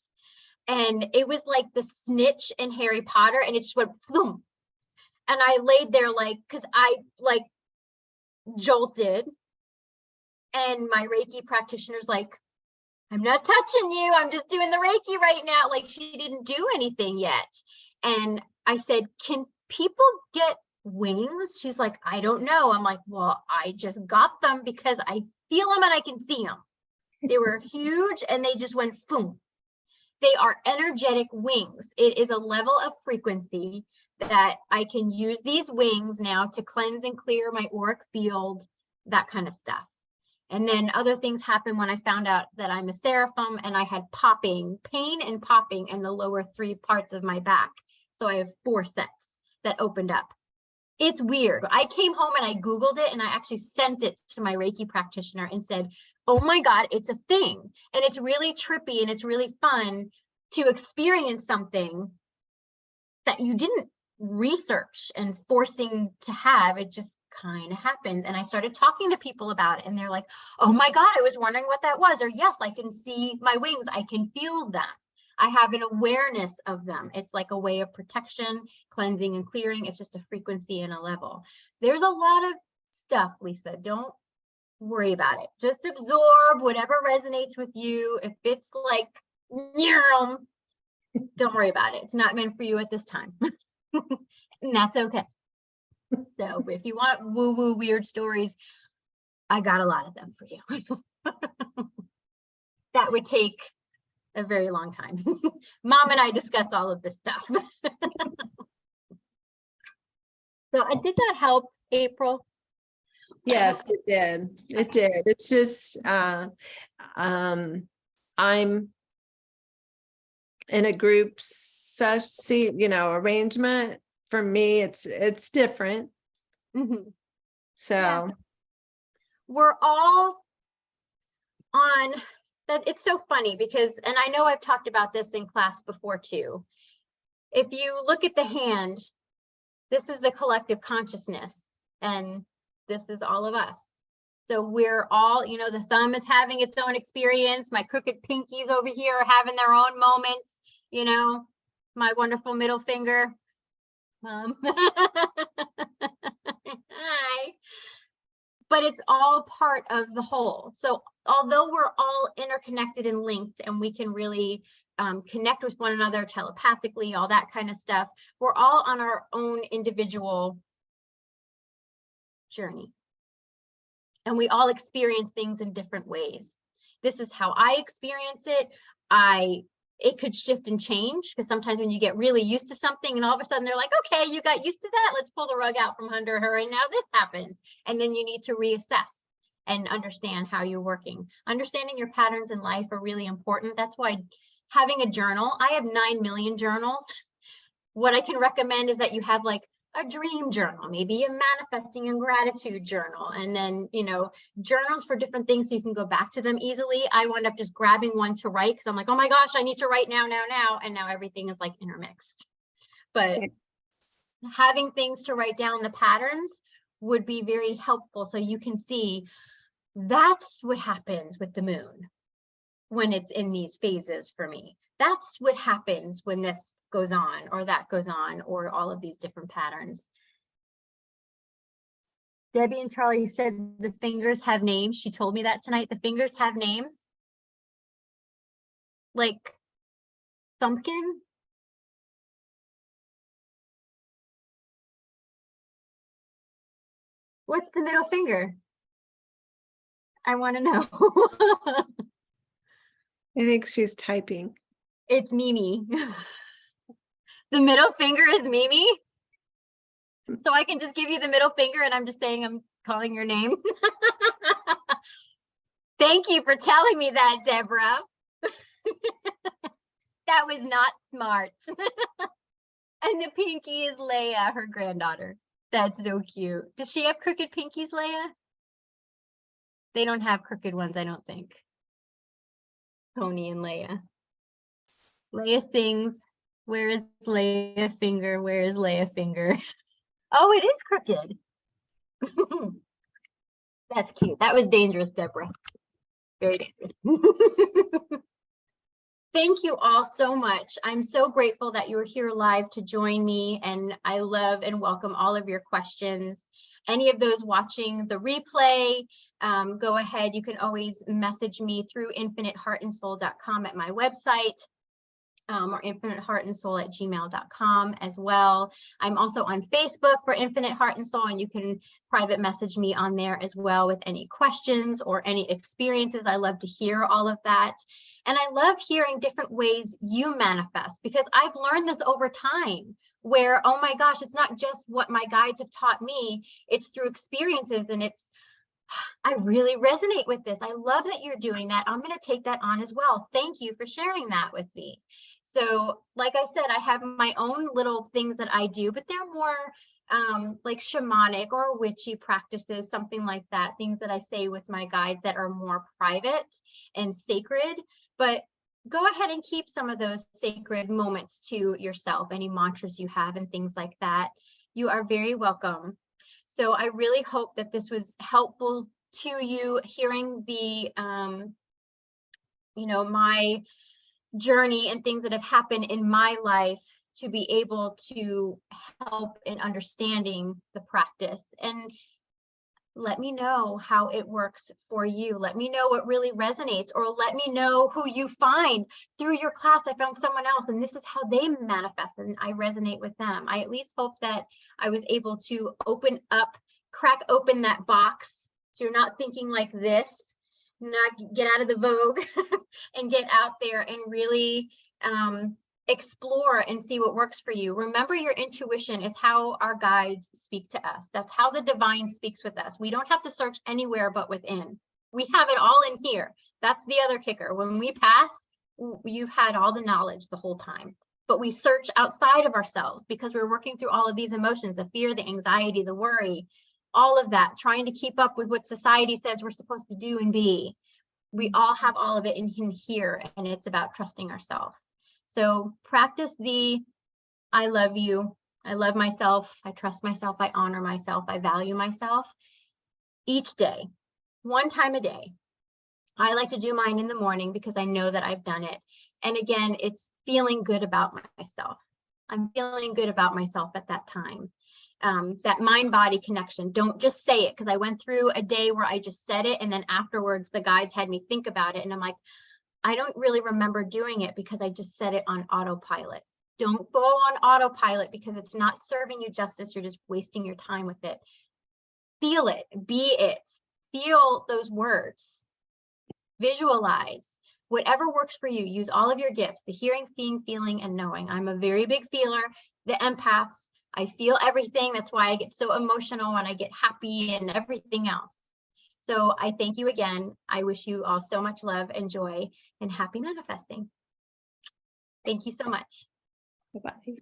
and it was like the snitch in Harry Potter, and it just went boom. And I laid there like, because I like jolted, and my Reiki practitioner's like, I'm not touching you, I'm just doing the Reiki right now. Like, she didn't do anything yet. And I said, can people get wings? She's like, I don't know. I'm like, well, I just got them because I feel them and I can see them. They were huge, and they just went boom. They are energetic wings. It is a level of frequency that I can use these wings now to cleanse and clear my auric field, that kind of stuff. And then other things happened when I found out that I'm a seraphim, and I had pain and popping in the lower 3 parts of my back. So I have 4 sets that opened up. It's weird. I came home and I Googled it, and I actually sent it to my Reiki practitioner and said, oh my God, it's a thing. And it's really trippy, and it's really fun to experience something that you didn't research and forcing to have. It just kind of happened. And I started talking to people about it, and they're like, oh my God, I was wondering what that was. Or yes, I can see my wings. I can feel them. I have an awareness of them. It's like a way of protection, cleansing and clearing. It's just a frequency and a level. There's a lot of stuff, Lisa. Don't worry about it. Just absorb whatever resonates with you. If it's like, don't worry about it. It's not meant for you at this time. And that's okay. So if you want woo-woo weird stories, I got a lot of them for you. That would take a very long time. Mom and I discussed all of this stuff. So did that help, April? Yes, it did. It did. It's just I'm in a group arrangement. For me, it's different. Mm-hmm. So yeah. We're all on that. It's so funny because, and I know I've talked about this in class before too. If you look at the hand, this is the collective consciousness, and this is all of us. So we're all, the thumb is having its own experience. My crooked pinkies over here are having their own moments, my wonderful middle finger. Hi. But it's all part of the whole. So although we're all interconnected and linked, and we can really connect with one another telepathically, all that kind of stuff, we're all on our own individual journey. And we all experience things in different ways. This is how I experience it. It could shift and change, because sometimes when you get really used to something and all of a sudden they're like, okay, you got used to that, let's pull the rug out from under her, and now this happens. And then you need to reassess and understand how you're working. Understanding your patterns in life are really important. That's why having a journal, I have 9 million journals. What I can recommend is that you have like a dream journal, maybe a manifesting and gratitude journal, and then, you know, journals for different things so you can go back to them easily. I wound up just grabbing one to write because I'm like, oh my gosh, I need to write now. And now everything is like intermixed. But having things to write down the patterns would be very helpful, so you can see that's what happens with the moon when it's in these phases for me. That's what happens when this goes on or that goes on, or all of these different patterns. Debbie and Charlie said the fingers have names. She told me that tonight. The fingers have names. Like Thumpkin. What's the middle finger? I want to know. I think she's typing. It's Mimi. The middle finger is Mimi. So I can just give you the middle finger and I'm just saying I'm calling your name. Thank you for telling me that, Deborah. That was not smart. And the pinky is Leia, her granddaughter. That's so cute. Does she have crooked pinkies, Leia? They don't have crooked ones, I don't think. Tony and Leia. Leia sings, where is Leia finger? Where is Leia finger? Oh, it is crooked. That's cute. That was dangerous, Deborah. Very dangerous. Thank you all so much. I'm so grateful that you were here live to join me, and I love and welcome all of your questions. Any of those watching the replay, go ahead. You can always message me through infiniteheartandsoul.com at my website. Or infiniteheartandsoul@gmail.com as well. I'm also on Facebook for Infinite Heart and Soul, and you can private message me on there as well with any questions or any experiences. I love to hear all of that. And I love hearing different ways you manifest, because I've learned this over time where, oh my gosh, it's not just what my guides have taught me, it's through experiences, and I really resonate with this. I love that you're doing that. I'm going to take that on as well. Thank you for sharing that with me. So like I said, I have my own little things that I do, but they're more like shamanic or witchy practices, something like that, things that I say with my guides that are more private and sacred. But go ahead and keep some of those sacred moments to yourself, any mantras you have and things like that. You are very welcome. So I really hope that this was helpful to you, hearing the, you know, my journey and things that have happened in my life to be able to help in understanding the practice. And let me know how it works for you. Let me know what really resonates, or let me know who you find through your class. I found someone else and this is how they manifest and I resonate with them. I at least hope that I was able to crack open that box, so you're not thinking like this, not get out of the Vogue and get out there and really explore and see what works for you. Remember, your intuition is how our guides speak to us. That's how the divine speaks with us. We don't have to search anywhere but within. We have it all in here. That's the other kicker. When we pass, you've had all the knowledge the whole time. But we search outside of ourselves because we're working through all of these emotions, the fear, the anxiety, the worry, all of that, trying to keep up with what society says we're supposed to do and be. We all have all of it in here, and it's about trusting ourselves. So practice the I love you, I love myself, I trust myself, I honor myself, I value myself each day, one time a day. I like to do mine in the morning because I know that I've done it. And again, it's feeling good about myself. I'm feeling good about myself at that time. That mind-body connection. Don't just say it, because I went through a day where I just said it, and then afterwards the guides had me think about it, and I'm like, I don't really remember doing it because I just said it on autopilot. Don't go on autopilot because it's not serving you justice. You're just wasting your time with it. feel it, be it, feel those words, visualize, whatever works for you. Use all of your gifts, the hearing, seeing, feeling, and knowing. I'm a very big feeler. The empaths, I feel everything. That's why I get so emotional when I get happy and everything else. So I thank you again. I wish you all so much love and joy and happy manifesting. Thank you so much. Bye-bye.